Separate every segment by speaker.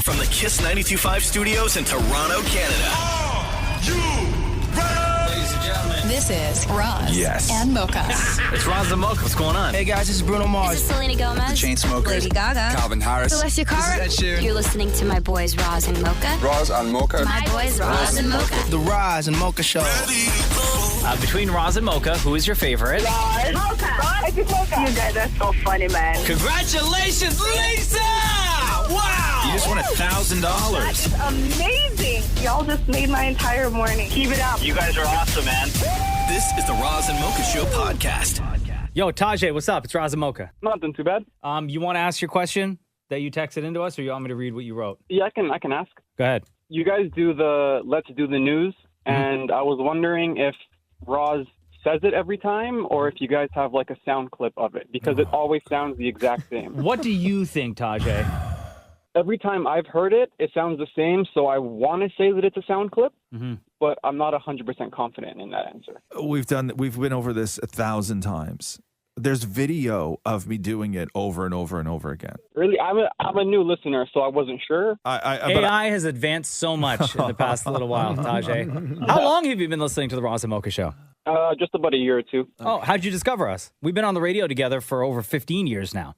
Speaker 1: From the Kiss 92.5 studios in Toronto, Canada.
Speaker 2: Are you ready?
Speaker 3: Ladies and gentlemen,
Speaker 4: this is Roz and Mocha.
Speaker 3: it's Roz and Mocha. What's going on?
Speaker 5: Hey guys, this is Bruno Mars.
Speaker 6: This is Selena Gomez.
Speaker 5: The Chainsmokers.
Speaker 6: Lady Gaga.
Speaker 5: Calvin Harris.
Speaker 6: Celestia Cara.
Speaker 5: This is Ed Sheeran.
Speaker 6: You're listening to my boys Roz and Mocha.
Speaker 7: Roz and Mocha.
Speaker 6: My boys Roz and Mocha.
Speaker 5: The Roz and Mocha Show.
Speaker 2: Ready to go.
Speaker 3: Between Roz and Mocha, who is your favorite?
Speaker 8: Mocha. Mocha. You guys are so funny, man.
Speaker 3: Congratulations, Lisa! Wow!
Speaker 1: You just won $1,000.
Speaker 8: That's amazing. Y'all just made my entire morning. Keep it up.
Speaker 1: You guys are awesome, man. This is the Roz and Mocha Show podcast.
Speaker 3: Yo, Tajay, what's up? It's Roz and Mocha.
Speaker 9: Nothing too bad.
Speaker 3: You want to ask your question that you texted into us, or you want me to read what you wrote?
Speaker 9: Yeah, I can ask.
Speaker 3: Go ahead.
Speaker 9: You guys do the Let's Do the News, and I was wondering if Roz says it every time, or if you guys have like a sound clip of it, because it always sounds the exact same.
Speaker 3: What do you think, Tajay?
Speaker 9: Every time I've heard it, it sounds the same, so I want to say that it's a sound clip, but I'm not 100% confident in that answer.
Speaker 10: We've been over this 1,000 times. There's video of me doing it over and over and over again.
Speaker 9: Really, I'm a new listener, so I wasn't sure.
Speaker 3: AI has advanced so much in the past little while, Tajay. How long have you been listening to the Roz and Mocha Show?
Speaker 9: Just about a year or two.
Speaker 3: Oh, how'd you discover us? We've been on the radio together for over 15 years now.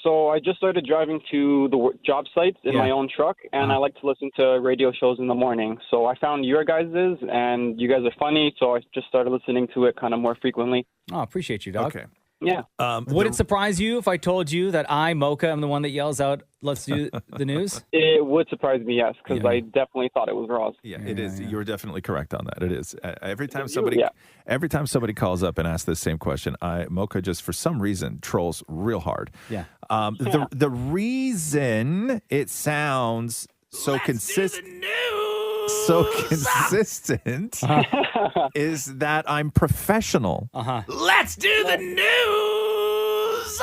Speaker 9: So I just started driving to the job sites in my own truck, and I like to listen to radio shows in the morning. So I found your guys's, and you guys are funny, so I just started listening to it kind of more frequently.
Speaker 3: Oh, appreciate you, dog.
Speaker 10: Okay.
Speaker 9: Yeah.
Speaker 3: Would it surprise you if I told you that I, Mocha, am the one that yells out, "Let's do the news"?
Speaker 9: It would surprise me, yes, because I definitely thought it was Roz.
Speaker 10: Yeah, it is. Yeah. You're definitely correct on that. It is. Every time somebody calls up and asks the same question, Mocha just for some reason trolls real hard.
Speaker 3: Yeah.
Speaker 10: The reason it sounds so consistent. So consistent is that I'm professional.
Speaker 3: Let's do the news.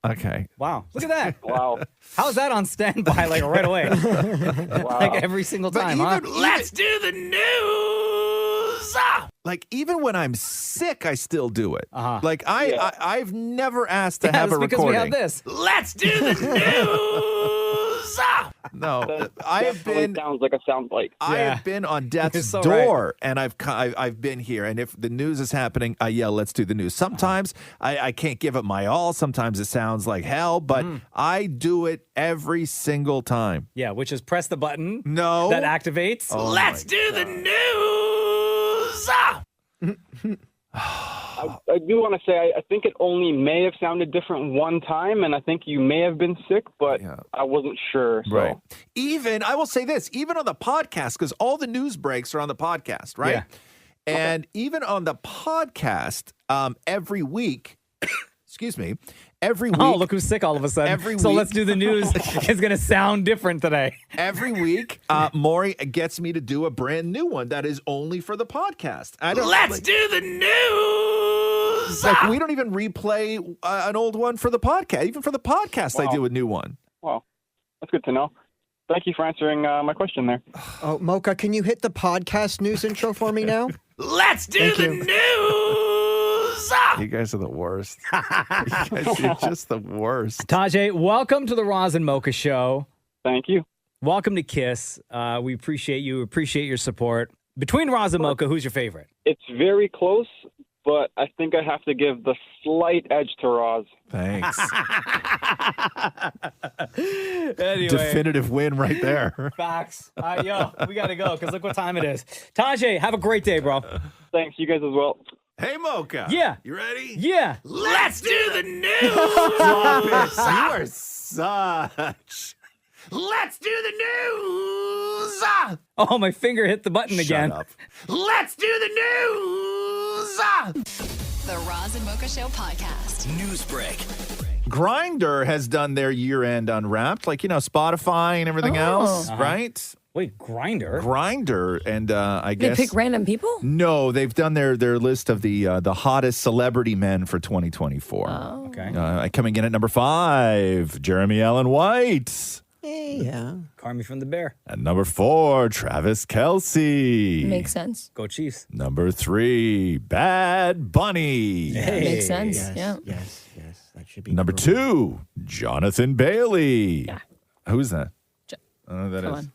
Speaker 10: Okay.
Speaker 3: Wow. Look at that.
Speaker 9: Wow.
Speaker 3: How's that on standby like right away? Like every single time, Let's do the news.
Speaker 10: Like even when I'm sick, I still do it. Like I've never asked to have a recording.
Speaker 3: Because we have this.
Speaker 10: Let's do the news. No, I have been.
Speaker 9: Sounds like a soundbite.
Speaker 10: I have been on death's door, and I've been here. And if the news is happening, I yell, "Let's do the news." Sometimes I can't give it my all. Sometimes it sounds like hell, but I do it every single time.
Speaker 3: Yeah, which is press the button.
Speaker 10: No,
Speaker 3: that activates.
Speaker 10: Let's do the news.
Speaker 9: I do want to say I think it only may have sounded different one time, and I think you may have been sick, but I wasn't sure. So.
Speaker 10: Right. Even, I will say this, even on the podcast, because all the news breaks are on the podcast, right? Yeah. And even on the podcast, every week, excuse me, every week.
Speaker 3: Oh, look who's sick all of a sudden. So let's do the news. It's going to sound different today.
Speaker 10: Every week, Maury gets me to do a brand new one that is only for the podcast. Let's do the news. Like we don't even replay an old one for the podcast. Even for the podcast, I do a new one.
Speaker 9: Wow. That's good to know. Thank you for answering my question there.
Speaker 11: Oh, Mocha, can you hit the podcast news intro for me now?
Speaker 10: Let's do the news. You guys are the worst. You're just the worst.
Speaker 3: Tajay, welcome to the Roz and Mocha Show.
Speaker 9: Thank you.
Speaker 3: Welcome to Kiss. We appreciate you. Appreciate your support. Between Roz and Mocha, who's your favorite?
Speaker 9: It's very close, but I think I have to give the slight edge to Roz.
Speaker 10: Thanks.
Speaker 3: Anyway.
Speaker 10: Definitive win right there.
Speaker 3: Facts. Yo, we got to go because look what time it is. Tajay, have a great day, bro.
Speaker 9: Thanks. You guys as well.
Speaker 10: Hey, Mocha.
Speaker 3: Yeah.
Speaker 10: You ready?
Speaker 3: Yeah.
Speaker 10: Let's do the news. Stop it. You are such. Let's do the news.
Speaker 3: Oh, my finger hit the button again.
Speaker 10: Shut up. Let's do the news.
Speaker 4: The Roz and Mocha Show podcast.
Speaker 1: News break.
Speaker 10: Grindr has done their year-end Unwrapped, like, Spotify and everything else, right?
Speaker 3: Wait, Grindr?
Speaker 10: Grindr, and I guess...
Speaker 12: They pick random people?
Speaker 10: No, they've done their list of the hottest celebrity men for 2024.
Speaker 12: Oh.
Speaker 3: Okay.
Speaker 10: Coming in at number 5, Jeremy Allen White.
Speaker 11: Yeah.
Speaker 3: Carmi from the Bear.
Speaker 10: At number 4, Travis Kelce.
Speaker 12: Makes sense.
Speaker 3: Go Chiefs.
Speaker 10: Number 3, Bad Bunny.
Speaker 3: Hey.
Speaker 12: Makes sense.
Speaker 11: Yes,
Speaker 12: Yeah.
Speaker 11: yes. That should be
Speaker 10: Number 2, Jonathan Bailey.
Speaker 12: Yeah.
Speaker 10: Who's that? That
Speaker 3: Come
Speaker 10: is.
Speaker 3: on.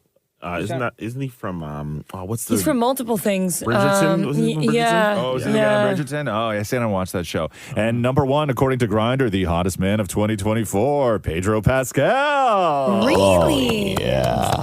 Speaker 7: Isn't he from what's the
Speaker 12: He's from multiple things.
Speaker 7: Bridgerton? Was he from Bridgerton?
Speaker 12: Yeah.
Speaker 10: Oh, is he Bridgerton? Oh, yes, I didn't watch that show. And number one, according to Grindr, the hottest man of 2024, Pedro Pascal.
Speaker 12: Really?
Speaker 13: Yeah.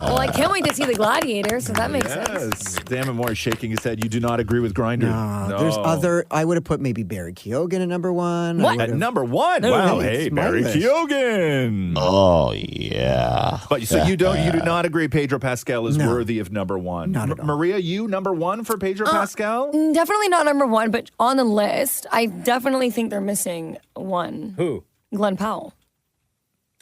Speaker 12: Well, I can't wait to see The Gladiator, so that makes sense.
Speaker 10: Damn it, Maury shaking his head. You do not agree with Grindr.
Speaker 11: No, there's other. I would have put maybe Barry Keoghan at number one.
Speaker 12: What?
Speaker 10: At number one? Wow, hey, Barry Keoghan.
Speaker 13: Oh, yeah.
Speaker 10: But so you do not agree Pedro Pascal is worthy of number one?
Speaker 11: Not at all.
Speaker 10: Maria, you number one for Pedro Pascal?
Speaker 12: Definitely not number one, but on the list, I definitely think they're missing one.
Speaker 3: Who?
Speaker 12: Glenn Powell.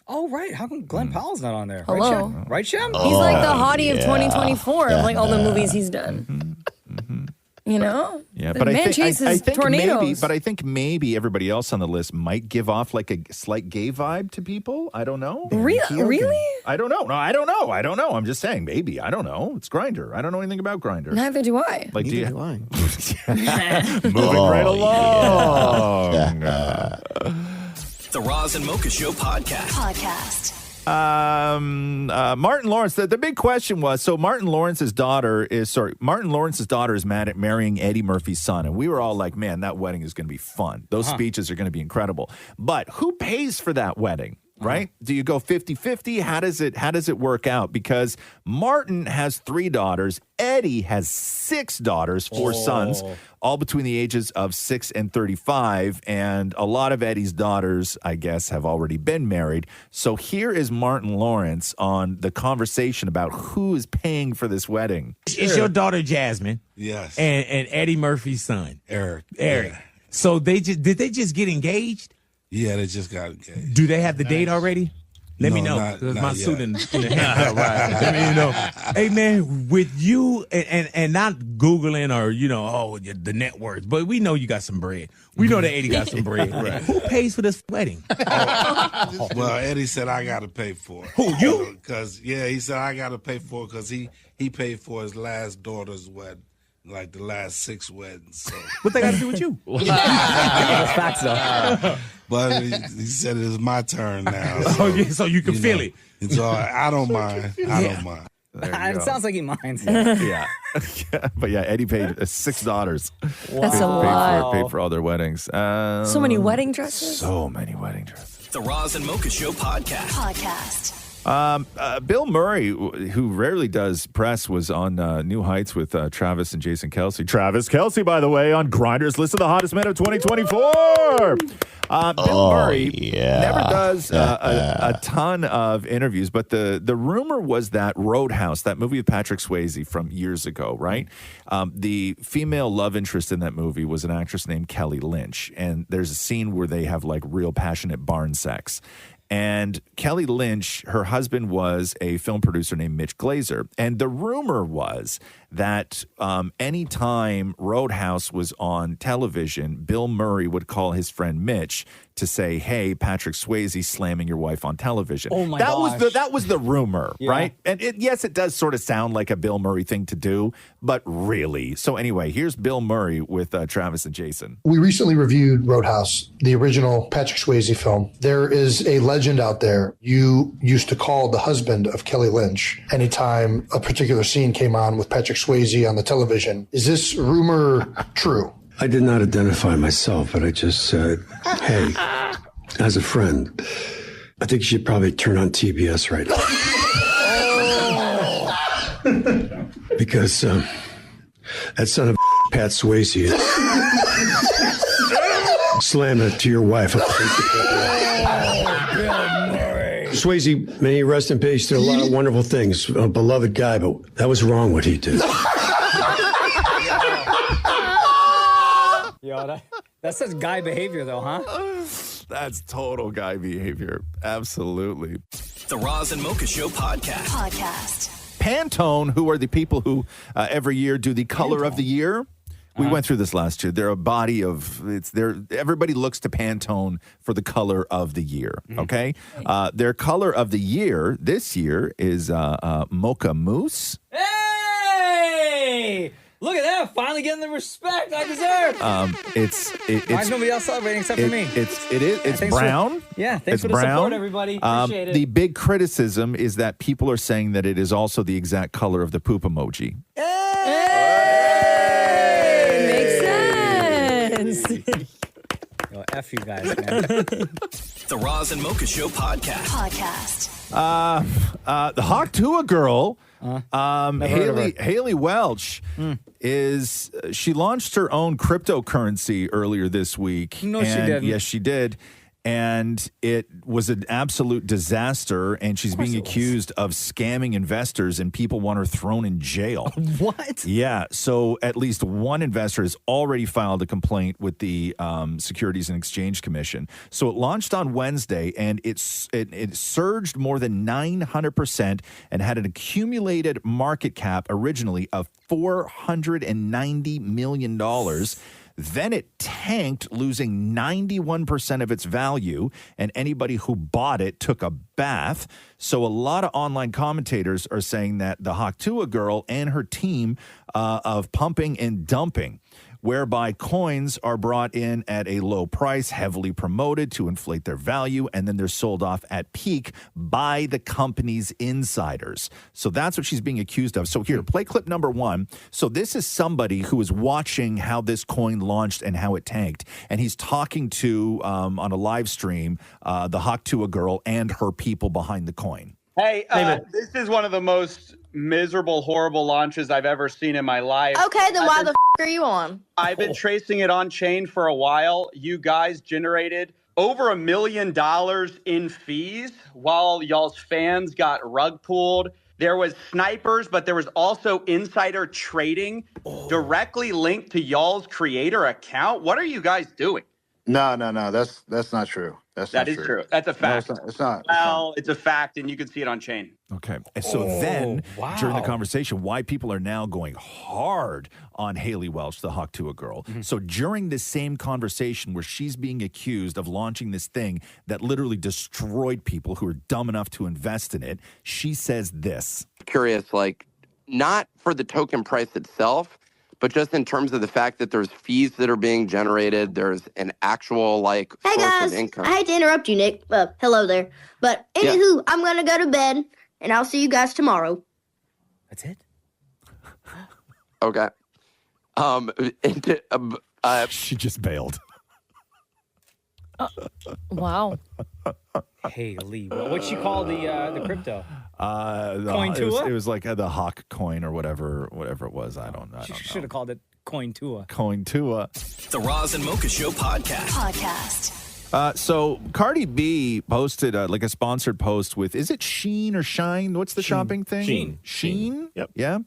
Speaker 3: Oh, right. How come Glenn Powell's not on there?
Speaker 12: Hello.
Speaker 3: Right, Shem?
Speaker 12: He's like the hottie of 2024 of like all the movies he's done. You know?
Speaker 10: Yeah,
Speaker 12: The
Speaker 10: but I
Speaker 12: man
Speaker 10: think
Speaker 12: chases tornadoes.
Speaker 10: I think maybe everybody else on the list might give off like a slight gay vibe to people. I don't know.
Speaker 12: Really?
Speaker 10: I don't know. No, I don't know. I'm just saying maybe. I don't know. It's Grindr. I don't know anything about Grindr.
Speaker 12: Neither do I.
Speaker 10: Like,
Speaker 11: Neither do I.
Speaker 10: Moving right along.
Speaker 1: The Roz and Mocha Show podcast.
Speaker 10: Martin Lawrence. The big question was, so Martin Lawrence's daughter is mad at marrying Eddie Murphy's son, and we were all like, man, that wedding is going to be fun. Those speeches are going to be incredible. But who pays for that wedding? Right? Do you go 50-50? How does it work out? Because Martin has 3 daughters. Eddie has 6 daughters, 4 sons, all between the ages of 6 and 35. And a lot of Eddie's daughters, I guess, have already been married. So here is Martin Lawrence on the conversation about who is paying for this wedding.
Speaker 14: It's your daughter, Jasmine.
Speaker 2: Yes.
Speaker 14: And Eddie Murphy's son,
Speaker 2: Eric.
Speaker 14: Yeah. So did they just get engaged?
Speaker 2: Yeah, they just got engaged.
Speaker 14: Do they have the date already? Let me know. Because my suit in the hand. Right. Let me know. Hey, man, with you and not Googling or, the net worth, but we know you got some bread. We know that Eddie got some bread. Right. Who pays for this wedding?
Speaker 2: Well, Eddie said I got to pay for it.
Speaker 14: Who, you?
Speaker 2: Because, he said I got to pay for it because he paid for his last daughter's wedding. Like the last 6 weddings. So.
Speaker 14: What they got to do with you?
Speaker 3: Facts, though.
Speaker 2: But he said it is my turn now.
Speaker 14: So you can feel it.
Speaker 2: It's all right. I don't mind. I don't mind.
Speaker 3: It sounds like he minds.
Speaker 10: Yeah. But yeah, Eddie paid 6 daughters.
Speaker 12: That's a lot.
Speaker 10: Paid for all their weddings.
Speaker 12: So many wedding dresses.
Speaker 10: So many wedding dresses.
Speaker 1: The Roz and Mocha Show podcast.
Speaker 10: Bill Murray, who rarely does press, was on New Heights with Travis and Jason Kelce. Travis Kelce, by the way, on Grindr's list of the hottest men of 2024. Bill Murray never does a ton of interviews, but the rumor was that Roadhouse, that movie with Patrick Swayze from years ago, right? The female love interest in that movie was an actress named Kelly Lynch, and there's a scene where they have like real passionate barn sex. And Kelly Lynch, her husband was a film producer named Mitch Glazer. And the rumor was that anytime Roadhouse was on television, Bill Murray would call his friend Mitch to say, hey, Patrick Swayze slamming your wife on television.
Speaker 3: Oh, my
Speaker 10: gosh.
Speaker 3: gosh.
Speaker 10: That was the rumor, right? And yes, it does sort of sound like a Bill Murray thing to do, but really. So anyway, here's Bill Murray with Travis and Jason.
Speaker 15: We recently reviewed Roadhouse, the original Patrick Swayze film. There is a legend out there. You used to call the husband of Kelly Lynch anytime a particular scene came on with Patrick Swayze on the television. Is this rumor true?
Speaker 16: I did not identify myself, but I just said, hey, as a friend, I think you should probably turn on TBS right now. Because that son of Pat Swayze is slamming it to your wife. Swayze, may he rest in peace, did a lot of wonderful things. A beloved guy, but that was wrong what he did.
Speaker 3: Yo, that's such guy behavior, though, huh?
Speaker 10: That's total guy behavior. Absolutely.
Speaker 1: The Roz and Mocha Show podcast.
Speaker 10: Pantone, who are the people who every year do the color of the year. We went through this last year. They're a body of everybody looks to Pantone for the color of the year. Okay, their color of the year this year is Mocha Mousse.
Speaker 3: Hey! Look at that! Finally getting the respect I deserve.
Speaker 10: Why
Speaker 3: is nobody else celebrating except for me?
Speaker 10: It's brown.
Speaker 3: Thanks
Speaker 10: It's
Speaker 3: for the
Speaker 10: brown.
Speaker 3: support, everybody. Appreciate it.
Speaker 10: The big criticism is that people are saying that it is also the exact color of the poop emoji.
Speaker 12: Makes sense.
Speaker 3: Well, F you guys, man.
Speaker 1: The Roz and Mocha Show podcast.
Speaker 10: The Hawk girl,
Speaker 3: heard of
Speaker 10: Haley Welch, she launched her own cryptocurrency earlier this week.
Speaker 3: No, she didn't.
Speaker 10: Yes, she did. And it was an absolute disaster, and she's being accused of scamming investors, and people want her thrown in jail.
Speaker 3: What?
Speaker 10: Yeah, so at least one investor has already filed a complaint with the Securities and Exchange Commission. So it launched on Wednesday, and it surged more than 900% and had an accumulated market cap originally of $490 million. Then it tanked, losing 91% of its value, and anybody who bought it took a bath. So a lot of online commentators are saying that the Hawk girl and her team of pumping and dumping, whereby coins are brought in at a low price, heavily promoted to inflate their value, and then they're sold off at peak by the company's insiders. So that's what she's being accused of. So here, play clip number 1. So this is somebody who is watching how this coin launched and how it tanked. And he's talking to, on a live stream, the Hawk girl and her people behind the coin.
Speaker 17: Hey, this is one of the most miserable, horrible launches I've ever seen in my life.
Speaker 18: Okay, then why the f*** are you on?
Speaker 17: I've been tracing it on chain for a while. You guys generated over $1 million in fees while y'all's fans got rug pulled. There was snipers, but there was also insider trading directly linked to y'all's creator account. What are you guys doing?
Speaker 19: No. That's not true.
Speaker 17: That is true. That's a fact.
Speaker 19: No, it's not.
Speaker 17: Well, it's a fact, and you can see it on chain.
Speaker 10: Okay. So then, during the conversation, why people are now going hard on Haley Welch, the Hawk girl. Mm-hmm. So during this same conversation where she's being accused of launching this thing that literally destroyed people who are dumb enough to invest in it, she says this.
Speaker 20: Curious, not for the token price itself, but just in terms of the fact that there's fees that are being generated, there's an actual
Speaker 18: Hey
Speaker 20: source
Speaker 18: guys,
Speaker 20: of income.
Speaker 18: I hate to interrupt you, Nick. Hello there. But anywho, I'm gonna go to bed, and I'll see you guys tomorrow.
Speaker 3: That's it?
Speaker 20: Okay.
Speaker 10: She just bailed.
Speaker 12: Wow.
Speaker 3: Haley, what'd she call the crypto?
Speaker 10: It was like the Hawk coin or whatever it was. I don't know.
Speaker 3: She should have called it Coin Tua.
Speaker 1: The Roz and Mocha Show podcast.
Speaker 10: So Cardi B posted a sponsored post with, is it Sheen or Shine? What's the shopping thing? Sheen? Yep. Yeah.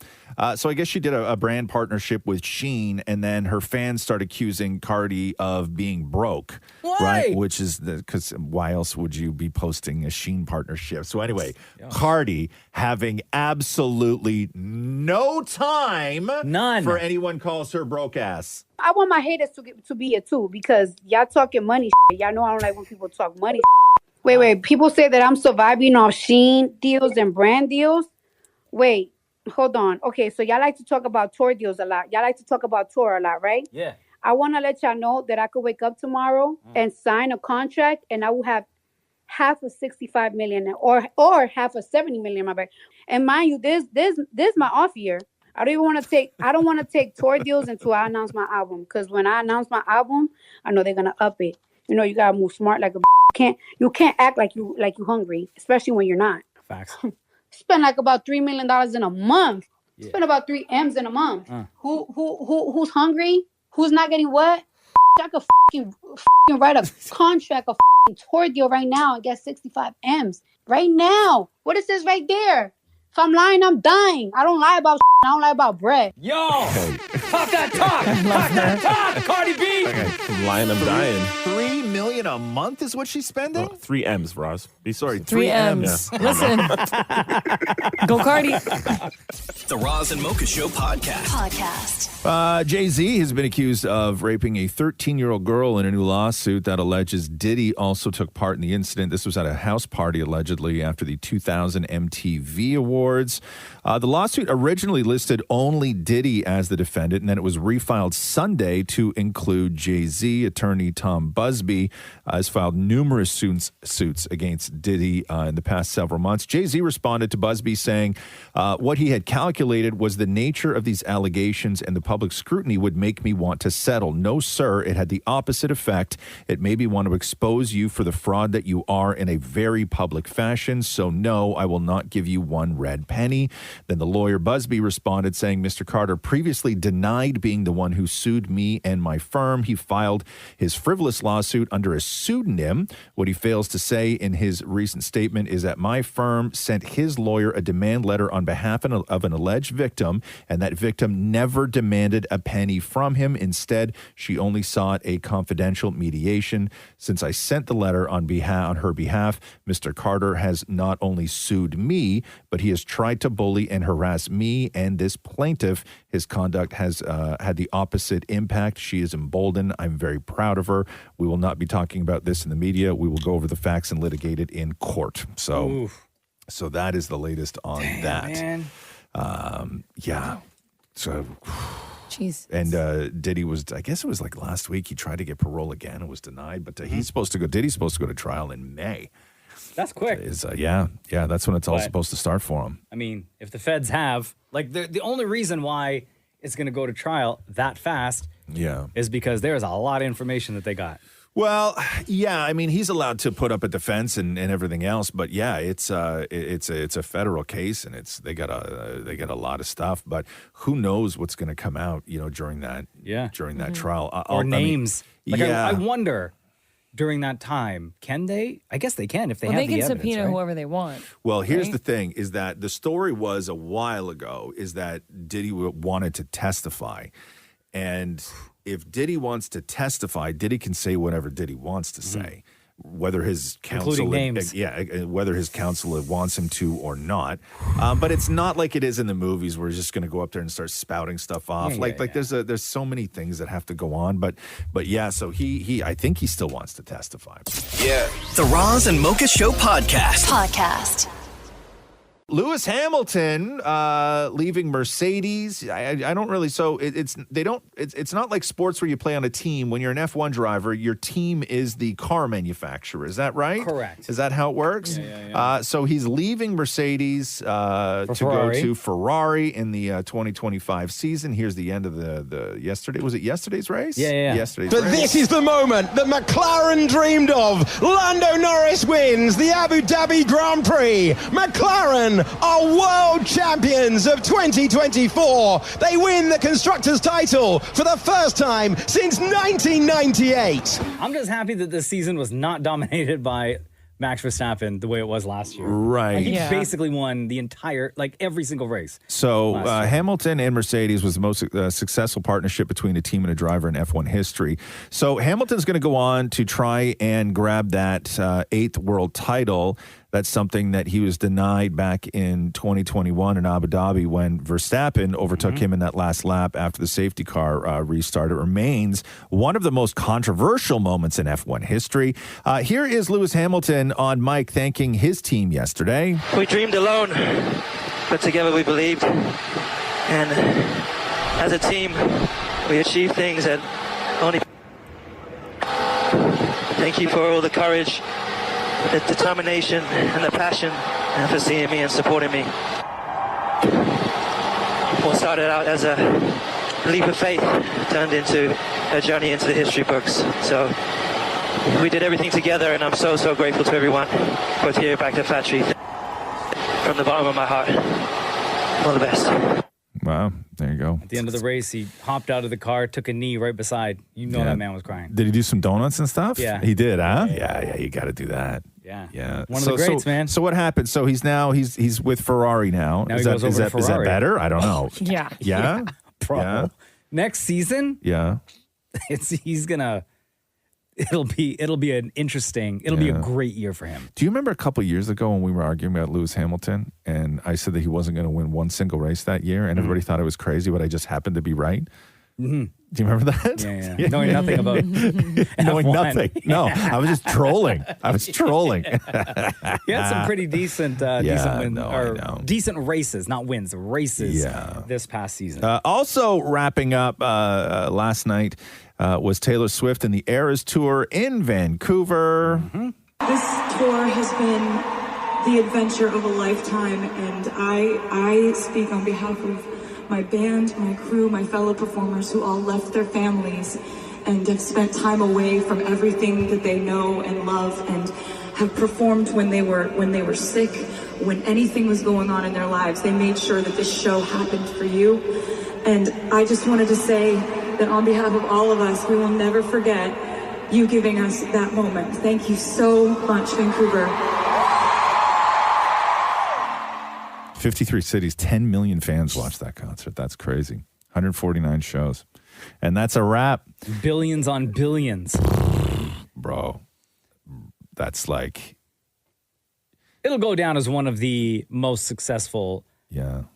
Speaker 10: So I guess she did a brand partnership with Sheen, and then her fans started accusing Cardi of being broke.
Speaker 3: Why?
Speaker 10: Right? Which is because why else would you be posting a Sheen partnership? So anyway, Cardi having absolutely no time for anyone calls her broke ass.
Speaker 21: I want my haters to be it too, because y'all talking money shit. Y'all know I don't like when people talk money shit. Wait. People say that I'm surviving off Shein deals and brand deals. Wait, hold on. Okay, so y'all like to talk about tour deals a lot. Y'all like to talk about tour a lot, right?
Speaker 3: Yeah.
Speaker 21: I want to let y'all know that I could wake up tomorrow and sign a contract, and I will have half of 65 million or half of 70 million in my bank. And mind you, this my off year. I don't want to take tour deals until I announce my album, because when I announce my album, I know they're gonna up it. You know, you gotta move smart like a you can't act like you hungry, especially when you're not.
Speaker 3: Facts.
Speaker 21: Spend about $3 million in a month. Yeah. Spend about 3 M's in a month. Who's hungry? Who's not getting what? I could fucking write a contract, a tour deal right now and get 65 M's right now. What is this right there? If I'm lying, I'm dying. I don't lie about I don't lie about bread.
Speaker 3: Yo! Talk that talk! Talk that talk! Cardi B!
Speaker 7: Okay, I'm lying, I'm dying.
Speaker 10: $3 million a month is what she's spending?
Speaker 7: 3 M's, Roz.
Speaker 10: Sorry,
Speaker 12: 3 M's.
Speaker 10: Yeah.
Speaker 12: Listen. Go Cardi.
Speaker 1: The Roz and Mocha Show podcast.
Speaker 10: Jay-Z has been accused of raping a 13-year-old girl in a new lawsuit that alleges Diddy also took part in the incident. This was at a house party, allegedly, after the 2000 MTV Awards. The lawsuit originally listed only Diddy as the defendant, and then it was refiled Sunday to include Jay-Z. Attorney Tom Busby has filed numerous suits against Diddy in the past several months. Jay-Z responded to Busby saying what he had calculated was the nature of these allegations and the public scrutiny would make me want to settle. No, sir, it had the opposite effect. It made me want to expose you for the fraud that you are in a very public fashion. So no, I will not give you one red penny. Then the lawyer Busby responded saying Mr. Carter previously denied being the one who sued me and my firm. He filed his frivolous lawsuit under a pseudonym. What he fails to say in his recent statement is that my firm sent his lawyer a demand letter on behalf of an alleged victim, and that victim never demanded a penny from him. Instead, she only sought a confidential mediation. Since I sent the letter on her behalf, Mr. Carter has not only sued me, but he has tried to bully and harass me and this plaintiff. His conduct has had the opposite impact. She is emboldened. I'm very proud of her. We will not be talking about this in the media. We will go over the facts and litigate it in court. So that is the latest on that.
Speaker 3: Man.
Speaker 10: Yeah. So,
Speaker 12: jeez.
Speaker 10: And Diddy was, I guess it was like last week, he tried to get parole again and was denied, but Diddy's supposed to go to trial in May.
Speaker 3: That's quick.
Speaker 10: Yeah, that's when it's all supposed to start for him.
Speaker 3: I mean, if the feds have, like, the only reason why it's going to go to trial that fast is because there's a lot of information that they got.
Speaker 10: Well, yeah, I mean, he's allowed to put up a defense and everything else, but yeah, it's a federal case, and they got a lot of stuff. But who knows what's going to come out, during that trial
Speaker 3: Or names.
Speaker 10: I
Speaker 3: wonder during that time, can they? I guess they can if they have the evidence.
Speaker 12: They can subpoena
Speaker 3: right?
Speaker 12: whoever they want.
Speaker 10: Well, here's the thing: is that the story was a while ago is that Diddy wanted to testify, and if Diddy wants to testify, Diddy can say whatever Diddy wants to say, whether his counsel, whether his counsel wants him to or not. But it's not like it is in the movies where he's just going to go up there and start spouting stuff off. There's so many things that have to go on. But yeah, so I think he still wants to testify.
Speaker 1: Yeah, the Roz and Mocha Show podcast.
Speaker 10: Lewis Hamilton leaving Mercedes. I don't really. So it's not like sports where you play on a team. When you're an F1 driver, your team is the car manufacturer. Is that right?
Speaker 3: Correct.
Speaker 10: Is that how it works?
Speaker 3: Yeah.
Speaker 10: So he's leaving Mercedes to go to Ferrari in the 2025 season. Here's the end of the yesterday. Was it yesterday's race?
Speaker 3: Yeah.
Speaker 10: Yesterday's
Speaker 6: But
Speaker 10: race.
Speaker 6: this is the moment that McLaren dreamed of. Lando Norris wins the Abu Dhabi Grand Prix. McLaren are world champions of 2024. They win the Constructors' title for the first time since 1998.
Speaker 3: I'm just happy that this season was not dominated by Max Verstappen the way it was last year.
Speaker 10: Right.
Speaker 3: He basically won the entire, every single race.
Speaker 10: So Hamilton and Mercedes was the most successful partnership between a team and a driver in F1 history. So Hamilton's going to go on to try and grab that 8th world title. That's something that he was denied back in 2021 in Abu Dhabi when Verstappen overtook him in that last lap after the safety car restart. It remains one of the most controversial moments in F1 history. Here is Lewis Hamilton on mic thanking his team yesterday.
Speaker 22: We dreamed alone, but together we believed. And as a team, we achieved things that only... Thank you for all the courage, the determination and the passion, and for seeing me and supporting me. What started out as a leap of faith turned into a journey into the history books. So we did everything together, and I'm so grateful to everyone, both here back at the factory. From the bottom of my heart, all the best.
Speaker 10: Wow, there you go.
Speaker 3: At the end of the race, he hopped out of the car, took a knee right beside. That man was crying.
Speaker 10: Did he do some donuts and stuff?
Speaker 3: Yeah.
Speaker 10: He did, huh? Yeah, you got to do that.
Speaker 3: Yeah. One of the greats, man.
Speaker 10: So what happened? So he's with Ferrari now.
Speaker 3: Now he goes over to Ferrari.
Speaker 10: Is that better? I don't know.
Speaker 12: Yeah.
Speaker 10: Yeah?
Speaker 3: Bro.
Speaker 10: Yeah.
Speaker 3: Next season,
Speaker 10: Yeah.
Speaker 3: he's gonna it'll be an interesting. It'll be a great year for him.
Speaker 5: Do you remember a couple of years ago when we were arguing about Lewis Hamilton, and I said that he wasn't going to win one single race that year, and everybody thought it was crazy, but I just happened to be right?
Speaker 3: Mm-hmm.
Speaker 5: Do you remember that?
Speaker 3: Yeah. Knowing nothing about
Speaker 5: knowing
Speaker 3: F1.
Speaker 5: nothing. No, I was just trolling.
Speaker 3: He had some pretty decent, decent races, not wins, races this past season.
Speaker 5: Also wrapping up last night was Taylor Swift and the Eras Tour in Vancouver.
Speaker 3: Mm-hmm.
Speaker 8: This tour has been the adventure of a lifetime, and I speak on behalf of my band, my crew, my fellow performers who all left their families and have spent time away from everything that they know and love, and have performed when they were sick, when anything was going on in their lives. They made sure that this show happened for you. And I just wanted to say that on behalf of all of us, we will never forget you giving us that moment. Thank you so much, Vancouver.
Speaker 5: 53 cities, 10 million fans watched that concert. That's crazy. 149 shows. And that's a wrap.
Speaker 3: Billions on billions.
Speaker 5: Bro, that's like...
Speaker 3: It'll go down as one of the most successful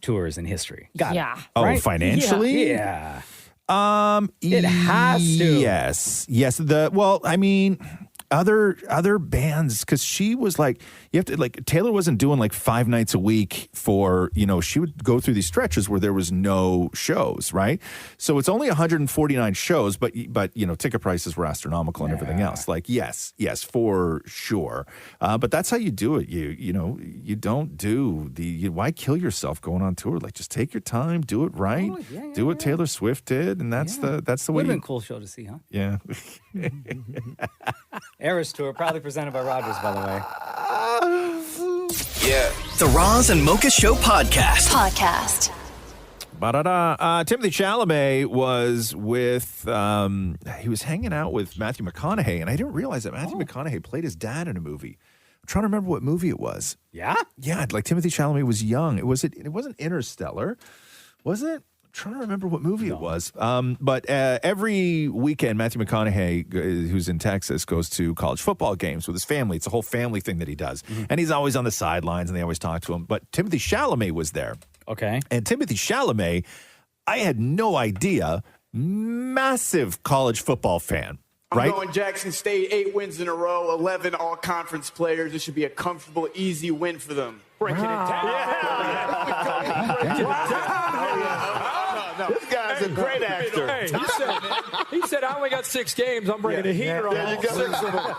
Speaker 3: tours in history. Got it.
Speaker 5: Oh,
Speaker 3: Right?
Speaker 5: financially?
Speaker 3: Yeah. It has to.
Speaker 5: Yes. Other bands, because she was like, you have to, like, Taylor wasn't doing like 5 nights a week for, she would go through these stretches where there was no shows, right? So it's only 149 shows, but ticket prices were astronomical and everything else. Like, yes, for sure. But that's how you do it. You don't do why kill yourself going on tour? Like, just take your time, do it right, do what Taylor Swift did, and that's the way.
Speaker 3: Would have been a cool show to see, huh?
Speaker 5: Yeah.
Speaker 3: Eras Tour, proudly presented by Rogers, by the way.
Speaker 1: Yeah. The Roz and Mocha Show podcast.
Speaker 5: Timothy Chalamet was he was hanging out with Matthew McConaughey, and I didn't realize that Matthew McConaughey played his dad in a movie. I'm trying to remember what movie it was.
Speaker 3: Yeah?
Speaker 5: Yeah, like Timothy Chalamet was young. It wasn't Interstellar, was it? I'm trying to remember what movie it was. But every weekend, Matthew McConaughey, who's in Texas, goes to college football games with his family. It's a whole family thing that he does. Mm-hmm. And he's always on the sidelines, and they always talk to him. But Timothy Chalamet was there.
Speaker 3: Okay.
Speaker 5: And Timothy Chalamet, I had no idea, massive college football fan.
Speaker 23: I'm going Jackson State, 8 wins in a row, 11 all-conference players. This should be a comfortable, easy win for them.
Speaker 24: Breaking it down.
Speaker 23: No. This guy's a great actor.
Speaker 24: Hey, he said, I only got 6 games. I'm bringing the heater on.
Speaker 23: There you go. 6 of them.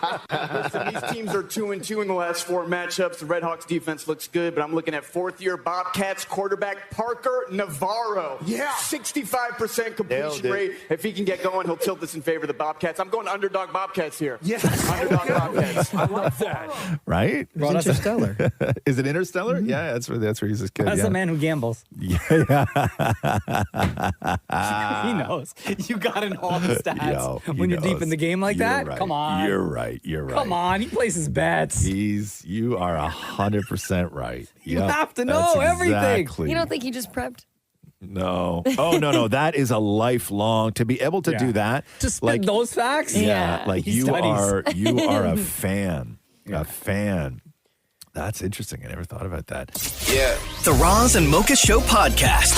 Speaker 23: Listen, these teams are 2-2 in the last 4 matchups. The Redhawks defense looks good, but I'm looking at 4th-year Bobcats quarterback Parker Navarro. Yeah. 65% completion rate. If he can get going, he'll tilt this in favor of the Bobcats. I'm going underdog Bobcats here. Yes. Underdog Bobcats.
Speaker 24: I like that.
Speaker 5: Right?
Speaker 11: It's Interstellar.
Speaker 5: Is it Interstellar? Mm-hmm. Yeah, that's where he's a kid.
Speaker 3: That's the man who gambles.
Speaker 5: Yeah.
Speaker 3: He knows. You got to know all the stats when you're deep in the game like that.
Speaker 5: Right.
Speaker 3: Come on.
Speaker 5: You're right.
Speaker 3: Come on. He places bets.
Speaker 5: You are 100% right.
Speaker 3: You have to know everything.
Speaker 12: You don't think he just prepped?
Speaker 5: No. Oh, no. That is a lifelong, to be able to do that.
Speaker 3: To spit those facts?
Speaker 5: Yeah. Like
Speaker 3: He
Speaker 5: you
Speaker 3: studies.
Speaker 5: are a fan. A fan. That's interesting. I never thought about that.
Speaker 1: Yeah. The Roz and Mocha Show podcast.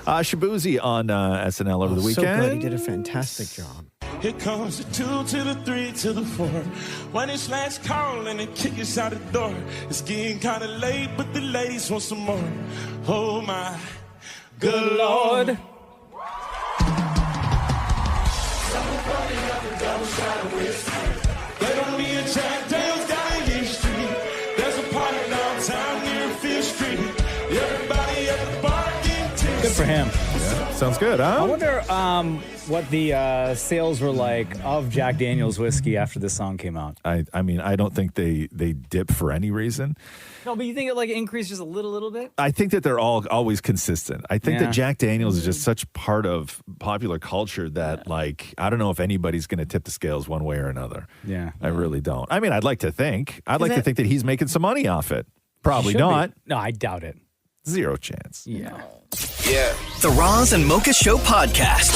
Speaker 5: Shabuzi on SNL over the weekend.
Speaker 11: So good. He did a fantastic job.
Speaker 25: Here comes the 2 to the 3 to the 4. When it's last call and they kick us out the door. It's getting kind of late, but the ladies want some more. Oh my good Lord. They don't need a Jack Daniels down in East Street. There's a party downtown near Fifth Street. Everybody at the bar getting tipsy.
Speaker 3: Good for him.
Speaker 5: Yeah, sounds good, huh?
Speaker 3: I wonder what the sales were like of Jack Daniel's whiskey after this song came out.
Speaker 5: I mean, I don't think they dip for any reason.
Speaker 3: No, but you think it like increased just a little bit?
Speaker 5: I think that they're always consistent. I think that Jack Daniels is just such part of popular culture that, like, I don't know if anybody's going to tip the scales one way or another.
Speaker 3: Yeah.
Speaker 5: I really don't. I mean, I'd like to think. I'd like to think that he's making some money off it. Probably not.
Speaker 3: No, I doubt it.
Speaker 5: Zero chance.
Speaker 3: Yeah.
Speaker 1: Yeah. The Roz and Mocha Show podcast.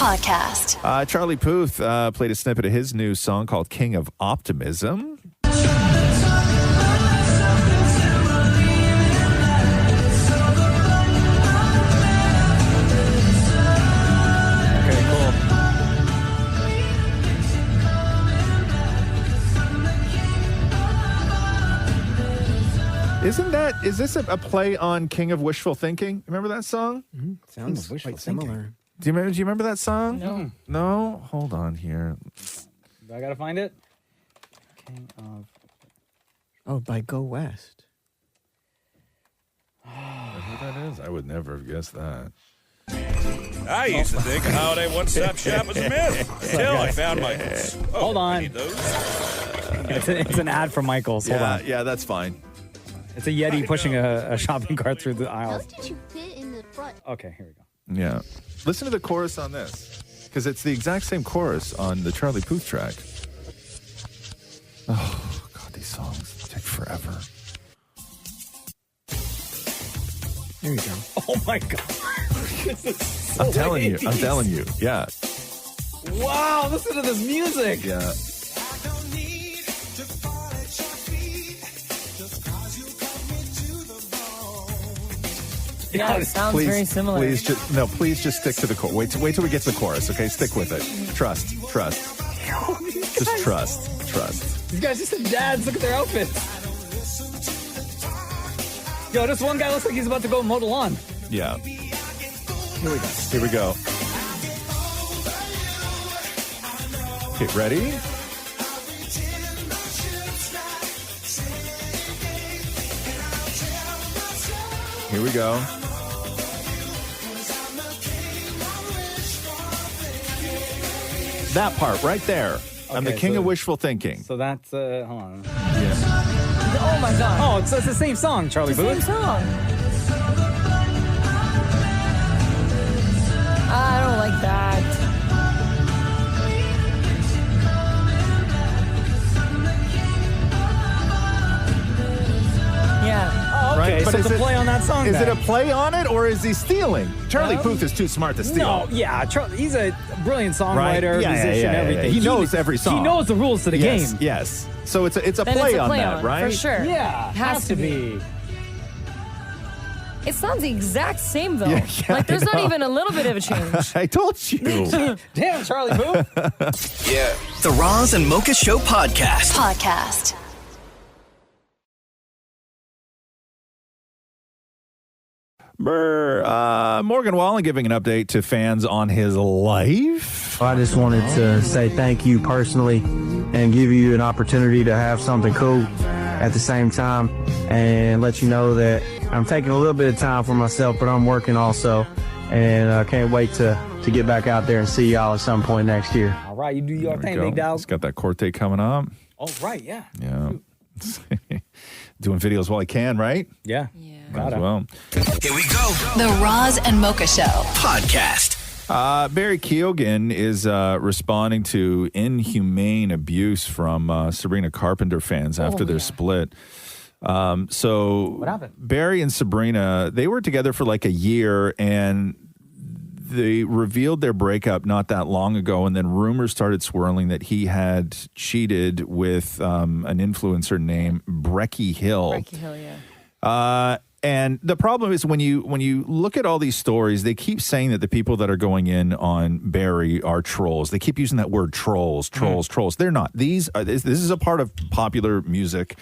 Speaker 5: Charlie Puth played a snippet of his new song called King of Optimism. Is this a play on King of Wishful Thinking? Remember that song?
Speaker 11: Sounds quite similar.
Speaker 5: Do you remember that song?
Speaker 3: No.
Speaker 5: No? Hold on here.
Speaker 3: Do I gotta find it? King of...
Speaker 11: Oh, by Go West.
Speaker 5: Who that is? I would never have guessed that.
Speaker 2: I used to think a holiday one-stop shop was a myth until I found Michael's. Oh,
Speaker 3: Hold on.
Speaker 2: I need those.
Speaker 3: It's an ad for Michael's. Hold on.
Speaker 5: Yeah, that's fine.
Speaker 3: It's a Yeti pushing a shopping cart through the aisles.
Speaker 18: How did you fit in the front?
Speaker 3: Okay, here we go.
Speaker 5: Yeah. Listen to the chorus on this, because it's the exact same chorus on the Charlie Puth track. Oh, God, these songs take forever.
Speaker 11: There you go.
Speaker 3: Oh, my God. This is so
Speaker 5: I'm telling you.
Speaker 3: 80s.
Speaker 5: Yeah.
Speaker 3: Wow, listen to this music.
Speaker 5: Yeah.
Speaker 12: Yeah, it sounds very similar.
Speaker 5: Please just stick to the chorus. Wait till we get to the chorus, okay? Stick with it. Trust. Just trust.
Speaker 3: These guys just said dads. Look at their outfits. Yo, this one guy looks like he's about to go mow the lawn.
Speaker 5: Yeah. Here we go. Okay, ready? Here we go. That part right there. I'm the
Speaker 3: Okay,
Speaker 5: king
Speaker 3: so-
Speaker 5: of wishful thinking.
Speaker 3: So that's, hold on.
Speaker 12: Oh my God.
Speaker 3: Oh, it's the same song, Charlie
Speaker 12: It's the
Speaker 3: Puth.
Speaker 12: same song. I don't like that. Yeah.
Speaker 3: Oh, okay,
Speaker 5: Right?
Speaker 3: so
Speaker 5: is
Speaker 3: it's a
Speaker 5: it-
Speaker 3: play on that song
Speaker 5: Is
Speaker 3: then.
Speaker 5: it a play on it, or is he stealing? Charlie
Speaker 3: No.
Speaker 5: Puth is too smart to steal.
Speaker 3: No, yeah, he's a brilliant
Speaker 5: Right?
Speaker 3: songwriter, musician, everything.
Speaker 5: He knows every song.
Speaker 3: He knows the rules to the
Speaker 5: Yes,
Speaker 3: game.
Speaker 5: Yes. So it's a
Speaker 12: Then
Speaker 5: play
Speaker 12: it's a
Speaker 5: on
Speaker 12: play
Speaker 5: that,
Speaker 12: on,
Speaker 5: right?
Speaker 12: for sure.
Speaker 3: Yeah,
Speaker 12: Has to be. It sounds the exact same though.
Speaker 5: Yeah,
Speaker 12: like there's
Speaker 5: I
Speaker 12: not
Speaker 5: know.
Speaker 12: even a little bit of a change.
Speaker 5: I told you.
Speaker 3: Damn, Charlie Puth.
Speaker 1: Yeah. The Roz and Mocha Show podcast.
Speaker 5: Morgan Wallen giving an update to fans on his life.
Speaker 4: I just wanted to say thank you personally and give you an opportunity to have something cool at the same time and let you know that I'm taking a little bit of time for myself, but I'm working also. And I can't wait to get back out there and see y'all at some point next year.
Speaker 3: All right, you do your
Speaker 5: There we
Speaker 3: thing,
Speaker 5: go.
Speaker 3: big dog.
Speaker 5: He's got that court date coming up.
Speaker 3: Oh, right, yeah.
Speaker 5: Yeah. Doing videos while he can, right?
Speaker 3: Yeah.
Speaker 5: Might as well.
Speaker 1: Here we go.
Speaker 9: The Roz and Mocha Show
Speaker 1: Podcast.
Speaker 5: Barry Keoghan is responding to inhumane abuse from Sabrina Carpenter fans after their split. So
Speaker 3: what happened?
Speaker 5: Barry and Sabrina, they were together for like a year, and they revealed their breakup not that long ago, and then rumors started swirling that he had cheated with an influencer named Brecky Hill.
Speaker 12: Brecky Hill, yeah.
Speaker 5: And the problem is when you look at all these stories, they keep saying that the people that are going in on Barry are trolls. They keep using that word trolls. They're not. This is a part of popular music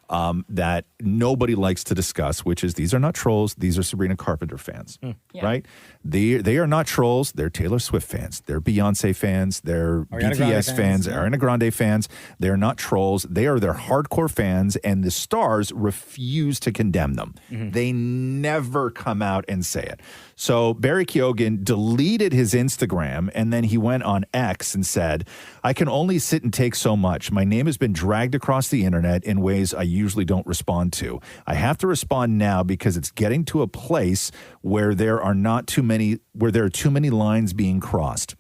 Speaker 5: that nobody likes to discuss, which is these are not trolls. These are Sabrina Carpenter fans, right? They are not trolls. They're Taylor Swift fans. They're Beyonce fans. They're
Speaker 3: Ariana
Speaker 5: BTS
Speaker 3: Grande
Speaker 5: fans.
Speaker 3: fans, yeah.
Speaker 5: Ariana Grande fans. They're not trolls. They are their hardcore fans, and the stars refuse to condemn them. They never come out and say it. So Barry Keoghan deleted his Instagram, and then he went on X and said, I can only sit and take so much. My name has been dragged across the internet in ways I usually don't respond to. I have to respond now because it's getting to a place where there are too many lines being crossed.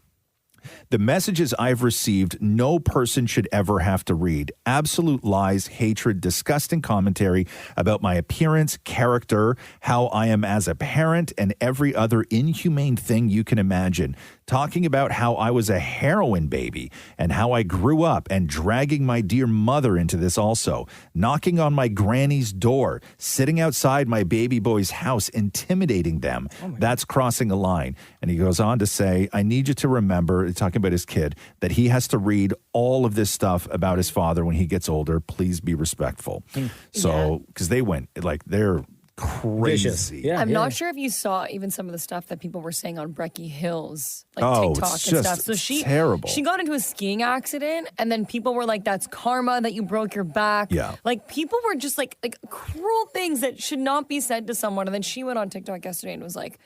Speaker 5: The messages I've received, no person should ever have to read. Absolute lies, hatred, disgusting commentary about my appearance, character, how I am as a parent, and every other inhumane thing you can imagine. Talking about how I was a heroin baby and how I grew up, and dragging my dear mother into this also. Knocking on my granny's door, sitting outside my baby boy's house, intimidating them. That's crossing a line. And he goes on to say, I need you to remember, talking about his kid, that he has to read all of this stuff about his father when he gets older. Please be respectful. So, because they went, like, they're crazy.
Speaker 12: I'm not sure if you saw even some of the stuff that people were saying on Brecky Hill's like TikTok
Speaker 5: it's
Speaker 12: and stuff.
Speaker 5: just
Speaker 12: So she
Speaker 5: terrible.
Speaker 12: She got into a skiing accident, and then people were like, "That's karma that you broke your back."
Speaker 5: Yeah.
Speaker 12: Like people were just like cruel things that should not be said to someone. And then she went on TikTok yesterday and was like,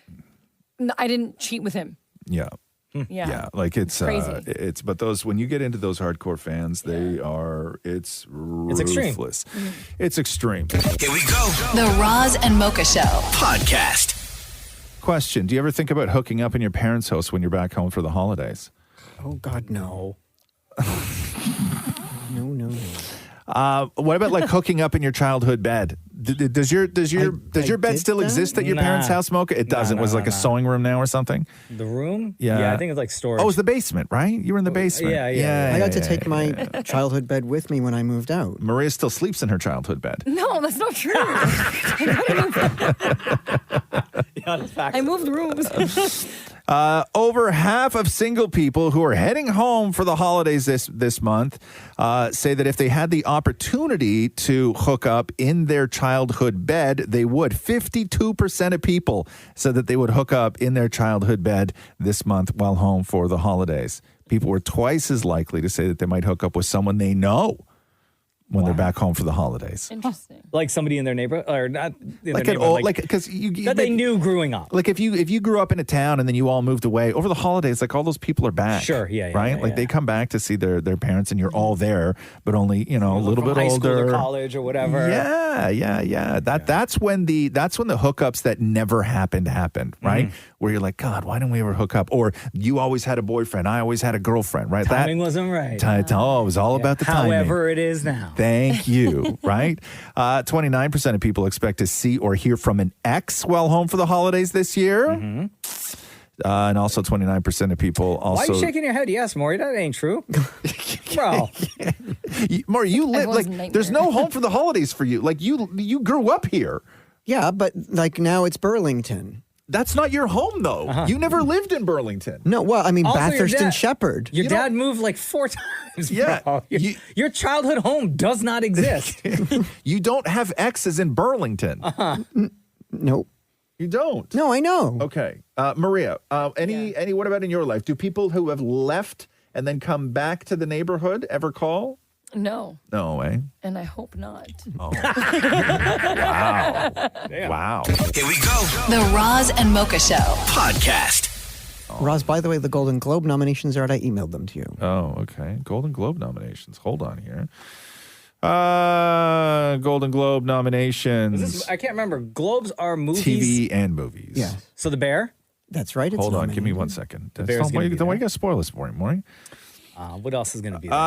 Speaker 12: "I didn't cheat with him."
Speaker 5: Yeah.
Speaker 12: Yeah.
Speaker 5: Like it's
Speaker 12: crazy.
Speaker 5: but those, when you get into those hardcore fans, it's
Speaker 3: extreme.
Speaker 5: ruthless. It's extreme.
Speaker 1: Here we go.
Speaker 9: The Roz and Mocha Show
Speaker 1: podcast.
Speaker 5: Question: do you ever think about hooking up in your parents' house when you're back home for the holidays?
Speaker 11: Oh God, no. No.
Speaker 5: What about like hooking up in your childhood bed? Does your bed still exist at your parents' house, Mocha? It doesn't. Was it like a sewing room now or something?
Speaker 3: The room?
Speaker 5: Yeah.
Speaker 3: I think it's like storage.
Speaker 5: Oh, it was the basement, right? You were in the basement.
Speaker 3: Yeah.
Speaker 11: I got to take my childhood bed with me when I moved out.
Speaker 5: Maria still sleeps in her childhood bed.
Speaker 12: No, that's not true. I moved rooms.
Speaker 5: Over half of single people who are heading home for the holidays this month say that if they had the opportunity to hook up in their childhood bed, they would. 52% of people said that they would hook up in their childhood bed this month while home for the holidays. People were twice as likely to say that they might hook up with someone they know when they're back home for the holidays.
Speaker 12: Interesting.
Speaker 3: Like somebody in their neighborhood, or not in
Speaker 5: Like
Speaker 3: their
Speaker 5: an
Speaker 3: neighborhood,
Speaker 5: old, like, because you
Speaker 3: that they knew growing up.
Speaker 5: Like if you grew up in a town and then you all moved away over the holidays, like all those people are back.
Speaker 3: Sure, yeah,
Speaker 5: right. Like they come back to see their parents, and you're all there, but only a little bit
Speaker 3: high
Speaker 5: older,
Speaker 3: school or college or whatever.
Speaker 5: Yeah. That's when the hookups that never happened, right? Where you're like, God, why didn't we ever hook up? Or you always had a boyfriend, I always had a girlfriend, right?
Speaker 3: Timing wasn't right.
Speaker 5: It was all about the timing.
Speaker 3: However, it is now.
Speaker 5: Thank you. Right? 29% of people expect to see or hear from an ex while home for the holidays this year. And also 29% of people also...
Speaker 3: Why are you shaking your head? Yes, Maury, that ain't true. Bro.
Speaker 5: Maury, you live... Like, there's no home for the holidays for you. Like, you grew up here.
Speaker 11: Yeah, but like now it's Burlington.
Speaker 5: That's not your home, though. You never lived in Burlington.
Speaker 11: No, well, I mean,
Speaker 3: Also, your
Speaker 11: Bathurst
Speaker 3: dad-
Speaker 11: and Shepherd.
Speaker 3: Your dad moved like 4 times.
Speaker 5: Yeah.
Speaker 3: Bro. Your childhood home does not exist.
Speaker 5: You don't have exes in Burlington.
Speaker 11: Nope.
Speaker 5: You don't?
Speaker 11: No, I know.
Speaker 5: Okay. Maria, any what about in your life? Do people who have left and then come back to the neighborhood ever call?
Speaker 12: No.
Speaker 5: No way.
Speaker 12: And I hope not.
Speaker 5: Oh. Wow. Wow.
Speaker 1: Here we go.
Speaker 9: The Roz and Mocha Show
Speaker 1: podcast.
Speaker 11: Roz, by the way, the Golden Globe nominations are out. I emailed them to you.
Speaker 5: Oh, okay. Golden Globe nominations. Hold on here. Golden Globe nominations.
Speaker 3: I can't remember. Globes are movies.
Speaker 5: TV and movies.
Speaker 11: Yeah.
Speaker 3: So The Bear?
Speaker 11: That's right. It's
Speaker 5: Hold on.
Speaker 11: nominated.
Speaker 5: Give me 1 second.
Speaker 3: The Bear's gonna be
Speaker 5: Why you
Speaker 3: there.
Speaker 5: got to spoil this for me, Maury?
Speaker 3: What else is going to be there?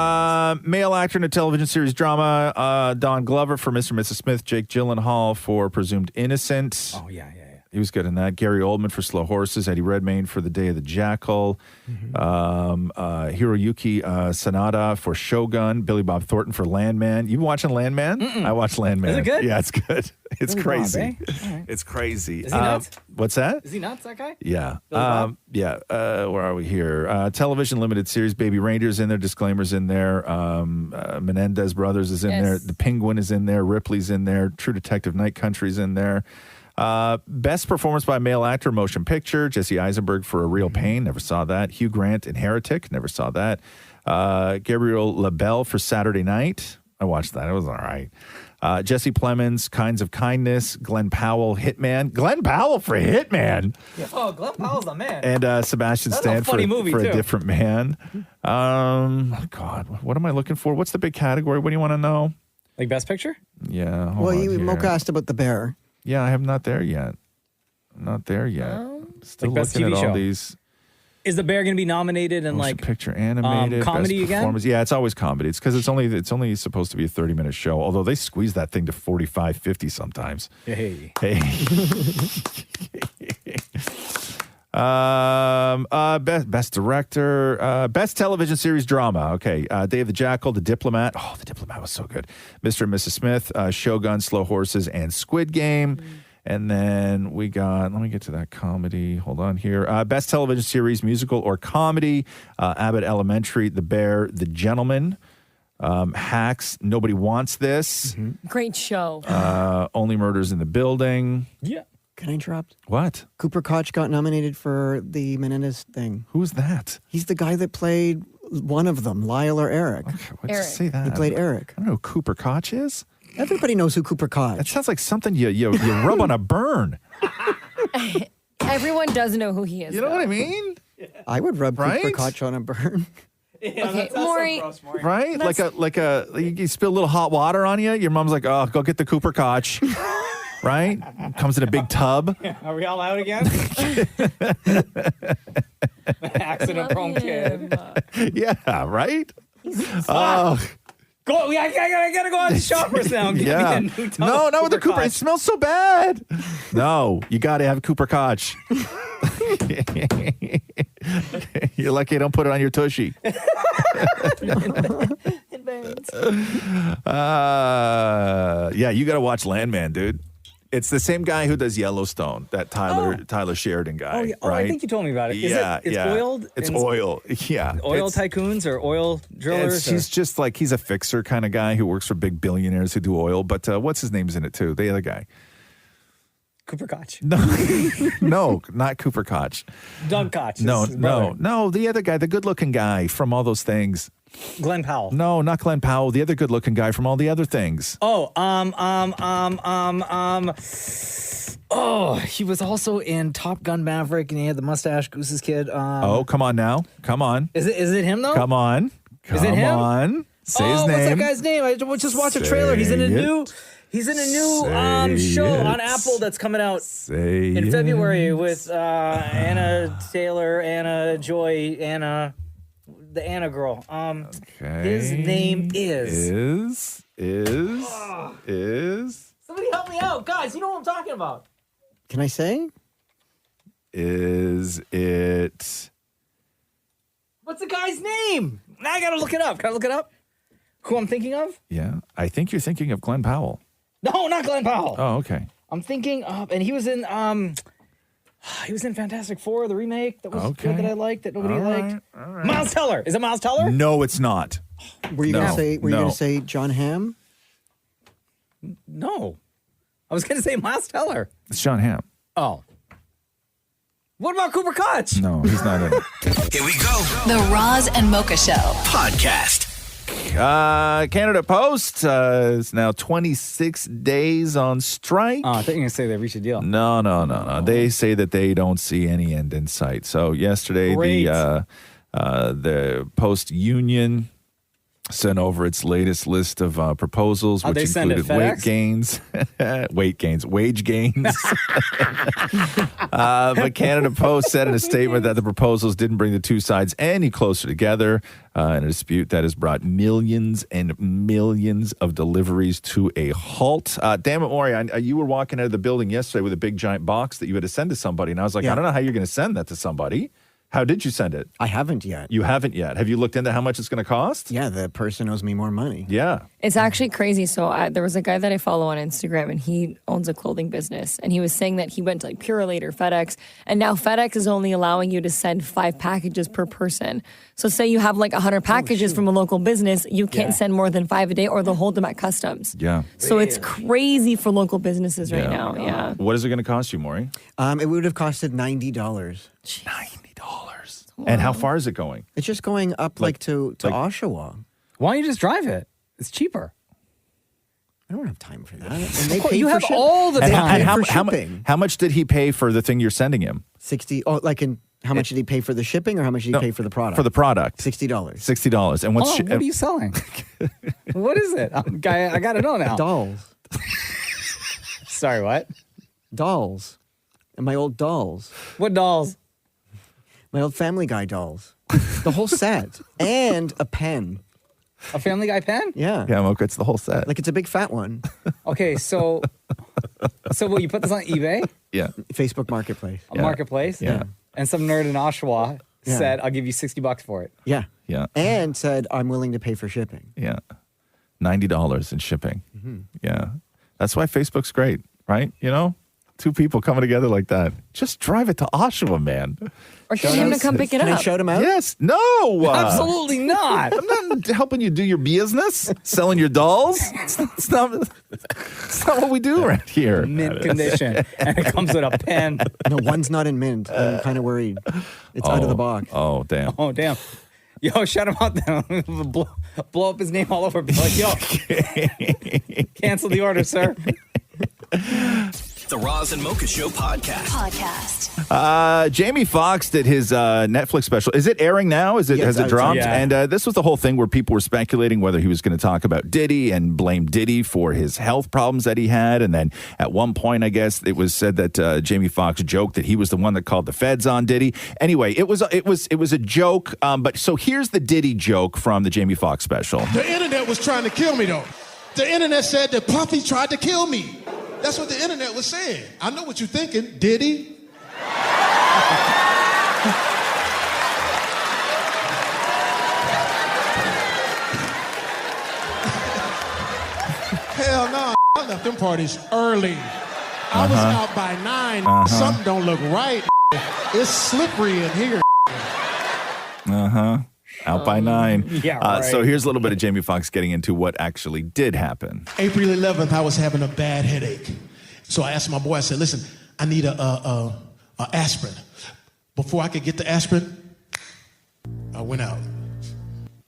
Speaker 5: Male actor in a television series drama, Don Glover for Mr. and Mrs. Smith, Jake Gyllenhaal for Presumed Innocent.
Speaker 3: Oh, yeah.
Speaker 5: He was good in that. Gary Oldman for Slow Horses, Eddie Redmayne for The Day of the Jackal, Hiroyuki Sanada for Shogun, Billy Bob Thornton for Landman. You been watching Landman? I watched Landman.
Speaker 3: Is it good?
Speaker 5: Yeah, it's good. It's
Speaker 3: Billy
Speaker 5: crazy.
Speaker 3: Bob, eh? All right.
Speaker 5: It's crazy.
Speaker 3: Is he nuts?
Speaker 5: What's that?
Speaker 3: Is he nuts, that guy?
Speaker 5: Yeah.
Speaker 3: Billy Bob?
Speaker 5: Where are we here? Television limited series, Baby Reindeer's in there, Disclaimer's in there, Menendez Brothers is in there, The Penguin is in there, Ripley's in there, True Detective Night Country's in there. Best performance by male actor, motion picture, Jesse Eisenberg for A Real Pain, never saw that. Hugh Grant in Heretic, never saw that. Gabriel LaBelle for Saturday Night, I watched that, it was all right. Jesse Plemons, Kinds of Kindness, Glenn Powell, Hitman. Glenn Powell for Hitman.
Speaker 3: Oh, Glenn Powell's the man.
Speaker 5: And Sebastian
Speaker 3: That's
Speaker 5: Stan
Speaker 3: a funny movie,
Speaker 5: for A
Speaker 3: too.
Speaker 5: Different Man. God, what am I looking for? What's the big category? What do you want to know?
Speaker 3: Like Best Picture?
Speaker 5: Yeah. hold
Speaker 11: Well,
Speaker 5: on here.
Speaker 11: Mocha asked about The Bear.
Speaker 5: Yeah, I am not there yet. Not there yet. Still
Speaker 3: Like best
Speaker 5: looking
Speaker 3: TV
Speaker 5: at all
Speaker 3: show.
Speaker 5: these.
Speaker 3: Is the bear going to be nominated in
Speaker 5: Motion picture animated
Speaker 3: comedy
Speaker 5: best
Speaker 3: again?
Speaker 5: performance. Yeah, it's always comedy. It's because it's only supposed to be a 30-minute show. Although they squeeze that thing to 45, 50 sometimes.
Speaker 3: Hey.
Speaker 5: Best director, best television series drama. Okay, Day of the Jackal, The Diplomat. Oh, The Diplomat was so good. Mr. and Mrs. Smith, Shogun, Slow Horses, and Squid Game. And then we got, let me get to that comedy. Hold on here. Best television series, musical or comedy. Abbott Elementary, The Bear, The Gentleman. Hacks, Nobody Wants This.
Speaker 12: Great show.
Speaker 5: Only Murders in the Building.
Speaker 3: Yeah.
Speaker 11: Can I interrupt?
Speaker 5: What?
Speaker 11: Cooper Koch got nominated for the Menendez thing.
Speaker 5: Who's that?
Speaker 11: He's the guy that played one of them, Lyle or Eric.
Speaker 5: Why'd you say that?
Speaker 11: He played Eric.
Speaker 5: I don't know who Cooper Koch is.
Speaker 11: Everybody knows who Cooper Koch.
Speaker 5: That sounds like something you rub on a burn.
Speaker 12: Everyone does know who he is.
Speaker 5: You know what I mean?
Speaker 11: I would rub
Speaker 5: Right?
Speaker 11: Cooper Koch on a burn.
Speaker 12: Okay, Maury.
Speaker 5: Right? Like you spill a little hot water on you. Your mom's like, oh, go get the Cooper Koch. Right? Comes in a big tub.
Speaker 3: Are we all out again? Accident-prone kid.
Speaker 5: Yeah, right? Oh.
Speaker 3: Go! I gotta go out to Shoppers now. And get me a new tub
Speaker 5: No,
Speaker 3: of
Speaker 5: not with the Cooper.
Speaker 3: Koch.
Speaker 5: It smells so bad. No, you got to have Cooper Koch. You're lucky I don't put it on your tushy. Yeah, you got to watch Landman, dude. It's the same guy who does Yellowstone, that Tyler Sheridan guy.
Speaker 3: Oh, yeah. Oh,
Speaker 5: right?
Speaker 3: I think you told me about it. Is
Speaker 5: Yeah,
Speaker 3: it's
Speaker 5: yeah.
Speaker 3: oiled?
Speaker 5: It's
Speaker 3: in-
Speaker 5: oil. Yeah.
Speaker 3: Oil
Speaker 5: It's-
Speaker 3: tycoons or oil drillers?
Speaker 5: He's just like, he's a fixer kind of guy who works for big billionaires who do oil. But what's his name's in it too? The other guy.
Speaker 3: Cooper Koch.
Speaker 5: No, not Cooper Koch.
Speaker 3: Doug Koch. is
Speaker 5: No,
Speaker 3: his brother.
Speaker 5: no, the other guy, the good-looking guy from all those things.
Speaker 3: Glenn Powell.
Speaker 5: No, not Glenn Powell. The other good-looking guy from all the other things.
Speaker 3: Oh, oh, he was also in Top Gun Maverick, and he had the mustache, Goose's kid.
Speaker 5: Oh, come on now. Come on.
Speaker 3: Is it him though?
Speaker 5: Come on. Come
Speaker 3: Is it him?
Speaker 5: on. Say his
Speaker 3: What's that
Speaker 5: name.
Speaker 3: guy's name? I just watched a trailer. He's in a
Speaker 5: Say
Speaker 3: new.
Speaker 5: it.
Speaker 3: He's in a new
Speaker 5: Say
Speaker 3: show
Speaker 5: it.
Speaker 3: on Apple that's coming out
Speaker 5: Say
Speaker 3: in
Speaker 5: it.
Speaker 3: February with Anna Taylor, Anna Joy, Anna, the Anna girl. His name is. Somebody help me out, guys. You know what I'm talking about.
Speaker 11: Can I say?
Speaker 5: Is it?
Speaker 3: What's the guy's name? Now I gotta look it up. Can I look it up? Who I'm thinking of?
Speaker 5: Yeah, I think you're thinking of Glenn Powell.
Speaker 3: No, not Glenn Powell.
Speaker 5: Oh, okay.
Speaker 3: I'm thinking of, and he was in Fantastic Four, the remake that was good that I liked that nobody liked. Miles Teller. Is it Miles Teller?
Speaker 5: No, it's not.
Speaker 11: Were you
Speaker 5: No,
Speaker 11: gonna say? Were you
Speaker 5: no.
Speaker 11: gonna say John Hamm?
Speaker 3: No, I was gonna say Miles Teller.
Speaker 5: It's John Hamm.
Speaker 3: Oh, what about Cooper Koch?
Speaker 5: No, he's not in it.
Speaker 1: Here we go.
Speaker 9: The Roz and Mocha Show.
Speaker 1: Podcast.
Speaker 5: Canada Post is now 26 days on strike.
Speaker 3: Oh, I thought you were going to say they reached a deal.
Speaker 5: No. They say that they don't see any end in sight. So yesterday,
Speaker 3: Great.
Speaker 5: the Post Union sent over its latest list of proposals,
Speaker 3: How'd
Speaker 5: which
Speaker 3: they send it,
Speaker 5: included
Speaker 3: FedEx?
Speaker 5: wage gains. But Canada Post said in a statement that the proposals didn't bring the two sides any closer together in a dispute that has brought millions and millions of deliveries to a halt. Damn it, Maury, you were walking out of the building yesterday with a big giant box that you had to send to somebody, and I was like, I don't know how you're going to send that to somebody. How did you send it?
Speaker 11: I haven't yet.
Speaker 5: You haven't yet. Have you looked into how much it's going to cost?
Speaker 11: Yeah, the person owes me more money.
Speaker 5: Yeah.
Speaker 12: It's actually crazy. So there was a guy that I follow on Instagram, and he owns a clothing business. And he was saying that he went to like Purolite or FedEx, and now FedEx is only allowing you to send 5 packages per person. So say you have like 100 packages from a local business, you can't send more than 5 a day, or they'll hold them at customs.
Speaker 5: Yeah.
Speaker 12: So it's crazy for local businesses right now. Yeah.
Speaker 5: What is it going to cost you, Maury?
Speaker 11: It would have costed $90.
Speaker 5: $90. And how far is it going?
Speaker 11: It's just going up like to Oshawa.
Speaker 3: Why don't you just drive it? It's cheaper.
Speaker 11: I don't have time for that. And they
Speaker 3: course,
Speaker 11: pay
Speaker 3: you
Speaker 11: for
Speaker 3: have
Speaker 11: ship-
Speaker 3: all the
Speaker 11: and
Speaker 3: time.
Speaker 11: they
Speaker 5: And
Speaker 11: pay for shipping.
Speaker 5: how much did he pay for the thing you're sending him?
Speaker 11: 60. Oh, like how much did he pay for the shipping, or how much did he pay for the product?
Speaker 5: For the product.
Speaker 11: $60.
Speaker 5: $60. And what's
Speaker 3: What are you selling? What is it? I got to know now.
Speaker 11: Dolls.
Speaker 3: Sorry, what?
Speaker 11: Dolls. And my old dolls.
Speaker 3: What dolls?
Speaker 11: My old Family Guy dolls. The whole set. And a pen.
Speaker 3: A Family Guy pen?
Speaker 11: Yeah.
Speaker 5: Yeah, Mocha, it's the whole set.
Speaker 11: Like it's a big fat one.
Speaker 3: Okay, so what, you put this on eBay?
Speaker 5: Yeah.
Speaker 11: Facebook Marketplace.
Speaker 3: Marketplace?
Speaker 5: Yeah.
Speaker 3: And some nerd in Oshawa
Speaker 11: Yeah.
Speaker 3: said, I'll give you $60 for it.
Speaker 11: Yeah.
Speaker 5: Yeah.
Speaker 11: And said, I'm willing to pay for shipping.
Speaker 5: Yeah. $90 in shipping. Yeah. That's why Facebook's great, right? You know? Two people coming together like that. Just drive it to Oshawa, man.
Speaker 12: Or get him to come pick it
Speaker 11: Can I
Speaker 12: up.
Speaker 11: shout him out?
Speaker 5: Yes. No.
Speaker 3: Absolutely not.
Speaker 5: I'm not helping you do your business, selling your dolls. It's not what we do around here.
Speaker 3: Mint condition. And it comes with a pen.
Speaker 11: No, one's not in mint. I'm kind of worried. It's out of the box.
Speaker 5: Oh, damn.
Speaker 3: Oh, damn. Yo, shut him out then. blow up his name all over. Be like, yo, cancel the order, sir.
Speaker 1: The Roz and Mocha Show podcast.
Speaker 5: Jamie Foxx did his Netflix special. Is it airing now? Has it dropped?
Speaker 3: Yeah.
Speaker 5: And this was the whole thing where people were speculating whether he was going to talk about Diddy and blame Diddy for his health problems that he had. And then at one point, I guess it was said that Jamie Foxx joked that he was the one that called the feds on Diddy. Anyway, it was a joke. But so here's the Diddy joke from the Jamie Foxx special.
Speaker 13: The internet was trying to kill me, though. The internet said that Puffy tried to kill me. That's what the internet was saying. I know what you're thinking. Did he? Hell no. I left them parties early. I was out by 9. Something don't look right. It's slippery in here.
Speaker 5: Out by 9.
Speaker 3: Yeah, right.
Speaker 5: So here's a little bit of Jamie Foxx getting into what actually did happen.
Speaker 13: April 11th, I was having a bad headache. So I asked my boy, I said, listen, I need a aspirin. Before I could get the aspirin, I went out.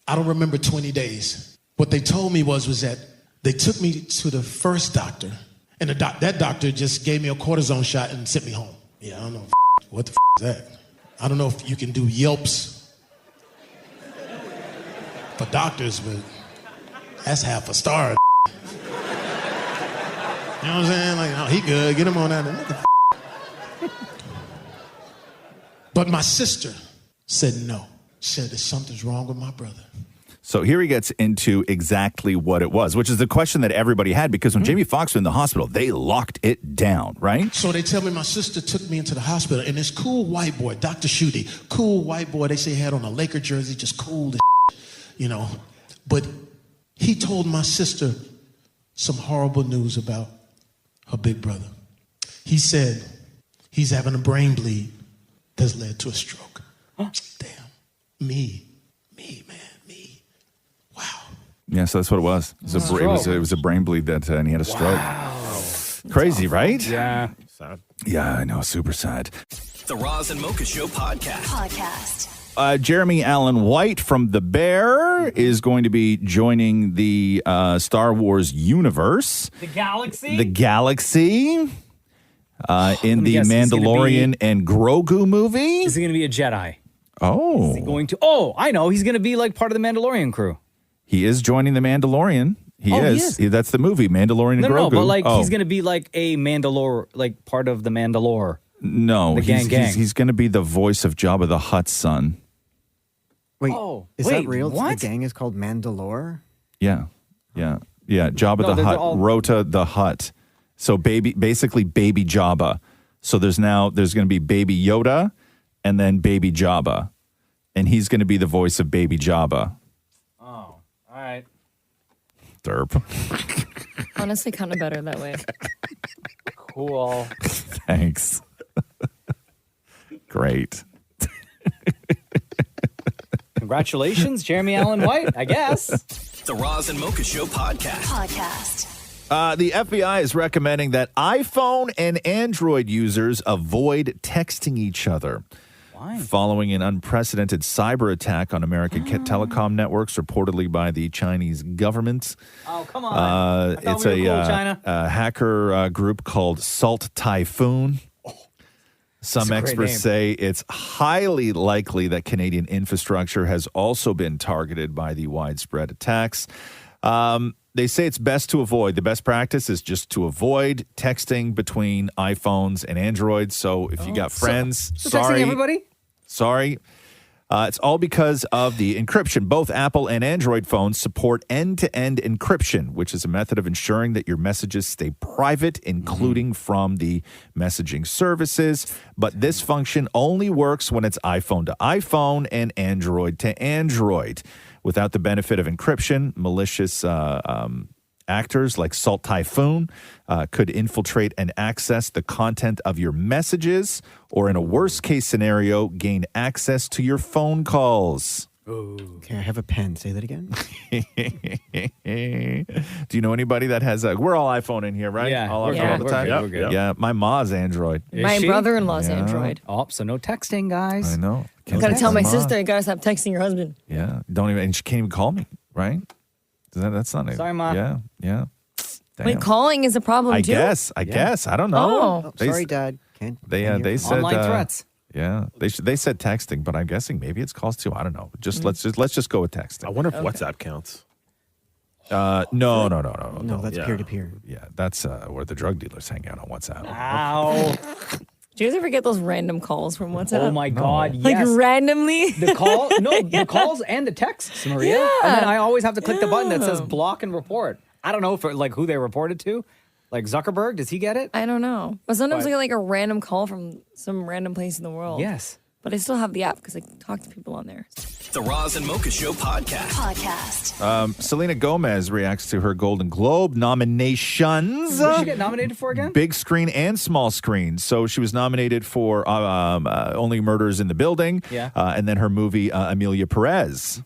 Speaker 13: I don't remember 20 days. What they told me was that they took me to the first doctor, and that doctor just gave me a cortisone shot and sent me home. Yeah, I don't know what the is that. I don't know if you can do Yelps for doctors, but that's half a star. You know what I'm saying? Like, oh, he good. Get him on out there. But my sister said no. She said that something's wrong with my brother.
Speaker 5: So here he gets into exactly what it was, which is the question that everybody had, because when Jamie Foxx was in the hospital, they locked it down, right?
Speaker 13: So they tell me my sister took me into the hospital, and this cool white boy, Dr. Schutte, cool white boy, they say he had on a Laker jersey, just cool as you know. But he told my sister some horrible news about her big brother. He said he's having a brain bleed that's led to a stroke. Damn. Me, man.
Speaker 5: Yeah, so that's what it was. It was a brain bleed that, and he had a stroke.
Speaker 3: Wow.
Speaker 5: Crazy, right?
Speaker 3: Yeah.
Speaker 5: Sad. Yeah, I know. Super sad.
Speaker 1: The Roz and Mocha Show podcast.
Speaker 5: Jeremy Allen White from The Bear is going to be joining the Star Wars universe.
Speaker 3: The galaxy?
Speaker 5: The galaxy. In the Mandalorian and Grogu movie.
Speaker 3: Is he going to be a Jedi?
Speaker 5: Oh.
Speaker 3: Is he going to? Oh, I know. He's going to be like part of the Mandalorian crew.
Speaker 5: He is joining the Mandalorian. He is. That's the movie, Mandalorian and Grogu.
Speaker 3: No, but like he's going to be like a Mandalore, like part of the Mandalore.
Speaker 5: No,
Speaker 3: The gang.
Speaker 5: He's going to be the voice of Jabba the Hutt's son.
Speaker 11: Wait, is that real?
Speaker 3: what?
Speaker 11: The gang is called Mandalore?
Speaker 5: Yeah. Jabba the Hutt, Rota the Hutt. So basically baby Jabba. So there's going to be baby Yoda and then baby Jabba. And he's going to be the voice of baby Jabba.
Speaker 3: Oh, all right.
Speaker 5: Derp.
Speaker 12: Honestly, kind of better that way.
Speaker 3: Cool.
Speaker 5: Thanks. Great.
Speaker 3: Congratulations, Jeremy Allen White, I guess.
Speaker 1: The Roz and Mocha Show podcast.
Speaker 5: The FBI is recommending that iPhone and Android users avoid texting each other.
Speaker 3: Why?
Speaker 5: Following an unprecedented cyber attack on American telecom networks, reportedly by the Chinese government.
Speaker 3: Oh, come on.
Speaker 5: It's
Speaker 3: we were cool, China.
Speaker 5: a hacker group called Salt Typhoon. Some experts say it's highly likely that Canadian infrastructure has also been targeted by the widespread attacks. They say it's best to avoid. The best practice is just to avoid texting between iPhones and Androids. So if you got friends,
Speaker 3: so
Speaker 5: sorry.
Speaker 3: texting everybody?
Speaker 5: Sorry. It's all because of the encryption. Both Apple and Android phones support end-to-end encryption, which is a method of ensuring that your messages stay private, including from the messaging services. But this function only works when it's iPhone to iPhone and Android to Android. Without the benefit of encryption, malicious actors like Salt Typhoon could infiltrate and access the content of your messages, or in a worst case scenario, gain access to your phone calls.
Speaker 11: Okay, I have a pen. Say that again.
Speaker 5: Do you know anybody that has a... We're all iPhone in here, right?
Speaker 3: Yeah.
Speaker 5: All
Speaker 3: Yeah.
Speaker 5: all the time?
Speaker 3: We're good.
Speaker 5: Yeah, my ma's Android.
Speaker 12: My brother-in-law's Android.
Speaker 3: Oh, so no texting, guys.
Speaker 5: I know.
Speaker 12: I gotta tell my sister, you gotta stop texting your husband.
Speaker 5: Yeah, don't even... And she can't even call me, right? That's not...
Speaker 12: Sorry, Ma.
Speaker 5: Yeah. Damn.
Speaker 12: Wait, calling is a problem
Speaker 5: I
Speaker 12: too?
Speaker 5: guess. I don't know.
Speaker 12: Oh.
Speaker 11: Sorry, Dad.
Speaker 5: They said
Speaker 3: Online threats.
Speaker 5: Yeah, they said texting, but I'm guessing maybe it's calls too. I don't know. Let's just go with texting.
Speaker 7: I wonder if WhatsApp counts.
Speaker 5: No.
Speaker 11: No, that's peer-to-peer.
Speaker 5: Yeah, that's where the drug dealers hang out on WhatsApp.
Speaker 3: Ow.
Speaker 12: Do you guys ever get those random calls from WhatsApp?
Speaker 3: Oh my God,
Speaker 12: Like
Speaker 3: yes.
Speaker 12: randomly?
Speaker 3: The call, no, the calls and the texts, Maria.
Speaker 12: Yeah.
Speaker 3: And then I always have to click the button that says block and report. I don't know for like who they reported to. Like Zuckerberg, does he get it?
Speaker 12: I don't know. But sometimes
Speaker 3: But-
Speaker 12: I get like a random call from some random place in the world.
Speaker 3: Yes.
Speaker 12: But I still have the app because I talk to people on there.
Speaker 1: The Roz and Mocha Show podcast.
Speaker 5: Selena Gomez reacts to her Golden Globe nominations.
Speaker 3: What did she get nominated for again?
Speaker 5: Big screen and small screen. So she was nominated for Only Murders in the Building.
Speaker 3: Yeah.
Speaker 5: And then her movie, Amelia Perez.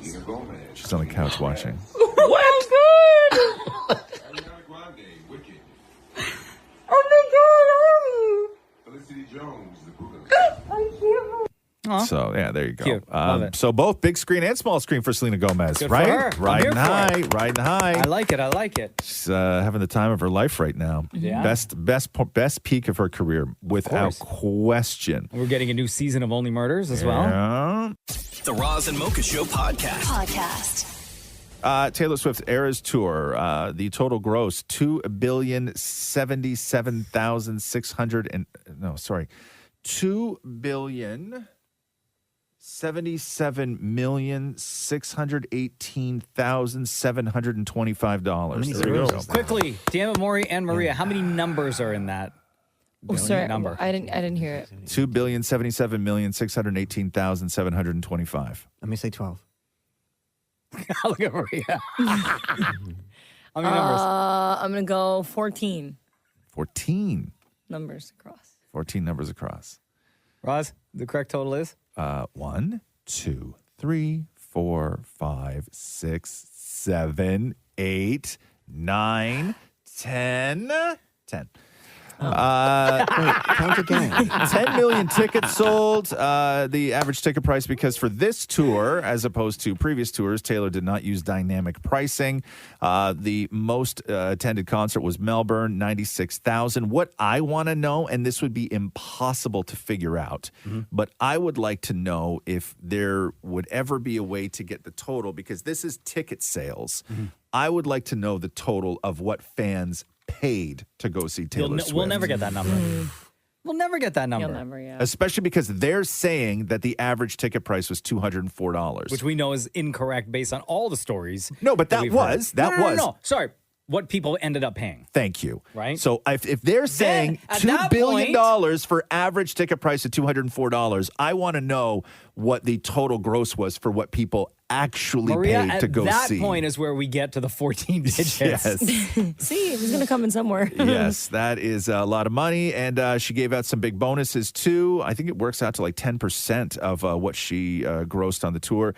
Speaker 5: She's on the couch watching.
Speaker 12: Oh my God! Oh
Speaker 5: So, yeah, there you go.
Speaker 3: Cute. Love it.
Speaker 5: So both big screen and small screen for Selena Gomez,
Speaker 3: Good for
Speaker 5: right?
Speaker 3: her. I'm
Speaker 5: Riding
Speaker 3: here for
Speaker 5: high,
Speaker 3: it.
Speaker 5: riding high.
Speaker 3: I like it.
Speaker 5: She's having the time of her life right now.
Speaker 3: Yeah.
Speaker 5: Best peak of her career, without question.
Speaker 3: We're getting a new season of Only Murders as well.
Speaker 5: Yeah.
Speaker 1: The Roz and Mocha Show podcast.
Speaker 5: Taylor Swift's Eras Tour, the total gross, $2,077,618,725. There you go.
Speaker 3: Quickly, damn it, Maury and Maria, how many numbers are in that?
Speaker 12: Oh, sorry.
Speaker 3: Number.
Speaker 12: I didn't hear it.
Speaker 5: $2,077,618,725.
Speaker 11: Let me say 12.
Speaker 3: Look at Maria. How many numbers?
Speaker 12: I'm going to go 14
Speaker 5: 14.
Speaker 12: numbers across.
Speaker 5: 14 numbers across.
Speaker 3: Roz, the correct total is?
Speaker 5: 1, 2, 3, 4, 5, 6, 7, 8, 9, 10. 10.
Speaker 11: Count again.
Speaker 5: 10 million tickets sold. The average ticket price, because for this tour, as opposed to previous tours, Taylor did not use dynamic pricing. The most attended concert was Melbourne, 96,000. What I want to know, and this would be impossible to figure out, but I would like to know if there would ever be a way to get the total, because this is ticket sales. I would like to know the total of what fans paid to go see Taylor Swift.
Speaker 3: We'll never get that number. We'll never get that number.
Speaker 12: You'll never, yeah.
Speaker 5: Especially because they're saying that the average ticket price was $204.
Speaker 3: Which we know is incorrect based on all the stories.
Speaker 5: No, but that
Speaker 3: we've
Speaker 5: was-
Speaker 3: heard.
Speaker 5: that was-
Speaker 3: No. Sorry. What people ended up paying.
Speaker 5: Thank you.
Speaker 3: Right?
Speaker 5: So if they're saying
Speaker 3: at
Speaker 5: $2
Speaker 3: that
Speaker 5: billion
Speaker 3: point-
Speaker 5: for average ticket price of $204, I want to know what the total gross was for what people actually
Speaker 3: Maria,
Speaker 5: paid
Speaker 3: at
Speaker 5: to go
Speaker 3: that
Speaker 5: see.
Speaker 3: point is where we get to the 14 digits.
Speaker 5: Yes.
Speaker 12: See, it was going to come in somewhere.
Speaker 5: Yes, that is a lot of money. And she gave out some big bonuses, too. I think it works out to like 10% of what she grossed on the tour.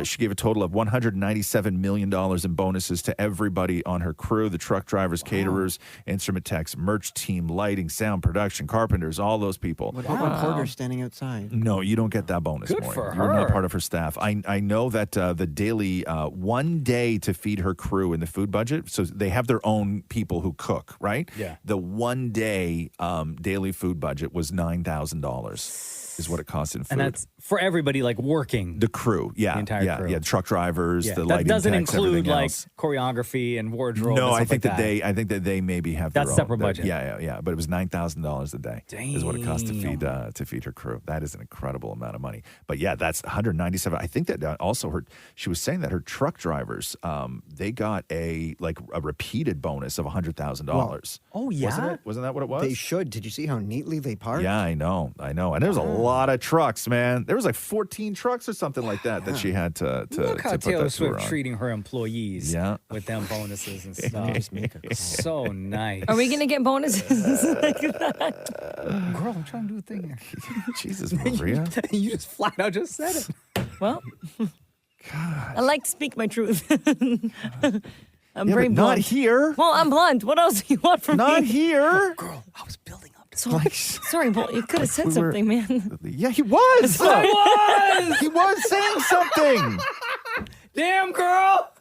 Speaker 5: She gave a total of $197 million in bonuses to everybody on her crew, the truck drivers, caterers, instrument techs, merch team, lighting, sound, production, carpenters, all those people.
Speaker 11: What about Porter standing outside?
Speaker 5: No, you don't get that bonus,
Speaker 11: Good
Speaker 5: Maury.
Speaker 11: for
Speaker 5: You're not
Speaker 11: her.
Speaker 5: part of her staff. I know that the daily one day to feed her crew in the food budget, so they have their own people who cook, right?
Speaker 3: Yeah.
Speaker 5: The one day daily food budget was $9,000. is what it costs in food.
Speaker 3: And that's for everybody, like working.
Speaker 5: The crew, yeah.
Speaker 3: The entire crew.
Speaker 5: Yeah, truck drivers, the
Speaker 3: that
Speaker 5: lighting
Speaker 3: doesn't
Speaker 5: techs,
Speaker 3: include
Speaker 5: everything
Speaker 3: like
Speaker 5: else.
Speaker 3: choreography and wardrobe.
Speaker 5: No,
Speaker 3: and
Speaker 5: I
Speaker 3: stuff
Speaker 5: think
Speaker 3: like
Speaker 5: that they maybe have
Speaker 3: That's
Speaker 5: their own.
Speaker 3: separate budget.
Speaker 5: Yeah. But it was $9,000 a day is what it cost to feed her crew. That is an incredible amount of money. But yeah, that's 197. I think that also she was saying that her truck drivers, they got a repeated bonus of $100,000.
Speaker 11: Oh, yeah?
Speaker 5: Wasn't that what it was?
Speaker 11: They should. Did you see how neatly they parked?
Speaker 5: Yeah, I know. And there was a lot of trucks, man. There was like 14 trucks or something like that she had to
Speaker 3: Look how
Speaker 5: put
Speaker 3: Taylor
Speaker 5: that tour
Speaker 3: Swift
Speaker 5: on.
Speaker 3: treating her employees with them bonuses and stuff. So nice.
Speaker 12: Are we going to get bonuses like that?
Speaker 3: Girl, I'm trying to do a thing here.
Speaker 5: Jesus, Maria.
Speaker 3: You just flat out just said it.
Speaker 12: Well, I like to speak my truth. I'm
Speaker 5: Yeah,
Speaker 12: very
Speaker 5: but
Speaker 12: blunt.
Speaker 5: not here.
Speaker 12: Well, I'm blunt. What else do you want from me?
Speaker 5: Not here.
Speaker 3: Girl, I was building up to
Speaker 12: Sorry, Bull. You could have said something, man.
Speaker 5: Yeah, he was. He was saying something.
Speaker 3: Damn, girl.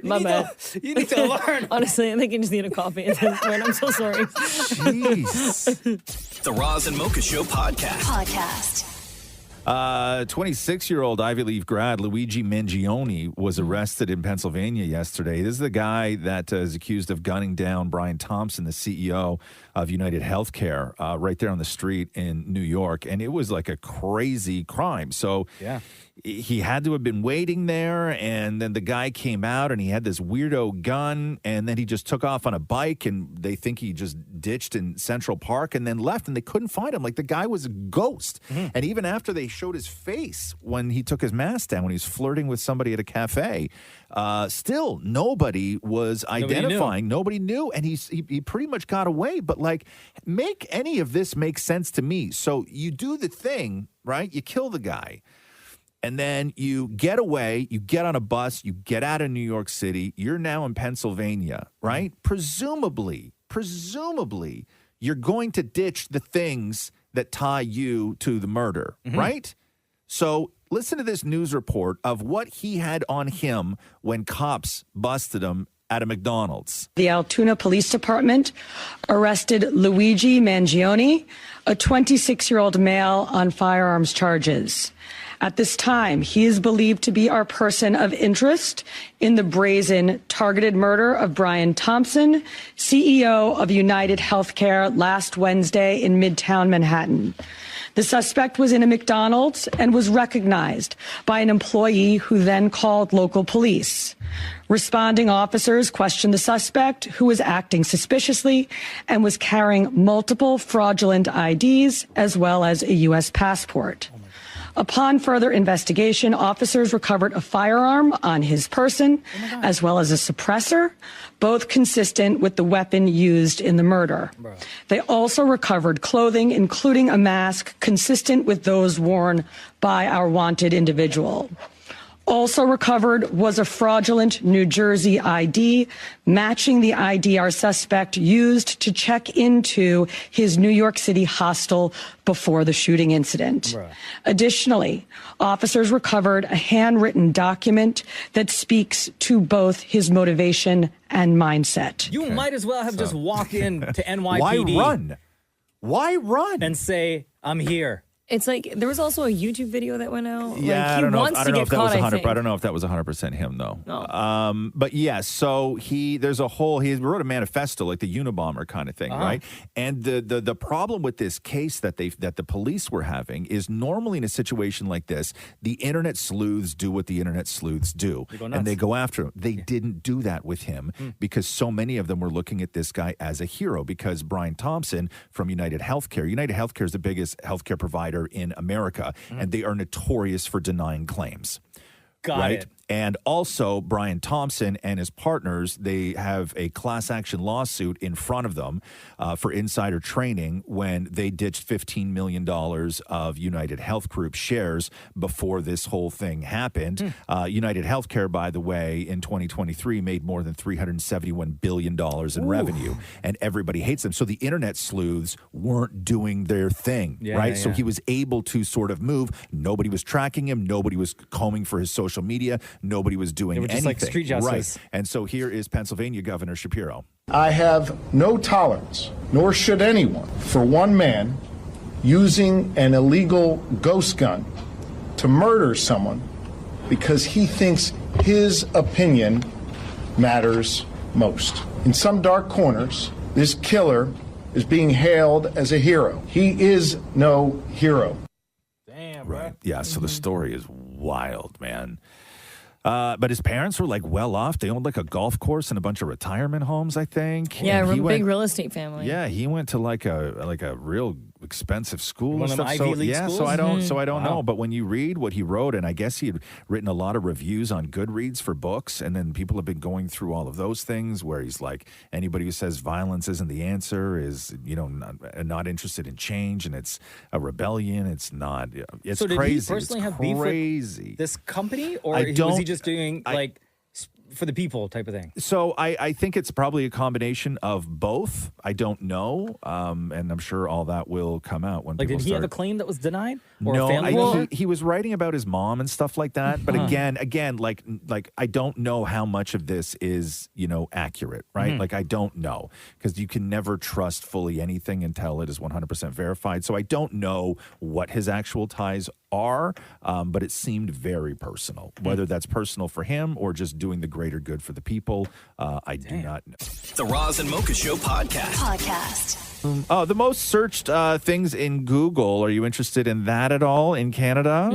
Speaker 12: My bad.
Speaker 3: You need to learn.
Speaker 12: Honestly, I think I just need a coffee at this point. I'm so sorry.
Speaker 1: The Roz and Mocha Show podcast.
Speaker 5: 26-year-old Ivy League grad Luigi Mangione was arrested in Pennsylvania yesterday. This is the guy that is accused of gunning down Brian Thompson, the CEO of United Healthcare, right there on the street in New York. And it was like a crazy crime. So he had to have been waiting there, and then the guy came out and he had this weirdo gun, and then he just took off on a bike, and they think he just ditched in Central Park and then left, and they couldn't find him. Like, the guy was a ghost. And even after they showed his face when he took his mask down, when he was flirting with somebody at a cafe, still nobody was identifying. Nobody knew. And he pretty much got away. But like, make any of this make sense to me. So you do the thing, right? You kill the guy. And then you get away, you get on a bus, you get out of New York City. You're now in Pennsylvania, right? Presumably, you're going to ditch the things that tie you to the murder, right? So listen to this news report of what he had on him when cops busted him at a McDonald's.
Speaker 14: The Altoona Police Department arrested Luigi Mangione, a 26-year-old male, on firearms charges. At this time, he is believed to be our person of interest in the brazen targeted murder of Brian Thompson, CEO of United Healthcare, last Wednesday in Midtown Manhattan. The suspect was in a McDonald's and was recognized by an employee who then called local police. Responding officers questioned the suspect, who was acting suspiciously and was carrying multiple fraudulent IDs as well as a U.S. passport. Upon further investigation, officers recovered a firearm on his person, as well as a suppressor, both consistent with the weapon used in the murder. They also recovered clothing, including a mask consistent with those worn by our wanted individual. Also recovered was a fraudulent New Jersey ID, matching the ID our suspect used to check into his New York City hostel before the shooting incident. Additionally, officers recovered a handwritten document that speaks to both his motivation and mindset.
Speaker 3: You might as well have just walked in to NYPD.
Speaker 5: Why run?
Speaker 3: And say, I'm here.
Speaker 12: It's like there was also a YouTube video that went out.
Speaker 5: Yeah,
Speaker 12: like,
Speaker 5: I don't know.
Speaker 12: wants
Speaker 5: I
Speaker 12: to
Speaker 5: don't know
Speaker 12: get
Speaker 5: if that
Speaker 12: caught,
Speaker 5: was
Speaker 12: I
Speaker 5: 100.
Speaker 12: think.
Speaker 5: I don't know if that was 100% him though.
Speaker 12: No.
Speaker 5: But yeah, so there's a whole. He wrote a manifesto like the Unabomber kind of thing, right? And the problem with this case that the police were having is normally in a situation like this, the internet sleuths do what the internet sleuths do, and they go after him. They didn't do that with him because so many of them were looking at this guy as a hero because Brian Thompson from United Healthcare. United Healthcare is the biggest healthcare provider in America. And they are notorious for denying claims.
Speaker 3: Got it.
Speaker 5: And also, Brian Thompson and his partners, they have a class action lawsuit in front of them for insider trading when they ditched $15 million of United Health Group shares before this whole thing happened. United Healthcare, by the way, in 2023 made more than $371 billion in revenue, and everybody hates them. So the internet sleuths weren't doing their thing, right? So he was able to sort of move. Nobody was tracking him. Nobody was combing for his social media. Nobody was doing
Speaker 3: They were just
Speaker 5: anything.
Speaker 3: like street justice.
Speaker 5: Right. And so here is Pennsylvania Governor Shapiro.
Speaker 15: I have no tolerance, nor should anyone, for one man using an illegal ghost gun to murder someone because he thinks his opinion matters most. In some dark corners, this killer is being hailed as a hero. He is no hero.
Speaker 3: Damn,
Speaker 5: right. Yeah, so the story is wild, man. But his parents were like well off. They owned like a golf course and a bunch of retirement homes, I think.
Speaker 12: Yeah,
Speaker 5: And he
Speaker 12: big
Speaker 5: went-
Speaker 12: real estate family.
Speaker 5: Yeah, he went to like a real expensive school
Speaker 3: One
Speaker 5: and
Speaker 3: of them
Speaker 5: stuff.
Speaker 3: Ivy
Speaker 5: So
Speaker 3: League
Speaker 5: yeah,
Speaker 3: schools?
Speaker 5: so I don't
Speaker 3: Wow.
Speaker 5: know. But when you read what he wrote, and I guess he had written a lot of reviews on Goodreads for books, and then people have been going through all of those things where he's like, anybody who says violence isn't the answer is not interested in change, and it's a rebellion. It's not. It's
Speaker 3: so did
Speaker 5: crazy.
Speaker 3: he personally
Speaker 5: it's
Speaker 3: have beef
Speaker 5: crazy.
Speaker 3: with this company, or
Speaker 5: I
Speaker 3: was he
Speaker 5: don't-
Speaker 3: just doing like for the people type of thing?
Speaker 5: So I think it's probably a combination of both. I don't know, and I'm sure all that will come out when
Speaker 3: Like,
Speaker 5: people
Speaker 3: did he
Speaker 5: start.
Speaker 3: have a claim that was denied? Or
Speaker 5: No,
Speaker 3: a family?
Speaker 5: he was writing about his mom and stuff like that. But
Speaker 3: Uh-huh.
Speaker 5: again, like I don't know how much of this is accurate, right?
Speaker 3: Mhm.
Speaker 5: Like I don't know because you can never trust fully anything until it is 100% verified. So I don't know what his actual ties are, but it seemed very personal. Whether that's personal for him or just doing the greater good for the people, I do not know.
Speaker 1: The Roz and Mocha Show podcast.
Speaker 5: The most searched things in Google. Are you interested in that at all in Canada?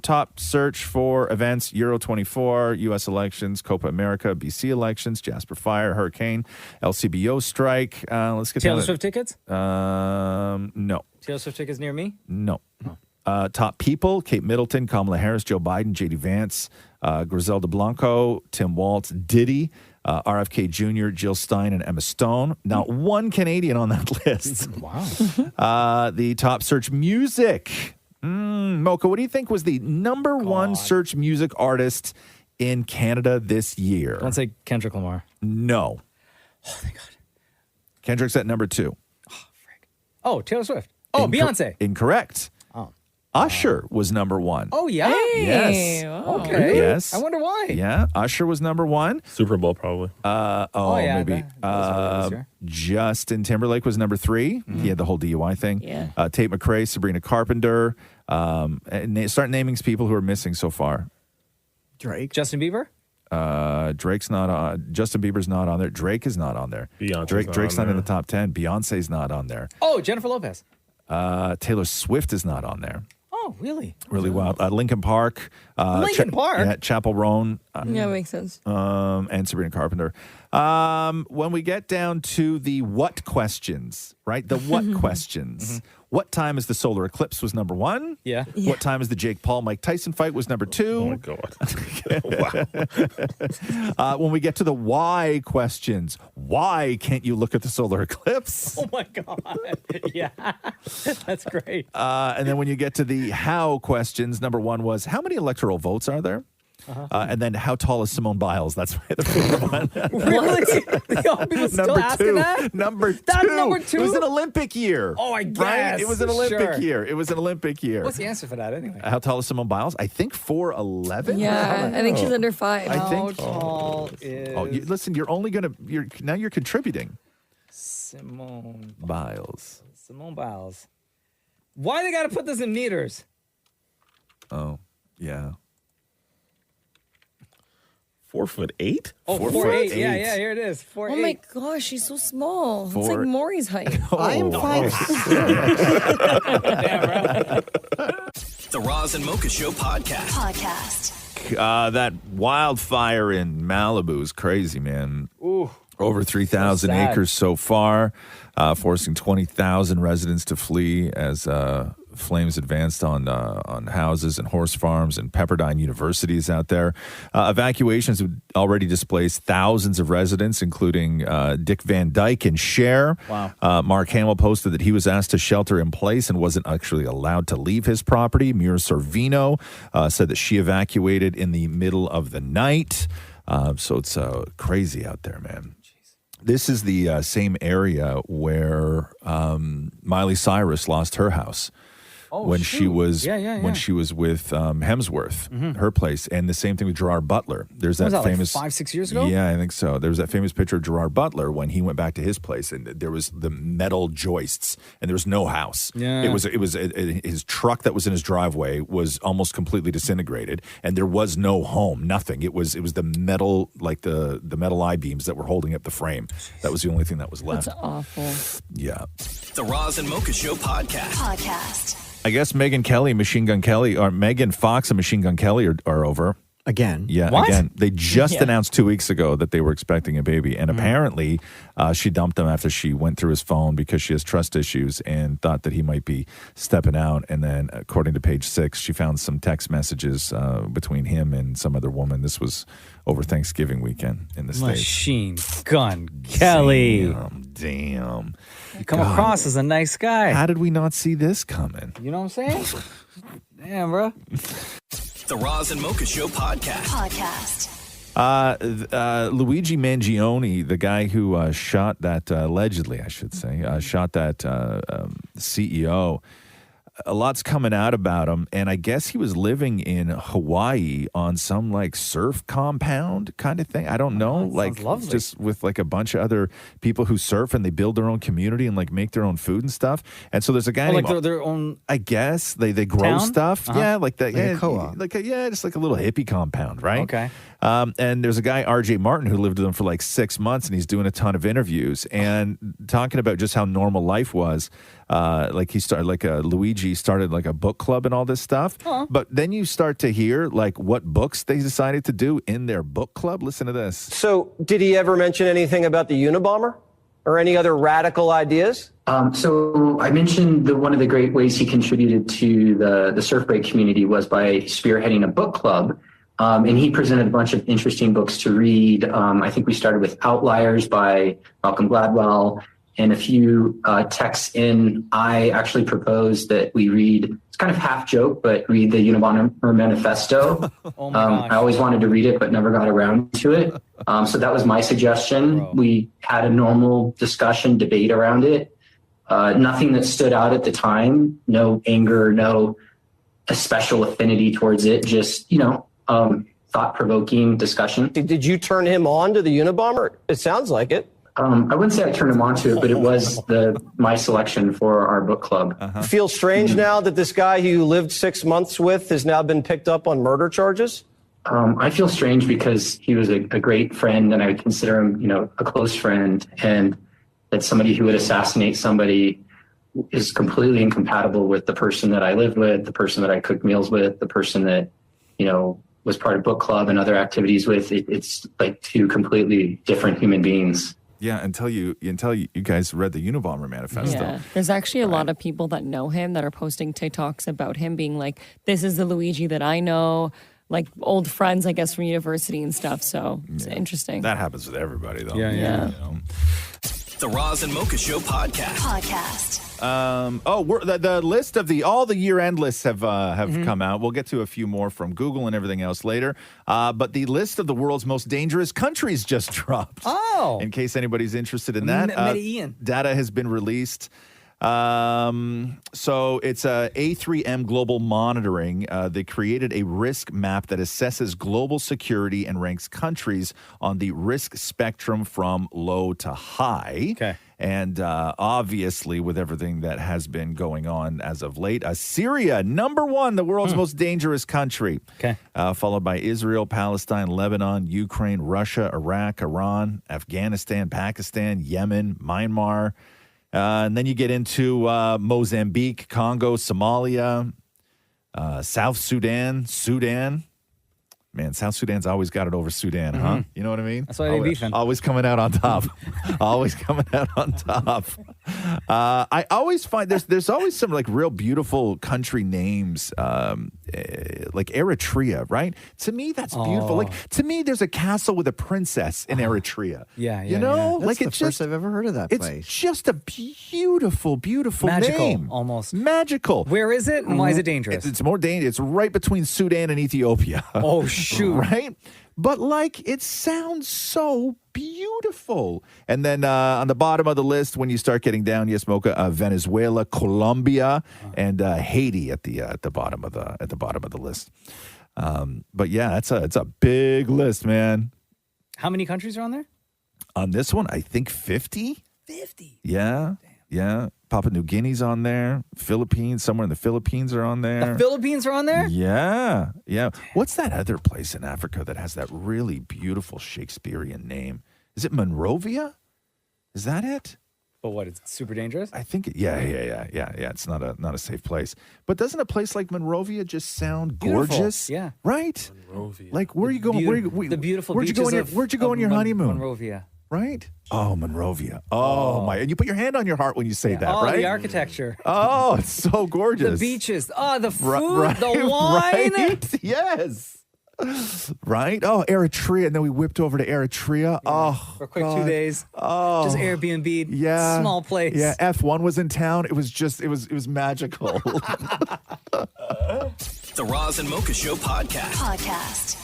Speaker 5: Top search for events: Euro 24, U.S. elections, Copa America, BC elections, Jasper Fire, Hurricane, LCBO strike. Let's get
Speaker 3: Taylor
Speaker 5: down to-
Speaker 3: Swift tickets?
Speaker 5: No.
Speaker 3: Taylor Swift tickets near me?
Speaker 5: No. Top people: Kate Middleton, Kamala Harris, Joe Biden, J.D. Vance, Griselda Blanco, Tim Waltz, Diddy, RFK Jr., Jill Stein, and Emma Stone. Not one Canadian on that list.
Speaker 3: Wow.
Speaker 5: The top search music. Mocha, what do you think was the number one search music artist in Canada this year?
Speaker 3: Don't say Kendrick Lamar.
Speaker 5: No. Oh, thank God. Kendrick's at number 2.
Speaker 3: Oh, Taylor Swift. Oh, Beyonce.
Speaker 5: Incorrect.
Speaker 3: Oh.
Speaker 5: Usher was number 1.
Speaker 3: Oh, yeah?
Speaker 5: Yes.
Speaker 3: Okay.
Speaker 5: Yes.
Speaker 3: I wonder why.
Speaker 5: Yeah, Usher was number 1.
Speaker 7: Super Bowl, probably.
Speaker 3: yeah,
Speaker 5: Maybe.
Speaker 3: that was earlier this year.
Speaker 5: Justin Timberlake was number 3. He had the whole DUI thing.
Speaker 12: Yeah.
Speaker 5: Tate McRae, Sabrina Carpenter. Start naming people who are missing so far.
Speaker 11: Drake.
Speaker 3: Justin Bieber?
Speaker 5: Drake's not on. Justin Bieber's not on there. Drake is not on there.
Speaker 7: Beyonce's
Speaker 5: Drake's
Speaker 7: not
Speaker 5: not
Speaker 7: on
Speaker 5: in the top 10. Beyonce's not on there.
Speaker 3: Oh, Jennifer Lopez.
Speaker 5: Taylor Swift is not on there.
Speaker 3: Oh, really?
Speaker 5: Really wild. Linkin Park.
Speaker 3: Linkin Park?
Speaker 5: Yeah, Chapel Roan.
Speaker 12: Yeah, makes sense.
Speaker 5: And Sabrina Carpenter. When we get down to the what questions, right? The what questions. What time is the solar eclipse was number 1.
Speaker 3: Yeah.
Speaker 5: What time is the Jake Paul Mike Tyson fight was number 2.
Speaker 7: Oh, my God.
Speaker 5: When we get to the why questions, why can't you look at the solar eclipse?
Speaker 3: Oh, my God. Yeah. That's great.
Speaker 5: And then when you get to the how questions, number 1 was how many electoral votes are there? And then how tall is Simone Biles? That's the favorite one.
Speaker 3: Really? People still
Speaker 5: Number
Speaker 3: asking
Speaker 5: 2.
Speaker 3: that?
Speaker 5: Number 2.
Speaker 3: That's number 2?
Speaker 5: It was an Olympic year.
Speaker 3: Oh, I guess.
Speaker 5: Right? It was an Olympic
Speaker 3: Sure.
Speaker 5: year. It was an Olympic year.
Speaker 3: What's the answer for that anyway?
Speaker 5: How tall is Simone Biles? I think 4'11".
Speaker 12: Yeah, I think she's under 5.
Speaker 5: I think.
Speaker 3: How tall is
Speaker 5: Listen, you're only gonna. You're contributing.
Speaker 3: Simone
Speaker 5: Biles.
Speaker 3: Simone Biles. Why they got to put this in meters?
Speaker 5: Oh, yeah.
Speaker 7: 4'8"?
Speaker 3: Oh, 4'8". Yeah, here it is. 4'8".
Speaker 12: Oh my gosh, she's so small. It's like Maury's height.
Speaker 11: I am 5'6".
Speaker 1: The Roz and Mocha Show podcast.
Speaker 5: That wildfire in Malibu is crazy, man.
Speaker 3: Ooh.
Speaker 5: Over 3,000
Speaker 3: So sad.
Speaker 5: acres so far, forcing 20,000 residents to flee as flames advanced on houses and horse farms and Pepperdine universities out there. Evacuations have already displaced thousands of residents, including Dick Van Dyke and Cher.
Speaker 3: Wow.
Speaker 5: Mark Hamill posted that he was asked to shelter in place and wasn't actually allowed to leave his property. Mira Sorvino said that she evacuated in the middle of the night. So it's crazy out there, man. This is the same area where Miley Cyrus lost her house. when she was when she was with Hemsworth, her place, and the same thing with Gerard Butler. There's that
Speaker 3: Was that,
Speaker 5: famous
Speaker 3: like 5-6 years ago?
Speaker 5: Yeah, I think so. There was that famous picture of Gerard Butler when he went back to his place, and there was the metal joists, and there was no house.
Speaker 3: Yeah.
Speaker 5: It was his truck that was in his driveway was almost completely disintegrated, and there was no home, nothing. It was the metal, like the metal I-beams that were holding up the frame. That was the only thing that was left.
Speaker 12: That's awful.
Speaker 5: Yeah.
Speaker 1: The Roz and Mocha Show podcast.
Speaker 5: I guess Megan Kelly, Machine Gun Kelly, or Megan Fox and Machine Gun Kelly are over.
Speaker 11: Again?
Speaker 5: Yeah,
Speaker 11: What?
Speaker 5: again. They just
Speaker 11: Yeah.
Speaker 5: announced 2 weeks ago that they were expecting a baby. And apparently she dumped him after she went through his phone because she has trust issues and thought that he might be stepping out. And then, according to Page 6, she found some text messages between him and some other woman. This was over Thanksgiving weekend in the States.
Speaker 3: Machine Gun Kelly.
Speaker 5: Damn.
Speaker 3: You come
Speaker 5: God.
Speaker 3: across as a nice guy.
Speaker 5: How did we not see this coming?
Speaker 3: You know what I'm saying? Damn, bro.
Speaker 1: The Roz and Mocha Show podcast.
Speaker 5: Luigi Mangione, the guy who shot that, allegedly, I should say, shot that CEO. A lot's coming out about him, and I guess he was living in Hawaii on some like surf compound kind of thing. I don't know, like just with like a bunch of other people who surf and they build their own community and like make their own food and stuff. And so there's a guy named,
Speaker 3: like their own.
Speaker 5: I guess they grow
Speaker 3: town?
Speaker 5: stuff, yeah, like that,
Speaker 11: Like a
Speaker 5: yeah,
Speaker 11: co-op.
Speaker 5: just like a little hippie compound, right?
Speaker 3: Okay.
Speaker 5: And there's a guy, RJ Martin, who lived with him for like 6 months, and he's doing a ton of interviews and talking about just how normal life was. Like he started, like Luigi started like a book club and all this stuff. But then you start to hear like what books they decided to do in their book club. Listen to this.
Speaker 16: So, did he ever mention anything about the Unabomber or any other radical ideas?
Speaker 17: So I mentioned one of the great ways he contributed to the surf break community was by spearheading a book club. And he presented a bunch of interesting books to read. I think we started with Outliers by Malcolm Gladwell. And a few texts in, I actually proposed that we read, it's kind of half joke, but read the Unabomber Manifesto. I always wanted to read it, but never got around to it. So that was my suggestion. We had a normal discussion, debate around it. Nothing that stood out at the time, no anger, no a special affinity towards it, just, thought-provoking discussion.
Speaker 16: Did you turn him on to the Unabomber? It sounds like it.
Speaker 17: I wouldn't say I turned him on to it, but it was my selection for our book club.
Speaker 16: Feel strange now that this guy who you lived 6 months with has now been picked up on murder charges?
Speaker 17: I feel strange because he was a great friend, and I would consider him, a close friend, and that somebody who would assassinate somebody is completely incompatible with the person that I lived with, the person that I cooked meals with, the person that, was part of book club and other activities with. It's like two completely different human beings.
Speaker 5: Yeah, until you guys read the Unabomber Manifesto.
Speaker 12: Yeah. There's actually a lot of people that know him that are posting TikToks about him being like, this is the Luigi that I know, like old friends, I guess, from university and stuff. So it's interesting.
Speaker 5: That happens with everybody, though.
Speaker 12: Yeah.
Speaker 1: The Roz and Mocha Show podcast.
Speaker 5: The list of all the year-end lists have come out. We'll get to a few more from Google and everything else later. But the list of the world's most dangerous countries just dropped.
Speaker 3: Oh.
Speaker 5: In case anybody's interested in that. Data has been released. So it's A3M Global Monitoring. They created a risk map that assesses global security and ranks countries on the risk spectrum from low to high.
Speaker 3: Okay.
Speaker 5: And obviously, with everything that has been going on as of late, Syria, number one, the world's most dangerous country.
Speaker 3: Okay.
Speaker 5: Followed by Israel, Palestine, Lebanon, Ukraine, Russia, Iraq, Iran, Afghanistan, Pakistan, Yemen, Myanmar. And then you get into Mozambique, Congo, Somalia, South Sudan. Man, South Sudan's always got it over Sudan, huh? You know what I mean?
Speaker 3: That's why they beefing.
Speaker 5: Always coming out on top. Always coming out on top. I always find there's always some like real beautiful country names, like Eritrea, right? To me, that's beautiful. Like to me, there's a castle with a princess in Eritrea.
Speaker 3: Yeah,
Speaker 5: you know,
Speaker 11: That's
Speaker 5: like
Speaker 11: the
Speaker 5: it's
Speaker 11: first
Speaker 5: just
Speaker 11: I've ever heard of that place.
Speaker 5: it's just a beautiful, beautiful
Speaker 3: Magical,
Speaker 5: name.
Speaker 3: almost.
Speaker 5: Magical.
Speaker 3: Where is it and why is it dangerous?
Speaker 5: It's more dangerous. It's right between Sudan and Ethiopia.
Speaker 3: Oh, shoot.
Speaker 5: Right? But like, it sounds so beautiful. And then on the bottom of the list, when you start getting down, yes, Mocha, Venezuela, Colombia, and Haiti at the bottom of the list. But yeah, it's a big list, man.
Speaker 3: How many countries are on there?
Speaker 5: On this one, I think 50.
Speaker 3: 50.
Speaker 5: Yeah. Damn. Yeah. Papua New Guinea's on there. Philippines, somewhere in the Philippines are on there.
Speaker 3: The Philippines are on there?
Speaker 5: Yeah. Yeah. What's that other place in Africa that has that really beautiful Shakespearean name? Is it Monrovia? Is that it?
Speaker 3: But what, it's super dangerous?
Speaker 5: I think yeah. It's not a safe place. But doesn't a place like Monrovia just sound
Speaker 3: Beautiful.
Speaker 5: gorgeous?
Speaker 3: Yeah.
Speaker 5: Right?
Speaker 3: Monrovia.
Speaker 5: Like where are you going?
Speaker 3: The beautiful
Speaker 5: where'd you go
Speaker 3: beaches
Speaker 5: where'd you go on your honeymoon?
Speaker 3: Monrovia.
Speaker 5: Right? Oh, Monrovia. Oh, my. And you put your hand on your heart when you say that, right?
Speaker 3: The architecture.
Speaker 5: Oh, it's so gorgeous.
Speaker 3: The beaches. Oh, the food,
Speaker 5: Right,
Speaker 3: the wine.
Speaker 5: Right? Yes. Right? Oh, Eritrea. And then we whipped over to Eritrea. Oh,
Speaker 3: For a quick
Speaker 5: God.
Speaker 3: 2 days.
Speaker 5: Oh.
Speaker 3: Just Airbnb.
Speaker 5: Yeah.
Speaker 3: Small place.
Speaker 5: Yeah, F1 was in town. It was magical.
Speaker 1: The Roz and Mocha Show podcast.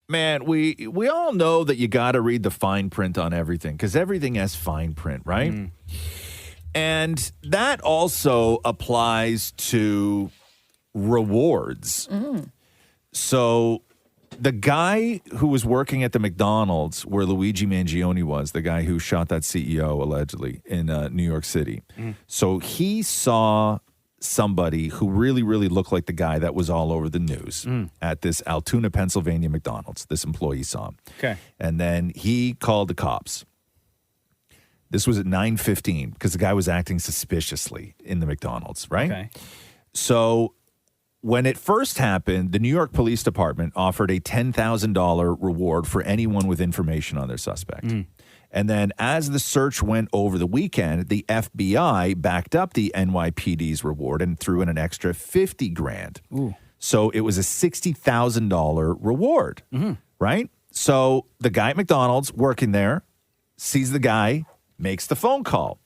Speaker 5: Man, we all know that you got to read the fine print on everything because everything has fine print, right? And that also applies to rewards. So the guy who was working at the McDonald's where Luigi Mangione was, the guy who shot that CEO allegedly in New York City. So he saw somebody who really, really looked like the guy that was all over the news at this Altoona, Pennsylvania McDonald's. This employee saw him.
Speaker 3: Okay.
Speaker 5: And then he called the cops. This was at 9:15 because the guy was acting suspiciously in the McDonald's, right?
Speaker 3: Okay.
Speaker 5: So when it first happened, the New York Police Department offered a $10,000 reward for anyone with information on their suspect. And then as the search went over the weekend, the FBI backed up the NYPD's reward and threw in an extra $50,000. So it was a $60,000 reward, right? So the guy at McDonald's working there sees the guy, makes the phone call.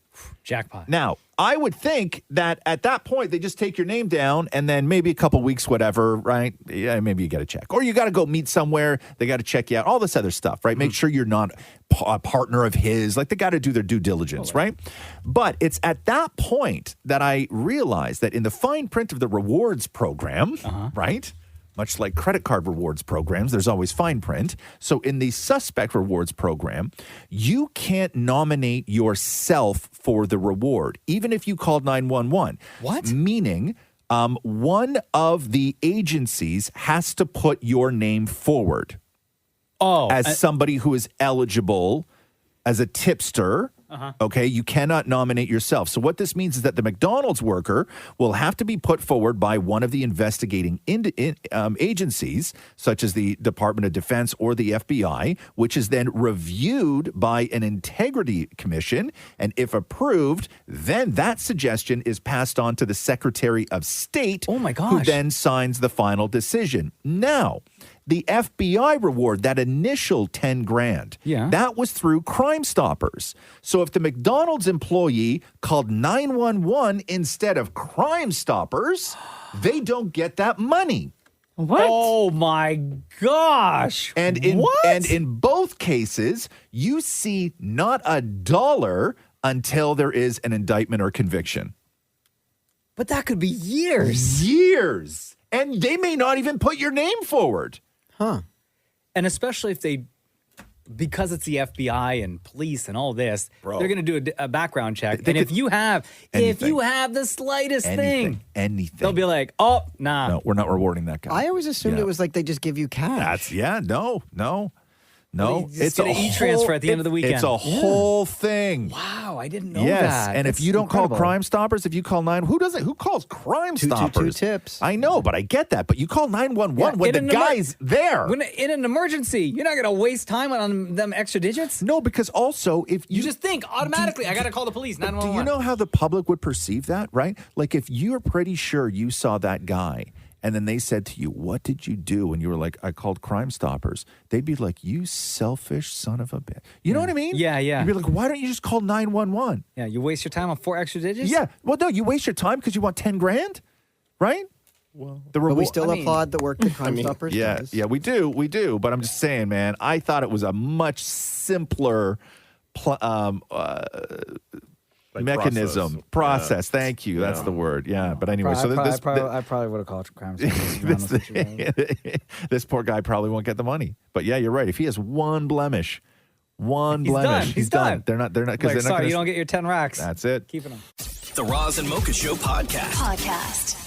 Speaker 3: Jackpot.
Speaker 5: Now, I would think that at that point, they just take your name down and then maybe a couple weeks, whatever, right? Yeah, maybe you get a check. Or you got to go meet somewhere. They got to check you out. All this other stuff, right? Make sure you're not a partner of his. Like, they got to do their due diligence, right? But it's at that point that I realized that in the fine print of the rewards program, right? Much like credit card rewards programs, there's always fine print. So in the suspect rewards program, you can't nominate yourself for the reward, even if you called 911.
Speaker 3: What?
Speaker 5: Meaning, one of the agencies has to put your name forward as somebody who is eligible as a tipster. Okay, you cannot nominate yourself. So what this means is that the McDonald's worker will have to be put forward by one of the investigating agencies, such as the Department of Defense or the FBI, which is then reviewed by an integrity commission. And if approved, then that suggestion is passed on to the Secretary of State, who then signs the final decision. Now, the FBI reward, that initial $10,000, that was through Crime Stoppers. So if the McDonald's employee called 911 instead of Crime Stoppers, they don't get that money.
Speaker 3: What? Oh my gosh.
Speaker 5: And in both cases, you see not a dollar until there is an indictment or conviction.
Speaker 3: But that could be years.
Speaker 5: Years. And they may not even put your name forward.
Speaker 3: And especially if they, because it's the FBI and police and all this, they're going to do a background check. And if you have the slightest thing, they'll be like, oh, nah.
Speaker 5: No, we're not rewarding that guy.
Speaker 11: I always assumed it was like they just give you cash.
Speaker 5: No,
Speaker 3: it's an e-transfer at the end of the weekend.
Speaker 5: It's a whole thing.
Speaker 3: Wow, I didn't know
Speaker 5: Yes,
Speaker 3: that.
Speaker 5: and
Speaker 3: That's
Speaker 5: if you don't
Speaker 3: incredible.
Speaker 5: call Crime Stoppers, if you call who calls Crime Stoppers?
Speaker 11: 222 tips.
Speaker 5: I know, but I get that. But you call 911 when the guy's there.
Speaker 3: When in an emergency, you're not going to waste time on them extra digits?
Speaker 5: No, because also if
Speaker 3: you just think automatically, I got to call the police, 911.
Speaker 5: Do you know how the public would perceive that, right? Like if you're pretty sure you saw that guy and then they said to you, what did you do? And you were like, I called Crime Stoppers. They'd be like, you selfish son of a bitch. You know what I mean?
Speaker 3: Yeah, yeah.
Speaker 5: You'd be like, why don't you just call 911?
Speaker 3: Yeah, you waste your time on 4 extra digits?
Speaker 5: Yeah. Well, no, you waste your time because you want 10 grand, right?
Speaker 7: Well,
Speaker 11: but we still applaud the work that Crime Stoppers does.
Speaker 5: Yeah, we do. But I'm just saying, man, I thought it was a much simpler mechanism, process.
Speaker 7: Yeah.
Speaker 5: Thank you. That's the word. Yeah. But anyway, so
Speaker 3: I probably would have called Crime Stoppers.
Speaker 5: This poor guy probably won't get the money. But yeah, you're right. If he has one blemish, he's done. They're not because
Speaker 3: sorry, you don't get your 10 racks.
Speaker 5: That's it.
Speaker 3: Keeping them.
Speaker 1: The Roz and Mocha Show podcast.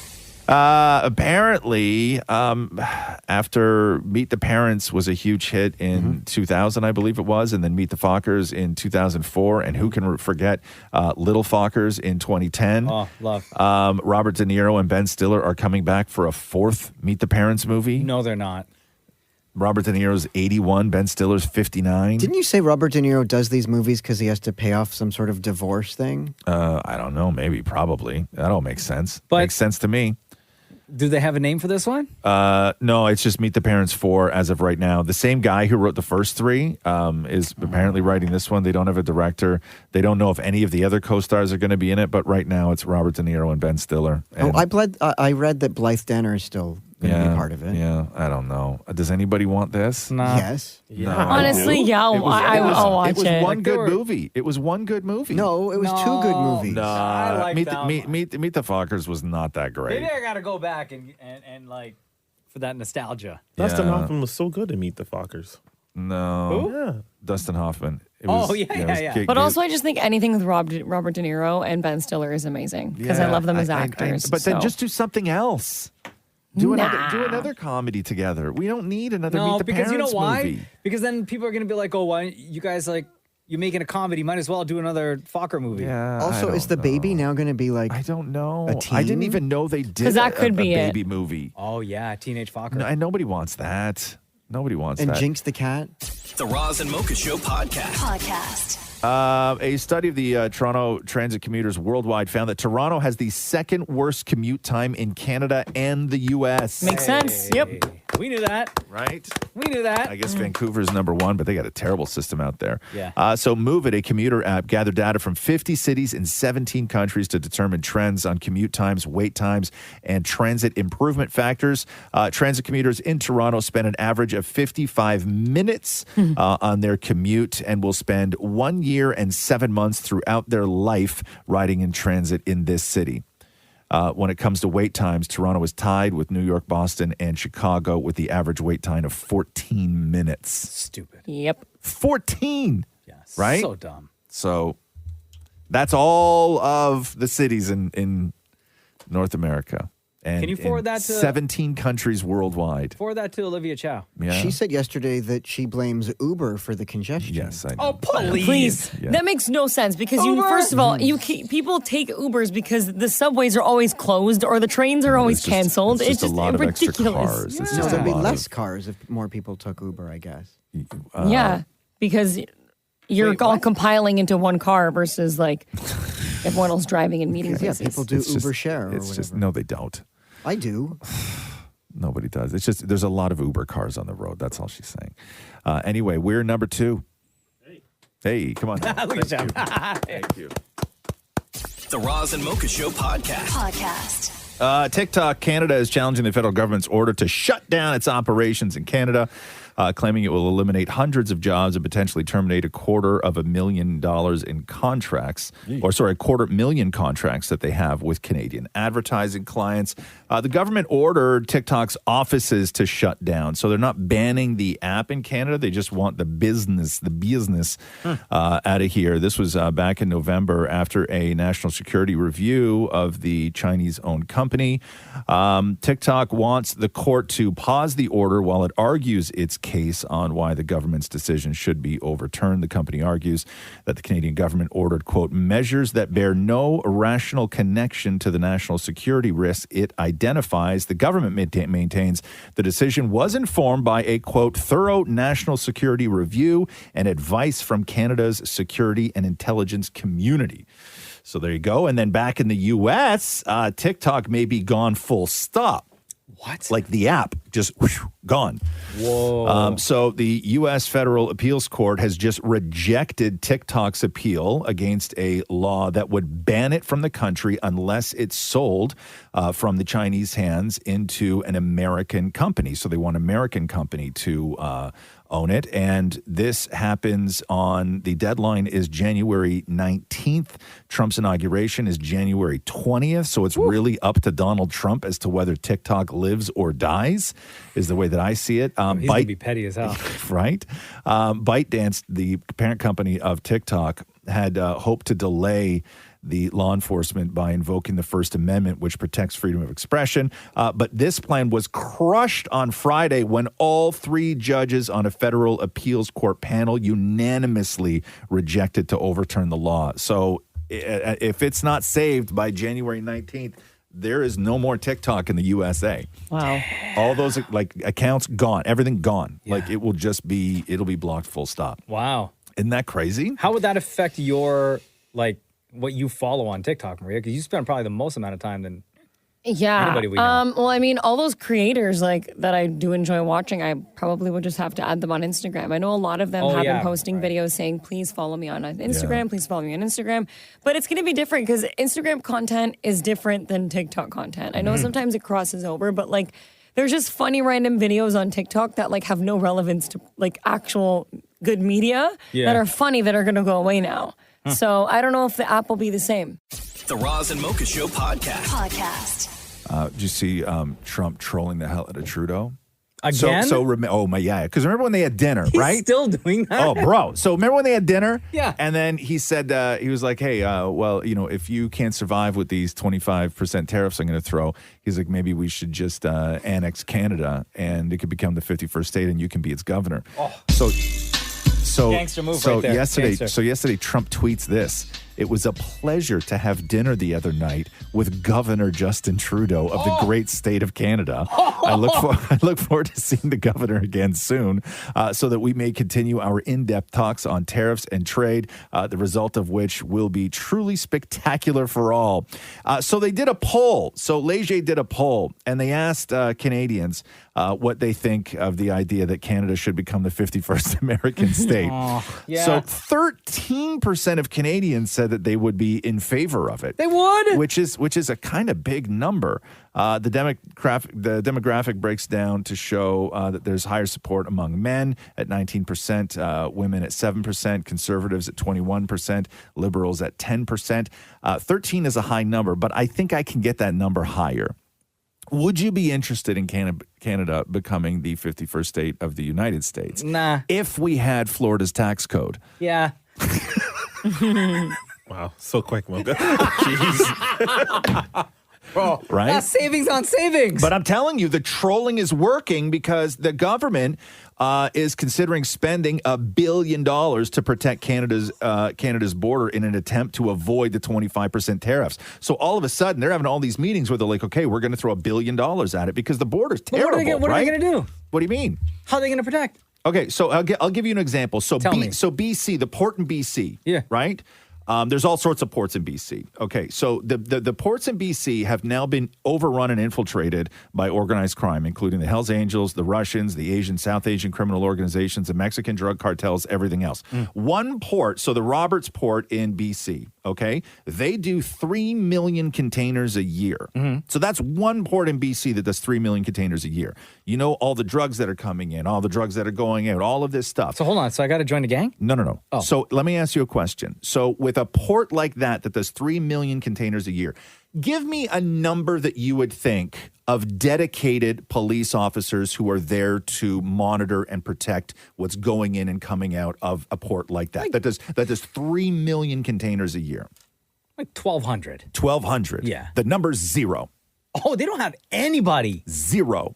Speaker 5: Apparently, after Meet the Parents was a huge hit in 2000, I believe it was, and then Meet the Fockers in 2004, and who can forget Little Fockers in 2010?
Speaker 3: Oh, love.
Speaker 5: Robert De Niro and Ben Stiller are coming back for a 4th Meet the Parents movie.
Speaker 3: No, they're not.
Speaker 5: Robert De Niro's 81, Ben Stiller's 59.
Speaker 11: Didn't you say Robert De Niro does these movies because he has to pay off some sort of divorce thing?
Speaker 5: I don't know. Maybe, probably. That all makes sense. Makes sense to me.
Speaker 3: Do they have a name for this one?
Speaker 5: No, it's just Meet the Parents 4 as of right now. The same guy who wrote the first 3 is apparently writing this one. They don't have a director. They don't know if any of the other co-stars are going to be in it, but right now it's Robert De Niro and Ben Stiller. And
Speaker 11: I read that Blythe Danner is still going to be part of it.
Speaker 5: Yeah, I don't know. Does anybody want this?
Speaker 3: No.
Speaker 11: Yes.
Speaker 5: No,
Speaker 12: Honestly, yeah, I'll watch it.
Speaker 5: It was one good movie. It was one good movie.
Speaker 11: No, it was 2 good movies.
Speaker 5: No,
Speaker 3: I like
Speaker 5: Meet
Speaker 3: that
Speaker 5: the Fockers was not that great.
Speaker 3: Maybe I got to go back and like for that nostalgia.
Speaker 7: Dustin Hoffman was so good to Meet the Fockers.
Speaker 5: No.
Speaker 3: Who?
Speaker 7: Yeah.
Speaker 5: Dustin Hoffman.
Speaker 12: But also, I just think anything with Robert De Niro and Ben Stiller is amazing because I love them as actors.
Speaker 5: But then just do something else. Do another comedy together. We don't need another Meet the Parents
Speaker 3: you know why?
Speaker 5: movie.
Speaker 3: Because then people are going to be like, oh, why you guys you're making a comedy, might as well do another Fokker movie.
Speaker 5: Yeah.
Speaker 11: Also, is the baby now going to be like
Speaker 5: I don't know.
Speaker 11: a teen?
Speaker 5: I didn't even know they did
Speaker 12: 'Cause that could
Speaker 5: a
Speaker 12: be
Speaker 5: baby movie.
Speaker 3: Oh, yeah, Teenage Fokker.
Speaker 5: No, and nobody wants that. Nobody wants
Speaker 11: And
Speaker 5: that.
Speaker 11: Jinx the cat?
Speaker 1: The Roz and Mocha Show podcast.
Speaker 5: A study of the Toronto transit commuters worldwide found that Toronto has the second worst commute time in Canada and the U.S.
Speaker 12: Makes sense. Yep.
Speaker 3: We knew that.
Speaker 5: Right?
Speaker 3: We knew that.
Speaker 5: I guess Vancouver's number 1, but they got a terrible system out there.
Speaker 3: Yeah.
Speaker 5: So Move It, a commuter app, gathered data from 50 cities in 17 countries to determine trends on commute times, wait times, and transit improvement factors. Transit commuters in Toronto spend an average of 55 minutes on their commute and will spend 1 year and 7 months throughout their life riding in transit in this city. When it comes to wait times, Toronto is tied with New York, Boston, and Chicago with the average wait time of 14 minutes.
Speaker 3: Stupid.
Speaker 12: Yep.
Speaker 5: 14.
Speaker 3: Yes.
Speaker 5: Right?
Speaker 3: So dumb.
Speaker 5: So that's all of the cities in North America. And
Speaker 3: Can you forward that to
Speaker 5: 17 countries worldwide?
Speaker 3: Forward that to Olivia Chow.
Speaker 5: Yeah.
Speaker 11: She said yesterday that she blames Uber for the congestion.
Speaker 5: Yes, I know.
Speaker 3: Oh, please.
Speaker 5: Yeah.
Speaker 12: That makes no sense because first of all, people take Ubers because the subways are always closed or the trains are always canceled.
Speaker 5: It's just a lot of extra
Speaker 12: ridiculous.
Speaker 5: cars. It's
Speaker 11: No,
Speaker 5: just
Speaker 11: there'd be
Speaker 5: a lot
Speaker 11: less
Speaker 5: of-
Speaker 11: cars if more people took Uber, I guess.
Speaker 12: Yeah, because you're all compiling into one car versus like everyone else driving and meeting
Speaker 11: Yeah,
Speaker 12: places.
Speaker 11: people do Uber share or whatever.
Speaker 5: No, they don't.
Speaker 11: I do.
Speaker 5: Nobody does. It's just there's a lot of Uber cars on the road. That's all she's saying. Anyway, we're number 2. Hey, come on.
Speaker 3: Look at Chow.
Speaker 5: Thank you.
Speaker 1: The Roz and Mocha Show podcast.
Speaker 5: TikTok Canada is challenging the federal government's order to shut down its operations in Canada, claiming it will eliminate hundreds of jobs and potentially terminate $250,000 in contracts, $250,000 contracts that they have with Canadian advertising clients. The government ordered TikTok's offices to shut down. So they're not banning the app in Canada. They just want the business out of here. This was back in November after a national security review of the Chinese-owned company. TikTok wants the court to pause the order while it argues its case on why the government's decision should be overturned. The company argues that the Canadian government ordered, quote, measures that bear no rational connection to the national security risks it identifies. The government maintains the decision was informed by a, quote, thorough national security review and advice from Canada's security and intelligence community. So there you go. And then back in the U.S., TikTok may be gone full stop.
Speaker 3: What?
Speaker 5: Like the app just gone.
Speaker 3: Whoa.
Speaker 5: So the U.S. Federal Appeals Court has just rejected TikTok's appeal against a law that would ban it from the country unless it's sold from the Chinese hands into an American company. So they want an American company to own it. And this happens the deadline is January 19th. Trump's inauguration is January 20th. So it's really up to Donald Trump as to whether TikTok lives or dies, is the way that I see it.
Speaker 3: He's going to be petty as hell.
Speaker 5: Right? ByteDance, the parent company of TikTok, had hoped to delay the law enforcement by invoking the First Amendment, which protects freedom of expression. But this plan was crushed on Friday when all 3 judges on a federal appeals court panel unanimously rejected to overturn the law. So if it's not saved by January 19th, there is no more TikTok in the USA.
Speaker 12: Wow.
Speaker 5: All those accounts gone, everything gone. Yeah. Like it'll be blocked full stop.
Speaker 3: Wow.
Speaker 5: Isn't that crazy?
Speaker 3: How would that affect your what you follow on TikTok, Maria? Because you spend probably the most amount of time than anybody we know.
Speaker 12: Well, I mean, all those creators that I do enjoy watching, I probably would just have to add them on Instagram. I know a lot of them have been posting videos saying, please follow me on Instagram, please follow me on Instagram. But it's going to be different because Instagram content is different than TikTok content. I know sometimes it crosses over, but there's just funny random videos on TikTok that have no relevance to actual good media that are funny that are going to go away now. So I don't know if the app will be the same.
Speaker 1: The Roz and Mocha Show podcast.
Speaker 5: Did you see Trump trolling the hell out of Trudeau?
Speaker 3: Again?
Speaker 5: Because remember when they had dinner, right?
Speaker 3: He's still doing that?
Speaker 5: Oh, bro. So remember when they had dinner?
Speaker 3: Yeah.
Speaker 5: And then he said, he was like, hey, if you can't survive with these 25% tariffs I'm going to throw, he's like, maybe we should just annex Canada and it could become the 51st state and you can be its governor. Oh. So
Speaker 3: gangster move right there.
Speaker 5: Yesterday, Trump tweets this. It was a pleasure to have dinner the other night with Governor Justin Trudeau of the great state of Canada. I look forward to seeing the governor again soon so that we may continue our in-depth talks on tariffs and trade, the result of which will be truly spectacular for all. So they did a poll. So Leger did a poll, and they asked Canadians what they think of the idea that Canada should become the 51st American state. So 13% of Canadians said that they would be in favor of it.
Speaker 3: They would?
Speaker 5: Which is a kind of big number. The demographic breaks down to show that there's higher support among men at 19%, women at 7%, conservatives at 21%, liberals at 10%. 13 is a high number, but I think I can get that number higher. Would you be interested in Canada becoming the 51st state of the United States?
Speaker 3: Nah.
Speaker 5: If we had Florida's tax code.
Speaker 3: Yeah.
Speaker 7: Wow, so quick, Mocha. Jeez.
Speaker 3: Bro,
Speaker 5: right?
Speaker 3: That's savings on savings.
Speaker 5: But I'm telling you, the trolling is working because the government is considering spending $1 billion to protect Canada's border in an attempt to avoid the 25% tariffs. So all of a sudden, they're having all these meetings where they're like, okay, we're going to throw $1 billion at it because the border's terrible,
Speaker 3: What are they going to do?
Speaker 5: What do you mean?
Speaker 3: How are they going to protect?
Speaker 5: Okay, so I'll give you an example. So
Speaker 3: Tell me.
Speaker 5: So BC, the port in BC, right? There's all sorts of ports in BC. Okay, so the ports in BC have now been overrun and infiltrated by organized crime, including the Hells Angels, the Russians, the Asian, South Asian criminal organizations, the Mexican drug cartels, everything else. One port, so the Roberts Port in BC, okay, they do 3 million containers a year. So that's one port in BC that does 3 million containers a year. You know, all the drugs that are coming in, all the drugs that are going out, all of this stuff.
Speaker 3: So hold on, so I got to join the gang?
Speaker 5: No.
Speaker 3: Oh.
Speaker 5: So let me ask you a question. So with a port like that does 3 million containers a year, give me a number that you would think of dedicated police officers who are there to monitor and protect what's going in and coming out of a port like that. That does 3 million containers a year.
Speaker 3: Like 1,200.
Speaker 5: 1,200.
Speaker 3: Yeah.
Speaker 5: The number's 0.
Speaker 3: Oh, they don't have anybody.
Speaker 5: 0.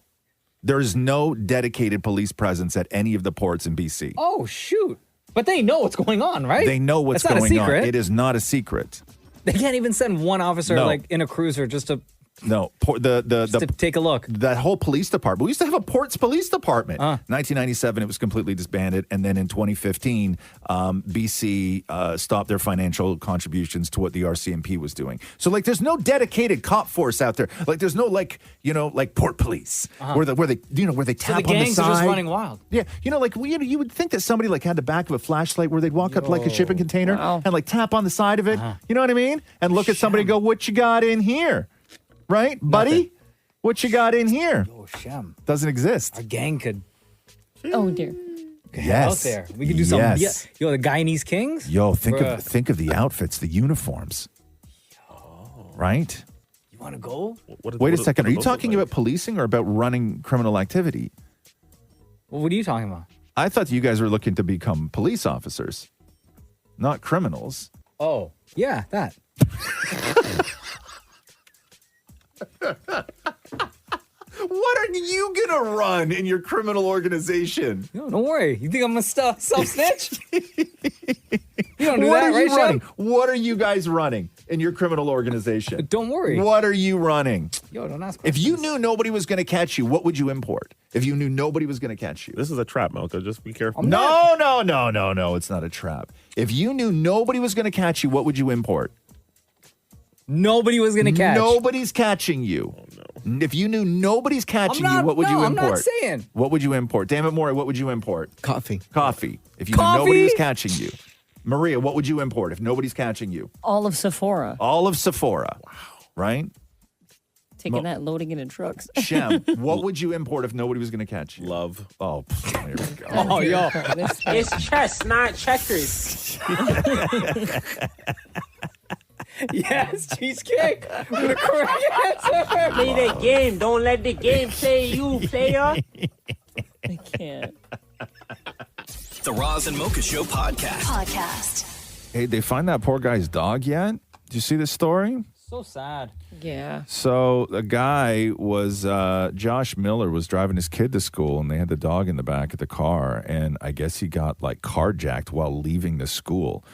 Speaker 5: There is no dedicated police presence at any of the ports in BC.
Speaker 3: Oh, shoot. But they know what's going on, right?
Speaker 5: They know what's
Speaker 3: That's
Speaker 5: going
Speaker 3: not a secret.
Speaker 5: on. It is not a secret.
Speaker 3: They can't even send one officer in a cruiser just to
Speaker 5: No, the
Speaker 3: take a look.
Speaker 5: That whole police department. We used to have a Ports Police Department. 1997, it was completely disbanded, and then in 2015, BC stopped their financial contributions to what the RCMP was doing. So, like, there's no dedicated cop force out there. Like, there's no like Port Police where they tap
Speaker 3: so the
Speaker 5: on the side.
Speaker 3: gangs are just running wild.
Speaker 5: Yeah, you would think that somebody like had the back of a flashlight where they'd walk up to like a shipping container and like tap on the side of it. You know what I mean? And look at somebody and go, "What you got in here?" Right, buddy?
Speaker 3: Nothing.
Speaker 5: What you got in here?
Speaker 3: Oh, Shem.
Speaker 5: Doesn't exist.
Speaker 3: Our gang could
Speaker 12: Oh dear.
Speaker 3: head out there. We could do something. Yeah. The Guyanese Kings?
Speaker 5: Yo, think of the outfits, the uniforms. Right?
Speaker 3: You want to go?
Speaker 5: Wait a second. Are you talking about policing or about running criminal activity?
Speaker 3: Well, what are you talking about?
Speaker 5: I thought you guys were looking to become police officers, not criminals.
Speaker 3: Oh, yeah, that.
Speaker 5: What are you gonna run in your criminal organization?
Speaker 3: No, don't worry. You think I'm gonna self-snitch? You don't do
Speaker 5: What
Speaker 3: that,
Speaker 5: are
Speaker 3: right,
Speaker 5: you running?
Speaker 3: Shem?
Speaker 5: What are you guys running in your criminal organization?
Speaker 3: Don't worry.
Speaker 5: What are you running?
Speaker 3: Yo, don't ask
Speaker 5: If you knew nobody was going to catch you, what would you import? If you knew nobody was going to catch you?
Speaker 7: This is a trap, Mocha. Just be careful.
Speaker 5: No, it's not a trap. If you knew nobody was going to catch you, what would you import?
Speaker 3: Nobody was going to catch.
Speaker 5: Nobody's catching you. Oh, no. If you knew nobody's catching you, what would you import?
Speaker 3: I'm not saying.
Speaker 5: What would you import? Damn it, Maury, what would you import?
Speaker 11: Coffee.
Speaker 5: If you knew nobody was catching you. Maria, what would you import if nobody's catching you?
Speaker 12: All of Sephora.
Speaker 5: All of Sephora. Wow. Right?
Speaker 12: Taking that, loading it in trucks.
Speaker 5: Shem, what would you import if nobody was going to catch you?
Speaker 7: Love.
Speaker 5: Oh, here we go.
Speaker 3: Oh, yo.
Speaker 6: It's chess, not checkers.
Speaker 3: Yes, cheesecake. With the correct answer.
Speaker 6: Play the game. Don't let the game play you, player.
Speaker 12: I can't.
Speaker 1: The Roz and Mocha Show podcast.
Speaker 5: Hey, they find that poor guy's dog yet? Did you see this story?
Speaker 3: So sad.
Speaker 12: Yeah.
Speaker 5: So the guy was, Josh Miller was driving his kid to school and they had the dog in the back of the car. And I guess he got like carjacked while leaving the school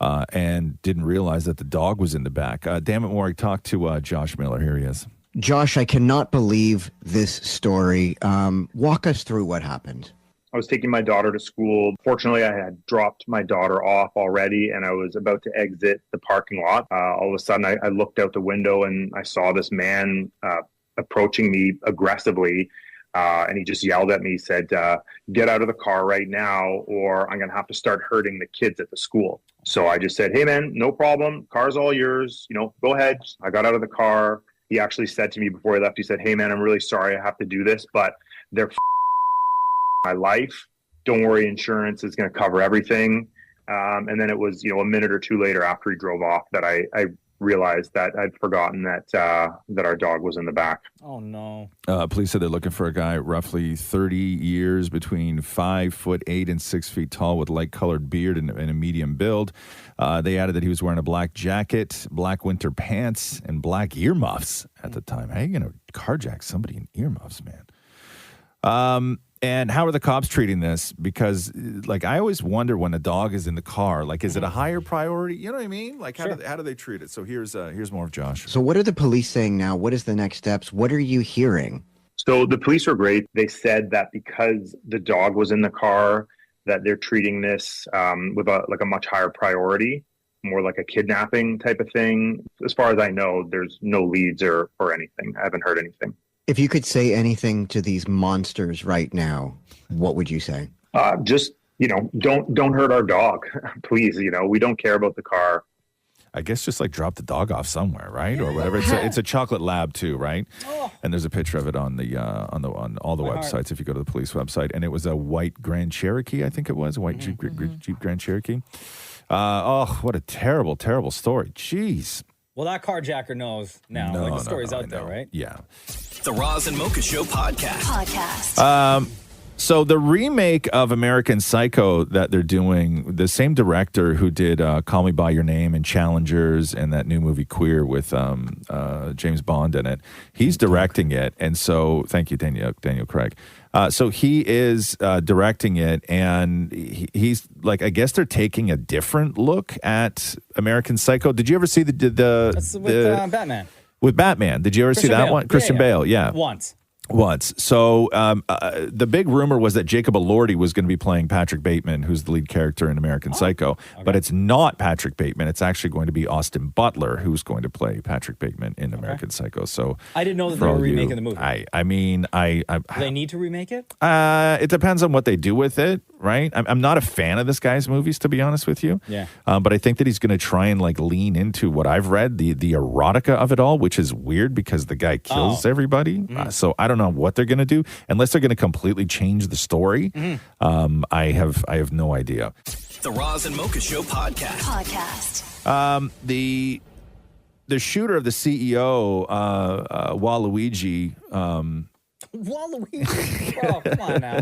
Speaker 5: and didn't realize that the dog was in the back. Damn it, Maury, talk to Josh Miller. Here he is.
Speaker 11: Josh, I cannot believe this story. Walk us through what happened.
Speaker 19: I was taking my daughter to school. Fortunately, I had dropped my daughter off already, and I was about to exit the parking lot. All of a sudden, I looked out the window, and I saw this man approaching me aggressively, and he just yelled at me, said, get out of the car right now, or I'm going to have to start hurting the kids at the school. So I just said, hey, man, no problem. Car's all yours. Go ahead. I got out of the car. He actually said to me before he left, he said, hey, man, I'm really sorry I have to do this, but they're my life. Don't worry, insurance is going to cover everything. And then it was, a minute or two later after he drove off that I realized that I'd forgotten that our dog was in the back.
Speaker 3: Oh, no.
Speaker 5: Police said they're looking for a guy roughly 30 years, between 5'8" and 6 feet tall, with light-colored beard and a medium build. They added that he was wearing a black jacket, black winter pants, and black earmuffs at the time. How are you going to carjack somebody in earmuffs, man? And how are the cops treating this? Because, I always wonder when a dog is in the car, is it a higher priority? You know what I mean? How do they treat it? So here's more of Josh.
Speaker 11: So what are the police saying now? What is the next steps? What are you hearing?
Speaker 19: So the police are great. They said that because the dog was in the car, that they're treating this with a much higher priority, more like a kidnapping type of thing. As far as I know, there's no leads or anything. I haven't heard anything.
Speaker 11: If you could say anything to these monsters right now, what would you say?
Speaker 19: Just, don't hurt our dog, please. We don't care about the car.
Speaker 5: I guess just drop the dog off somewhere, right? Or whatever. It's a chocolate lab too, right? Oh. And there's a picture of it on all the websites if you go to the police website. And it was a white Grand Cherokee, I think it was, a white Jeep Grand Cherokee. What a terrible, terrible story. Jeez.
Speaker 3: Well, that carjacker knows now.
Speaker 5: No,
Speaker 3: the story's out there, right?
Speaker 5: Yeah.
Speaker 1: The Roz and Mocha Show podcast.
Speaker 5: So the remake of American Psycho that they're doing, the same director who did Call Me By Your Name and Challengers and that new movie Queer with James Bond in it, he's directing it. And so, thank you, Daniel Craig. So he is directing it, and he's I guess they're taking a different look at American Psycho. Did you ever see
Speaker 3: That's with Batman?
Speaker 5: With Batman. Did you ever see that
Speaker 3: Bale.
Speaker 5: one? Christian Bale, yeah.
Speaker 3: Once.
Speaker 5: So the big rumor was that Jacob Elordi was going to be playing Patrick Bateman, who's the lead character in American Psycho. But it's not Patrick Bateman. It's actually going to be Austin Butler, who's going to play Patrick Bateman in American Psycho. So
Speaker 3: I didn't know that they were remaking the movie.
Speaker 5: I mean,
Speaker 3: Do they need to remake it?
Speaker 5: it depends on what they do with it, right? I'm not a fan of this guy's movies, to be honest with you.
Speaker 3: Yeah.
Speaker 5: But I think that he's going to try and like lean into what I've read, the erotica of it all, which is weird because the guy kills everybody. So I don't know what they're going to do unless they're going to completely change the story. I have no idea.
Speaker 1: The Roz and Mocha Show podcast.
Speaker 5: The shooter of the CEO, Waluigi.
Speaker 3: Waluigi. Oh, come on now.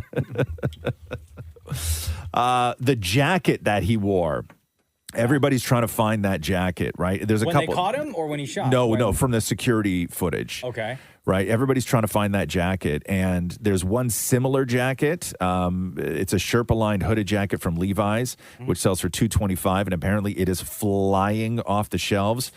Speaker 5: The jacket that he wore. Everybody's trying to find that jacket, right? There's a
Speaker 3: when
Speaker 5: couple.
Speaker 3: they caught him or when he shot?
Speaker 5: No, from the security footage.
Speaker 3: Okay.
Speaker 5: Right. Everybody's trying to find that jacket. And there's one similar jacket. It's a Sherpa-lined hooded jacket from Levi's, which sells for $225. And apparently it is flying off the shelves.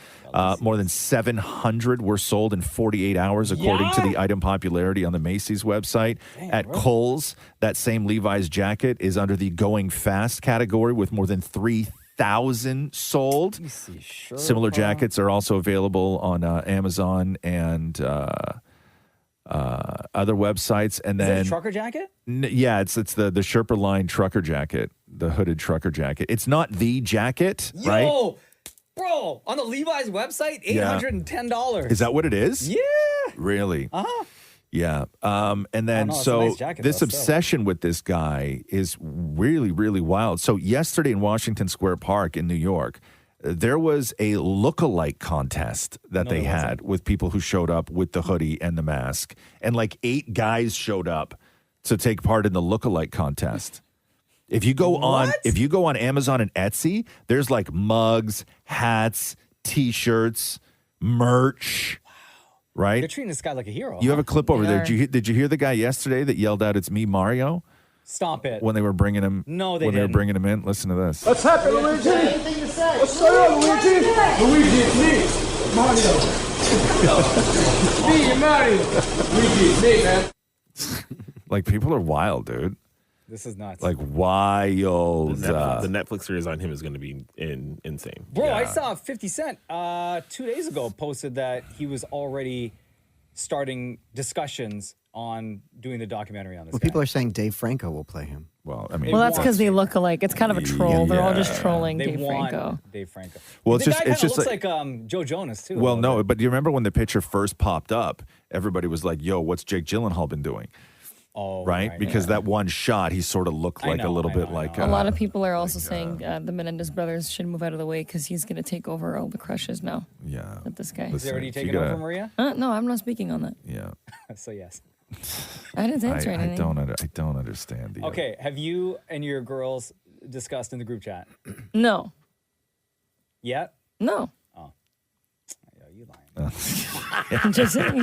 Speaker 5: More than 700 were sold in 48 hours, according to the item popularity on the Macy's website. At Kohl's, that same Levi's jacket is under the going fast category with more than 3,000 sold. Similar jackets are also available on Amazon and other websites. And then
Speaker 3: Is it a trucker jacket?
Speaker 5: Yeah, it's the Sherpa line trucker jacket, the hooded trucker jacket. It's not the jacket, right?
Speaker 3: Yo, bro, on the Levi's website, $810.
Speaker 5: Is that what it is?
Speaker 3: Yeah.
Speaker 5: Really?
Speaker 3: Uh-huh.
Speaker 5: Yeah. And then
Speaker 3: know, it's a
Speaker 5: so
Speaker 3: nice jacket,
Speaker 5: this
Speaker 3: though, still.
Speaker 5: obsession with this guy is really, really wild. So yesterday in Washington Square Park in New York, there was a look-alike contest that they had with people who showed up with the hoodie and the mask. And like 8 guys showed up to take part in the look-alike contest. If you go on Amazon and Etsy, there's like mugs, hats, t-shirts, merch. Right?
Speaker 3: They're treating this guy like a hero.
Speaker 5: You have a clip over there. Did you hear the guy yesterday that yelled out, "It's me, Mario"?
Speaker 3: Stop it.
Speaker 5: When they were bringing him.
Speaker 3: No, they
Speaker 5: when
Speaker 3: didn't.
Speaker 5: they were bringing him in. Listen to this.
Speaker 8: What's happening, Luigi? What's going on, Luigi? Luigi, it's me, Mario. Me, Mario. Luigi, it's me, man.
Speaker 5: Like, people are wild, dude.
Speaker 3: This is nuts.
Speaker 5: Like, wild.
Speaker 7: The Netflix series on him is going to be insane.
Speaker 3: Bro, I saw 50 Cent 2 days ago posted that he was already starting discussions on doing the documentary on this
Speaker 11: Well,
Speaker 3: guy.
Speaker 11: people are saying Dave Franco will play him.
Speaker 5: Well, I mean,
Speaker 12: Well, that's because they look alike. It's kind of a troll. They're all just trolling
Speaker 3: They
Speaker 12: Dave
Speaker 3: want
Speaker 12: Franco.
Speaker 3: Dave Franco.
Speaker 5: Well,
Speaker 3: the
Speaker 5: it's
Speaker 3: guy
Speaker 5: just
Speaker 3: looks like Joe Jonas, too.
Speaker 5: Well, no, but do you remember when the picture first popped up? Everybody was like, "Yo, what's Jake Gyllenhaal been doing?"
Speaker 3: Oh,
Speaker 5: right? Because that one shot, he sort of looked like a little bit like.
Speaker 12: A lot of people are also saying the Menendez brothers should move out of the way because he's going to take over all the crushes now.
Speaker 5: Yeah.
Speaker 12: With this guy.
Speaker 3: Is he already taken over, Maria?
Speaker 12: No, I'm not speaking on that.
Speaker 5: Yeah.
Speaker 3: So, yes.
Speaker 12: I didn't answer
Speaker 5: I
Speaker 12: anything.
Speaker 5: don't understand the.
Speaker 3: Okay, have you and your girls discussed in the group chat?
Speaker 12: No.
Speaker 3: Yet?
Speaker 12: No.
Speaker 3: Oh. Yo, you lying.
Speaker 12: Just saying.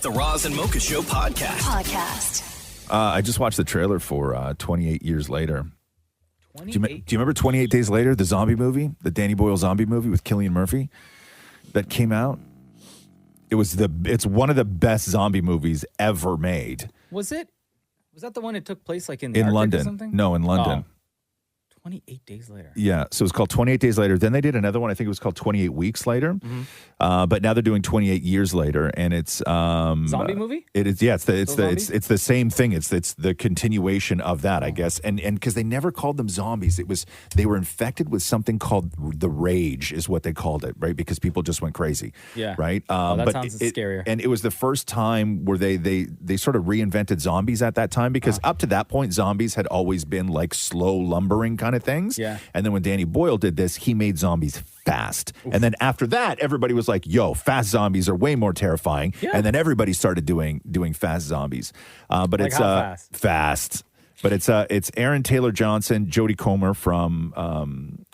Speaker 1: The Roz and Mocha Show podcast.
Speaker 5: I just watched the trailer for 28 Years Later. Do you remember 28 Days Later, the zombie movie, the Danny Boyle zombie movie with Cillian Murphy that came out? It's one of the best zombie movies ever made.
Speaker 3: Was that the one that took place like in the Arctic
Speaker 5: London.
Speaker 3: or something?
Speaker 5: No, in London.
Speaker 3: 28 days later.
Speaker 5: Yeah, so it's called 28 Days Later. Then they did another one. I think it was called 28 Weeks Later. But now they're doing 28 Years Later, and it's
Speaker 3: zombie movie.
Speaker 5: It is. Yeah, it's the same thing. It's the continuation of that, I guess. And because they never called them zombies, they were infected with something called the rage, is what they called it, right? Because people just went crazy.
Speaker 3: Yeah.
Speaker 5: Right.
Speaker 3: That sounds scarier.
Speaker 5: And it was the first time where they sort of reinvented zombies at that time, because up to that point, zombies had always been like slow lumbering kind of things.
Speaker 3: Yeah.
Speaker 5: And then when Danny Boyle did this, he made zombies fast. Oof. And then after that, everybody was like, yo, fast zombies are way more terrifying. Yeah. And then everybody started doing fast zombies. But like it's
Speaker 3: how
Speaker 5: fast. But it's Aaron Taylor Johnson, Jodie Comer from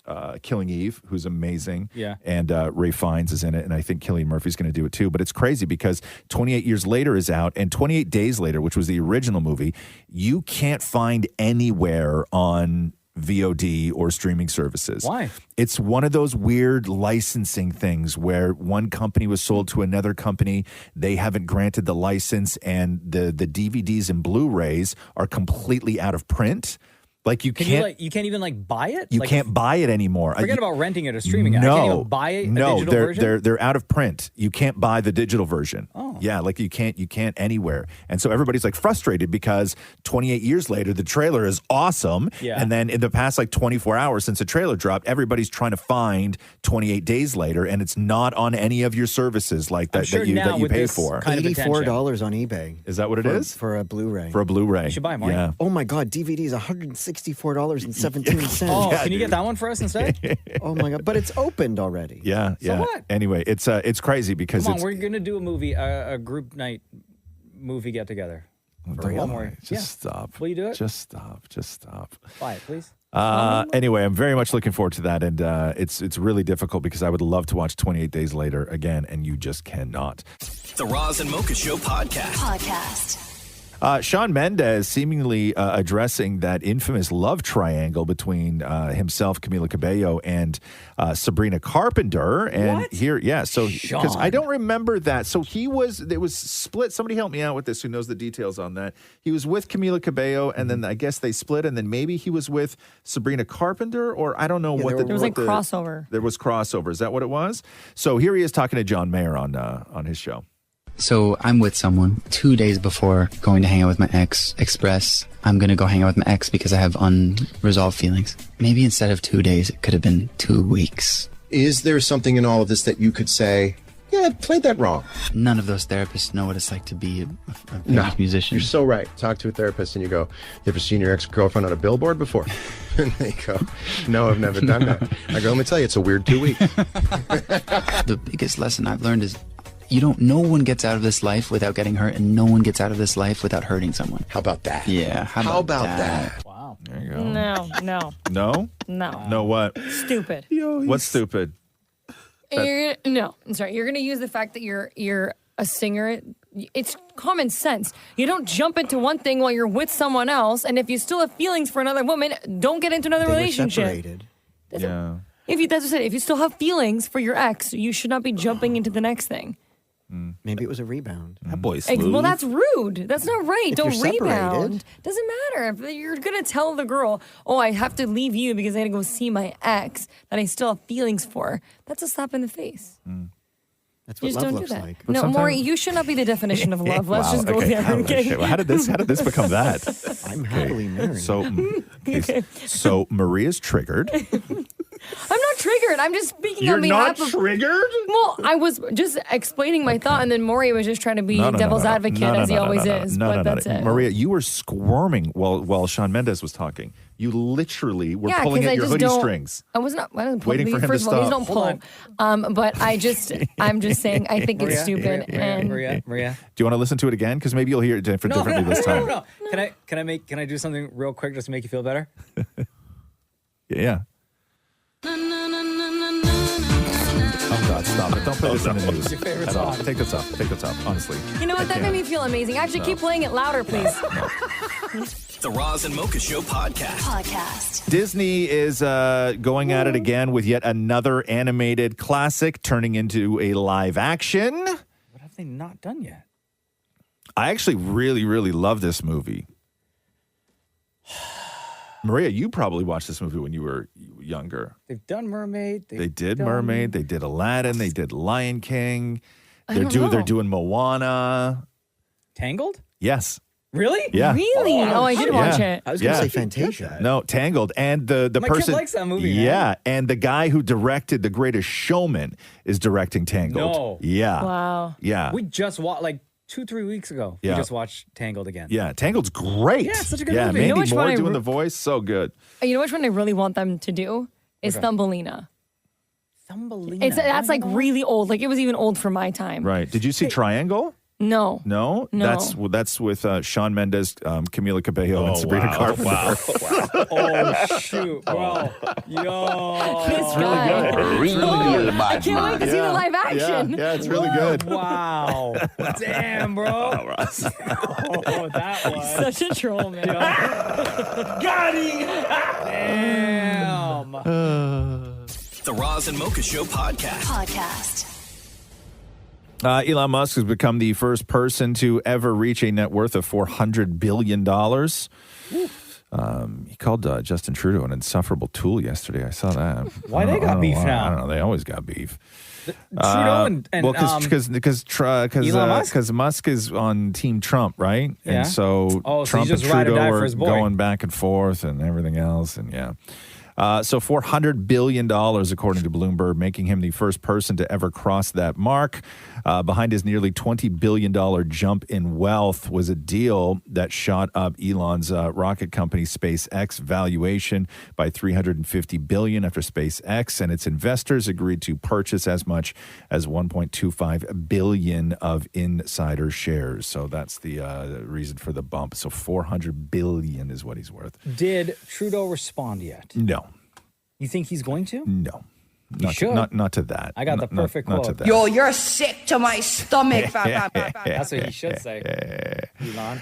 Speaker 5: Killing Eve, who's amazing.
Speaker 3: Yeah.
Speaker 5: And Ray Fiennes is in it, and I think Cillian Murphy's going to do it too. But it's crazy because 28 Years Later is out, and 28 Days Later, which was the original movie, you can't find anywhere on VOD or streaming services.
Speaker 3: Why?
Speaker 5: It's one of those weird licensing things where one company was sold to another company. They haven't granted the license, and the DVDs and Blu-rays are completely out of print. Like you can't
Speaker 3: even buy it.
Speaker 5: You can't buy it anymore.
Speaker 3: Forget about renting it or streaming it.
Speaker 5: No,
Speaker 3: I can't even buy a digital version.
Speaker 5: they're out of print. You can't buy the digital version. Oh. Yeah, like you can't anywhere. And so everybody's like frustrated because 28 years later, the trailer is awesome.
Speaker 3: Yeah.
Speaker 5: And then in the past 24 hours since the trailer dropped, everybody's trying to find 28 days later, and it's not on any of your services like that
Speaker 3: sure
Speaker 5: that you pay for.
Speaker 11: $84 on eBay.
Speaker 5: Is that what it is?
Speaker 11: For a Blu-ray.
Speaker 5: For a Blu-ray.
Speaker 3: You should buy more.
Speaker 5: Yeah.
Speaker 11: Oh my God, DVD is $164.17.
Speaker 3: Oh, can you get that one for us instead?
Speaker 11: Oh my God, but it's opened already.
Speaker 5: Yeah.
Speaker 3: So what?
Speaker 5: Anyway, it's crazy because
Speaker 3: Come on, we're going to do a movie, a group night movie get together.
Speaker 5: Stop.
Speaker 3: Will you do it?
Speaker 5: Just stop.
Speaker 3: Buy it, please.
Speaker 5: Anyway, I'm very much looking forward to that, and it's really difficult because I would love to watch 28 Days Later again, and you just cannot.
Speaker 1: The Roz and Mocha Show podcast.
Speaker 5: Shawn Mendes seemingly addressing that infamous love triangle between himself, Camila Cabello, and Sabrina Carpenter. And
Speaker 3: What?
Speaker 5: because I don't remember that. So it was split. Somebody help me out with this who knows the details on that. He was with Camila Cabello, and then I guess they split, and then maybe he was with Sabrina Carpenter, or I don't know what
Speaker 12: there was crossover.
Speaker 5: There was crossover. Is that what it was? So here he is talking to John Mayer on his show.
Speaker 10: So I'm with someone 2 days before going to hang out with my ex, express I'm going to go hang out with my ex because I have unresolved feelings. Maybe instead of 2 days, it could have been 2 weeks.
Speaker 20: Is there something in all of this that you could say, yeah, I played that wrong?
Speaker 10: None of those therapists know what it's like to be a famous musician.
Speaker 20: You're so right. Talk to a therapist and you go, you ever seen your ex-girlfriend on a billboard before? And they go, no, I've never done that. I go, let me tell you, it's a weird 2 weeks.
Speaker 10: The biggest lesson I've learned is no one gets out of this life without getting hurt, and no one gets out of this life without hurting someone.
Speaker 20: How about that?
Speaker 10: Yeah.
Speaker 20: How about that?
Speaker 3: Wow.
Speaker 5: There you go.
Speaker 12: No.
Speaker 5: No?
Speaker 12: No.
Speaker 5: No what?
Speaker 12: Stupid.
Speaker 5: What's stupid?
Speaker 12: No, I'm sorry. You're going to use the fact that you're a singer. It's common sense. You don't jump into one thing while you're with someone else, and if you still have feelings for another woman, don't get into another relationship.
Speaker 11: Were separated.
Speaker 5: Yeah.
Speaker 12: That's what I said. If you still have feelings for your ex, you should not be jumping into the next thing.
Speaker 11: Maybe it was a rebound.
Speaker 5: That boy's smooth.
Speaker 12: Well, that's rude. That's not right.
Speaker 11: If
Speaker 12: Don't
Speaker 11: you're separated.
Speaker 12: rebound. Doesn't matter. If you're going to tell the girl, oh, I have to leave you because I got to go see my ex that I still have feelings for, that's a slap in the face.
Speaker 11: That's
Speaker 12: You
Speaker 11: what
Speaker 12: just
Speaker 11: love
Speaker 12: don't
Speaker 11: looks
Speaker 12: do that.
Speaker 11: like.
Speaker 5: But
Speaker 12: No,
Speaker 5: sometimes-
Speaker 12: Maury, you should not be the definition of love. Let's
Speaker 5: Wow,
Speaker 12: just go
Speaker 5: okay.
Speaker 12: there.
Speaker 5: Okay, well, how did this become that?
Speaker 11: I'm happily married.
Speaker 5: So Maria's triggered.
Speaker 12: I'm not triggered. I'm just speaking
Speaker 5: You're
Speaker 12: on behalf
Speaker 5: not
Speaker 12: of...
Speaker 5: triggered?
Speaker 12: Well, I was just explaining my thought, and then Maury was just trying to be devil's advocate, as he always is. But that's it.
Speaker 5: Maria, you were squirming while Shawn Mendes was talking. You literally were pulling at your hoodie strings.
Speaker 12: I didn't pull.
Speaker 5: Waiting for him
Speaker 12: First
Speaker 5: to
Speaker 12: of all, these
Speaker 5: stop.
Speaker 12: don't pull. But I'm just saying, I think it's stupid.
Speaker 3: Maria.
Speaker 5: Do you want to listen to it again? Because maybe you'll hear it differently this time.
Speaker 3: No. Can I do something real quick just to make you feel better?
Speaker 5: Yeah. Oh God, stop it! Don't play this in the news.
Speaker 3: Your favorite
Speaker 5: at all.
Speaker 3: song.
Speaker 5: Take this off. Honestly.
Speaker 12: You know what? That made me feel amazing. Actually, keep playing it louder, please.
Speaker 1: The Roz and Mocha Show podcast.
Speaker 5: Disney is going at it again with yet another animated classic turning into a live action.
Speaker 3: What have they not done yet?
Speaker 5: I actually really, really love this movie. Maria, you probably watched this movie when you were younger.
Speaker 3: They've done Mermaid.
Speaker 5: They did Mermaid. They did Aladdin. They did Lion King.
Speaker 12: I don't know.
Speaker 5: They're doing Moana.
Speaker 3: Tangled?
Speaker 5: Yes.
Speaker 3: Really?
Speaker 5: Yeah.
Speaker 12: Really? Oh, I did watch it.
Speaker 11: I was going to say Fantasia.
Speaker 5: No, Tangled. And the
Speaker 3: My
Speaker 5: person
Speaker 3: kid likes that movie, man.
Speaker 5: Yeah, and the guy who directed The Greatest Showman is directing Tangled.
Speaker 3: No.
Speaker 5: Yeah.
Speaker 12: Wow.
Speaker 5: Yeah.
Speaker 3: We just watched 2-3 weeks ago.
Speaker 5: Yeah.
Speaker 3: We just watched Tangled again.
Speaker 5: Yeah, Tangled's great.
Speaker 3: Yeah, it's such a good
Speaker 5: yeah,
Speaker 3: movie.
Speaker 5: Mandy
Speaker 12: You know which
Speaker 5: Moore
Speaker 12: one I
Speaker 5: doing the voice, so good.
Speaker 12: You know which one I really want them to do? Is Thumbelina.
Speaker 3: Thumbelina.
Speaker 12: That's like really old. Like it was even old for my time.
Speaker 5: Right. Did you see Triangle?
Speaker 12: No.
Speaker 5: No? That's with Shawn Mendes, Camila Cabello, and Sabrina Carpenter.
Speaker 7: Wow.
Speaker 3: Oh, shoot, bro. Yo.
Speaker 12: This guy.
Speaker 20: Real
Speaker 12: I can't wait to see the live action.
Speaker 5: Yeah, it's really good.
Speaker 3: Wow. Damn, bro. Oh, that was.
Speaker 12: Such a troll, man.
Speaker 8: Got him!
Speaker 3: Damn.
Speaker 1: The Roz and Mocha Show podcast.
Speaker 5: Elon Musk has become the first person to ever reach a net worth of $400 billion. He called Justin Trudeau an insufferable tool yesterday. I saw that.
Speaker 3: Why they got beef now?
Speaker 5: I don't know. They always got beef.
Speaker 3: Trudeau and
Speaker 5: because Musk is on Team Trump, right?
Speaker 3: Yeah.
Speaker 5: And so
Speaker 3: so
Speaker 5: Trump
Speaker 3: you
Speaker 5: and
Speaker 3: just ride or
Speaker 5: Trudeau
Speaker 3: die for
Speaker 5: are
Speaker 3: his boy.
Speaker 5: going back and forth and everything else, and yeah. So $400 billion, according to Bloomberg, making him the first person to ever cross that mark. Behind his nearly $20 billion jump in wealth was a deal that shot up Elon's rocket company SpaceX valuation by $350 billion after SpaceX and its investors agreed to purchase as much as $1.25 billion of insider shares. So that's the reason for the bump. So $400 billion is what he's worth.
Speaker 3: Did Trudeau respond yet?
Speaker 5: No.
Speaker 3: You think he's going to?
Speaker 5: No.
Speaker 3: He should.
Speaker 5: Not to that.
Speaker 3: I got the perfect
Speaker 5: not
Speaker 3: quote.
Speaker 5: to that.
Speaker 21: Yo, you're sick to my stomach.
Speaker 3: That's what he should say. Elon.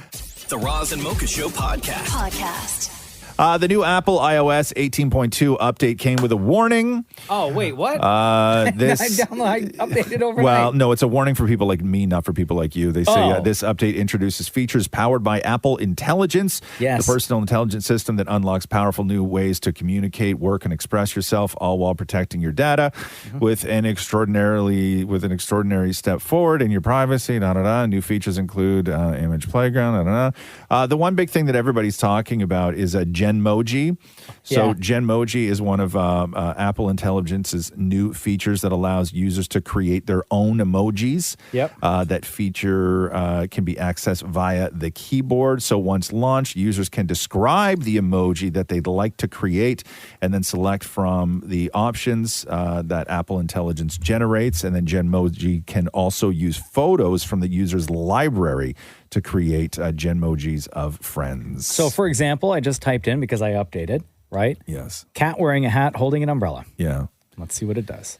Speaker 1: The Roz and Mocha Show podcast.
Speaker 5: The new Apple iOS 18.2 update came with a warning.
Speaker 3: Oh, wait, what?
Speaker 5: I
Speaker 3: updated overnight.
Speaker 5: Well, no, it's a warning for people like me, not for people like you. They say this update introduces features powered by Apple Intelligence, the personal intelligence system that unlocks powerful new ways to communicate, work, and express yourself, all while protecting your data with an extraordinary step forward in your privacy. New features include image playground. The one big thing that everybody's talking about is a Genmoji. So Genmoji is one of Apple Intelligence's new features that allows users to create their own emojis. That feature can be accessed via the keyboard. So once launched, users can describe the emoji that they'd like to create and then select from the options that Apple Intelligence generates. And then Genmoji can also use photos from the user's library to create Genmojis of friends.
Speaker 3: So, for example, I just typed in because I updated, right?
Speaker 5: Yes.
Speaker 3: Cat wearing a hat, holding an umbrella.
Speaker 5: Yeah.
Speaker 3: Let's see what it does.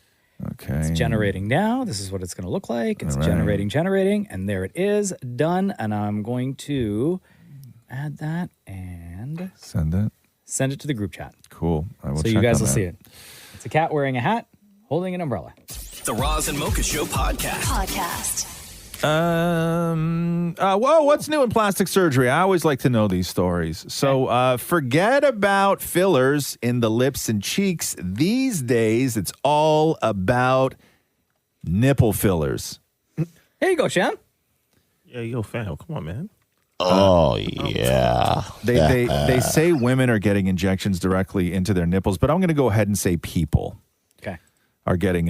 Speaker 5: Okay.
Speaker 3: It's generating now. This is what it's going to look like. It's generating, and there it is, done. And I'm going to add that and
Speaker 5: send it
Speaker 3: to the group chat.
Speaker 5: Cool. I will
Speaker 3: so
Speaker 5: check
Speaker 3: you guys
Speaker 5: on
Speaker 3: will
Speaker 5: that.
Speaker 3: see it. It's a cat wearing a hat, holding an umbrella.
Speaker 1: The Roz and Mocha Show podcast.
Speaker 5: Whoa, what's new in plastic surgery? I always like to know these stories. So forget about fillers in the lips and cheeks. These days, it's all about nipple fillers.
Speaker 3: Here you go, Shem.
Speaker 7: Yeah, yo, fam, come on, man.
Speaker 5: Oh, yeah. They say women are getting injections directly into their nipples, but I'm going to go ahead and say people.
Speaker 3: Okay.
Speaker 5: Are getting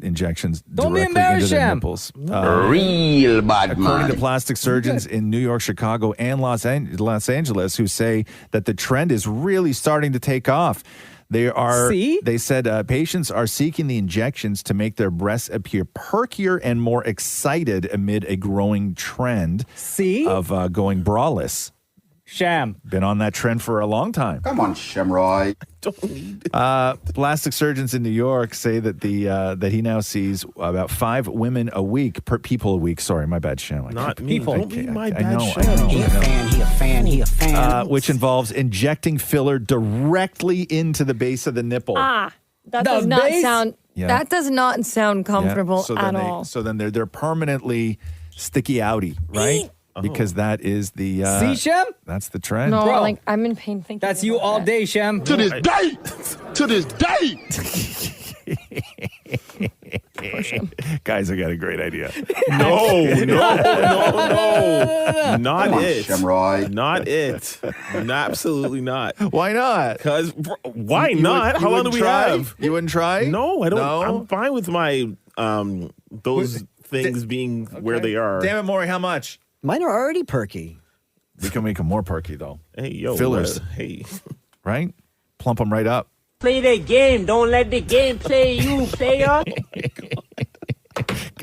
Speaker 5: injections
Speaker 3: Don't be
Speaker 5: directly into
Speaker 3: embarrassed,
Speaker 5: their
Speaker 3: Shem.
Speaker 5: nipples.
Speaker 21: Real bad
Speaker 5: According
Speaker 21: man.
Speaker 5: to plastic surgeons in New York, Chicago, and Los Angeles, who say that the trend is really starting to take off. They said patients are seeking the injections to make their breasts appear perkier and more excited amid a growing trend of going braless.
Speaker 3: Sham.
Speaker 5: Been on that trend for a long time.
Speaker 21: Come on, Shamroy.
Speaker 7: Don't need
Speaker 5: plastic surgeons in New York say that that he now sees about 5 women a week, people a week. Sorry, my bad, Sham.
Speaker 7: Not me. Don't be my bad
Speaker 5: I know.
Speaker 21: He a fan.
Speaker 5: Which involves injecting filler directly into the base of the nipple.
Speaker 12: That does not sound.
Speaker 5: Yeah.
Speaker 12: That does not sound comfortable
Speaker 5: So
Speaker 12: at
Speaker 5: then
Speaker 12: all.
Speaker 5: So then they're permanently sticky outy, right? Because that is the
Speaker 3: See, Shem?
Speaker 5: That's the trend.
Speaker 12: No,
Speaker 3: Bro.
Speaker 12: like I'm in pain thinking.
Speaker 3: That's you all day, Shem.
Speaker 21: To this day. To this day.
Speaker 5: Guys, I got a great idea.
Speaker 7: No. Not
Speaker 21: Come on,
Speaker 7: it.
Speaker 21: Shamroy.
Speaker 7: Not it. Absolutely not.
Speaker 5: Why not?
Speaker 7: Because why not? How long do we have?
Speaker 5: You wouldn't try?
Speaker 7: No, I don't.
Speaker 5: No?
Speaker 7: I'm fine with my those things being where they are.
Speaker 5: Damn it, Maury, how much?
Speaker 22: Mine are already perky.
Speaker 5: We can make them more perky, though.
Speaker 7: Hey, yo.
Speaker 5: Fillers.
Speaker 7: Hey.
Speaker 5: Right? Plump them right up.
Speaker 6: Play the game. Don't let the game play you, player.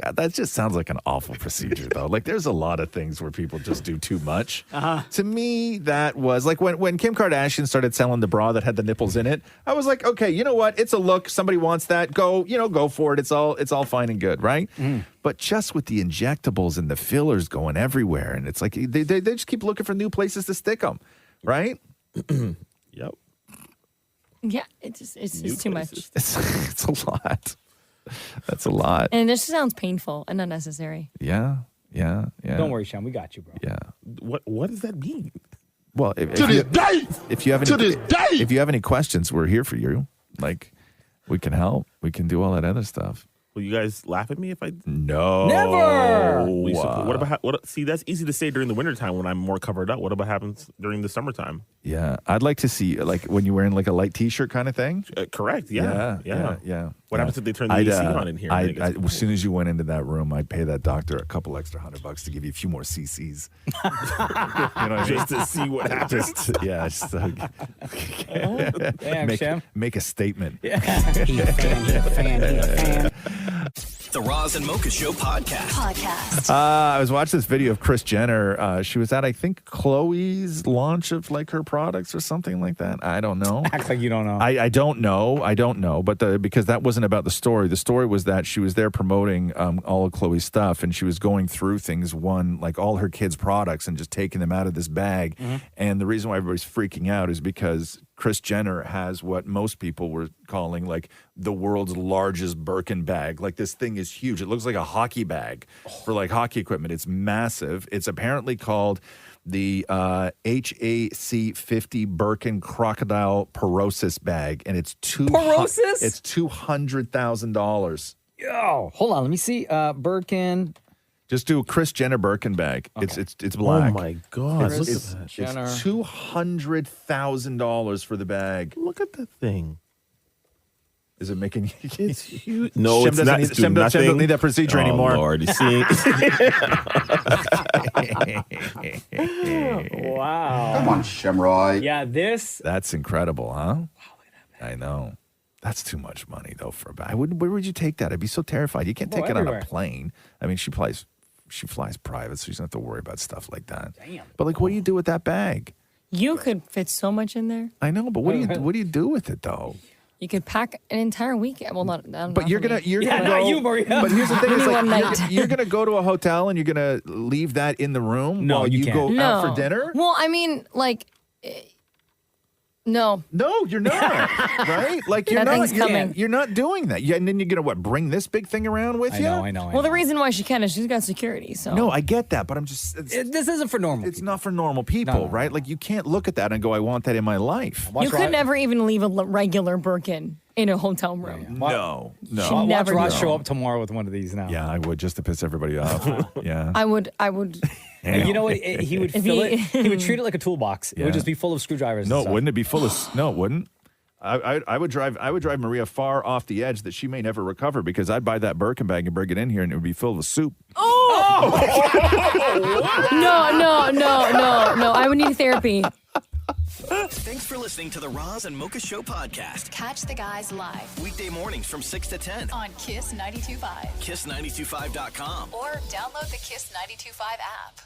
Speaker 5: God, that just sounds like an awful procedure, though. Like, there's a lot of things where people just do too much. To me, that was like when Kim Kardashian started selling the bra that had the nipples in it. I was like, okay, you know what? It's a look. Somebody wants that. Go for it. It's all fine and good, right? But just with the injectables and the fillers going everywhere, and it's like they just keep looking for new places to stick them, right?
Speaker 7: Yep.
Speaker 12: Yeah, it's just too much.
Speaker 5: It's a lot. That's a lot.
Speaker 12: And it just sounds painful and unnecessary.
Speaker 5: Yeah.
Speaker 3: Don't worry, Sean. We got you, bro.
Speaker 5: Yeah.
Speaker 7: What does that mean?
Speaker 5: Well, if you have any questions, we're here for you. Like, we can help. We can do all that other stuff.
Speaker 7: Will you guys laugh at me if I?
Speaker 5: No.
Speaker 3: Never.
Speaker 7: What about? See, that's easy to say during the wintertime when I'm more covered up. What about happens during the summertime?
Speaker 5: Yeah, I'd like to see like when you're wearing like a light T-shirt kind of thing.
Speaker 7: Correct. Yeah. What happens if they turn the AC on in here?
Speaker 5: As soon as you went into that room, I'd pay that doctor a couple extra $100 to give you a few more CCs. You know what I mean?
Speaker 7: Just to see what happens.
Speaker 5: Make a statement.
Speaker 21: He a fan.
Speaker 1: The Roz and Mocha Show podcast.
Speaker 5: I was watching this video of Kris Jenner. She was at, I think, Chloe's launch of like her products or something like that. I don't know.
Speaker 3: Act like you don't know.
Speaker 5: I don't know. But because that wasn't about the story. The story was that she was there promoting all of Chloe's stuff, and she was going through things, like all her kids' products, and just taking them out of this bag. And the reason why everybody's freaking out is because Kris Jenner has what most people were calling like the world's largest Birkin bag. Like, this thing is huge. It looks like a hockey bag for like hockey equipment. It's massive. It's apparently called the HAC 50 Birkin Crocodile Porosis bag, and it's $200,000.
Speaker 3: Yo, hold on. Let me see. Birkin.
Speaker 5: Just do a Kris Jenner Birkin bag. Okay. It's black.
Speaker 7: Oh my God!
Speaker 5: Look at that. It's $200,000 for the bag.
Speaker 7: Look at that thing.
Speaker 5: Is it making?
Speaker 7: It's huge. No,
Speaker 5: Shem doesn't need that procedure anymore.
Speaker 7: Lord, you see?
Speaker 3: Wow.
Speaker 21: Come on, Shamroy.
Speaker 3: Yeah,
Speaker 5: That's incredible, huh? Wow, look at that bag. I know. That's too much money though for a bag. Where would you take that? I'd be so terrified. You can't take it on a plane. I mean, she flies private, so she doesn't have to worry about stuff like that.
Speaker 3: Damn.
Speaker 5: But like, what do you do with that bag?
Speaker 12: You could fit so much in there.
Speaker 5: I know, but what do you do with it though?
Speaker 12: You could pack an entire weekend. Well, not.
Speaker 5: But you're gonna go.
Speaker 3: Not you, Maria.
Speaker 5: But here's the thing: is
Speaker 12: One
Speaker 5: like,
Speaker 12: night.
Speaker 5: you're gonna go to a hotel and you're gonna leave that in the room while you
Speaker 3: can't.
Speaker 5: go out for dinner.
Speaker 12: Well, I mean, like, no,
Speaker 5: you're not. Right? Like, you're
Speaker 12: Nothing's
Speaker 5: not.
Speaker 12: coming.
Speaker 5: You're not doing that. Yeah, and then you're gonna bring this big thing around with you?
Speaker 3: I know.
Speaker 12: Well, the reason why she can is she's got security. So
Speaker 5: No, I get that, but I'm just.
Speaker 3: This isn't for normal.
Speaker 5: It's not for normal people, right? Like, you can't look at that and go, "I want that in my life."
Speaker 12: You could never even leave a regular Birkin in a hotel room.
Speaker 5: No.
Speaker 3: Watch
Speaker 12: never
Speaker 3: Roz
Speaker 12: do.
Speaker 3: show up tomorrow with one of these now.
Speaker 5: Yeah, I would, just to piss everybody off. Yeah.
Speaker 12: I would.
Speaker 3: And you know what? He would fill it. He would treat it like a toolbox. It would just be full of screwdrivers.
Speaker 5: No,
Speaker 3: and stuff.
Speaker 5: wouldn't it be full of? No, it wouldn't. I would drive Maria far off the edge that she may never recover, because I'd buy that Birkin bag and bring it in here and it would be filled with soup.
Speaker 12: Oh! No! I would need therapy.
Speaker 1: Thanks for listening to the Roz and Mocha Show podcast.
Speaker 9: Catch the guys live
Speaker 1: Weekday mornings from 6 to 10
Speaker 9: on Kiss 92.5.
Speaker 1: KISS925.com.
Speaker 9: Or download the Kiss 92.5 app.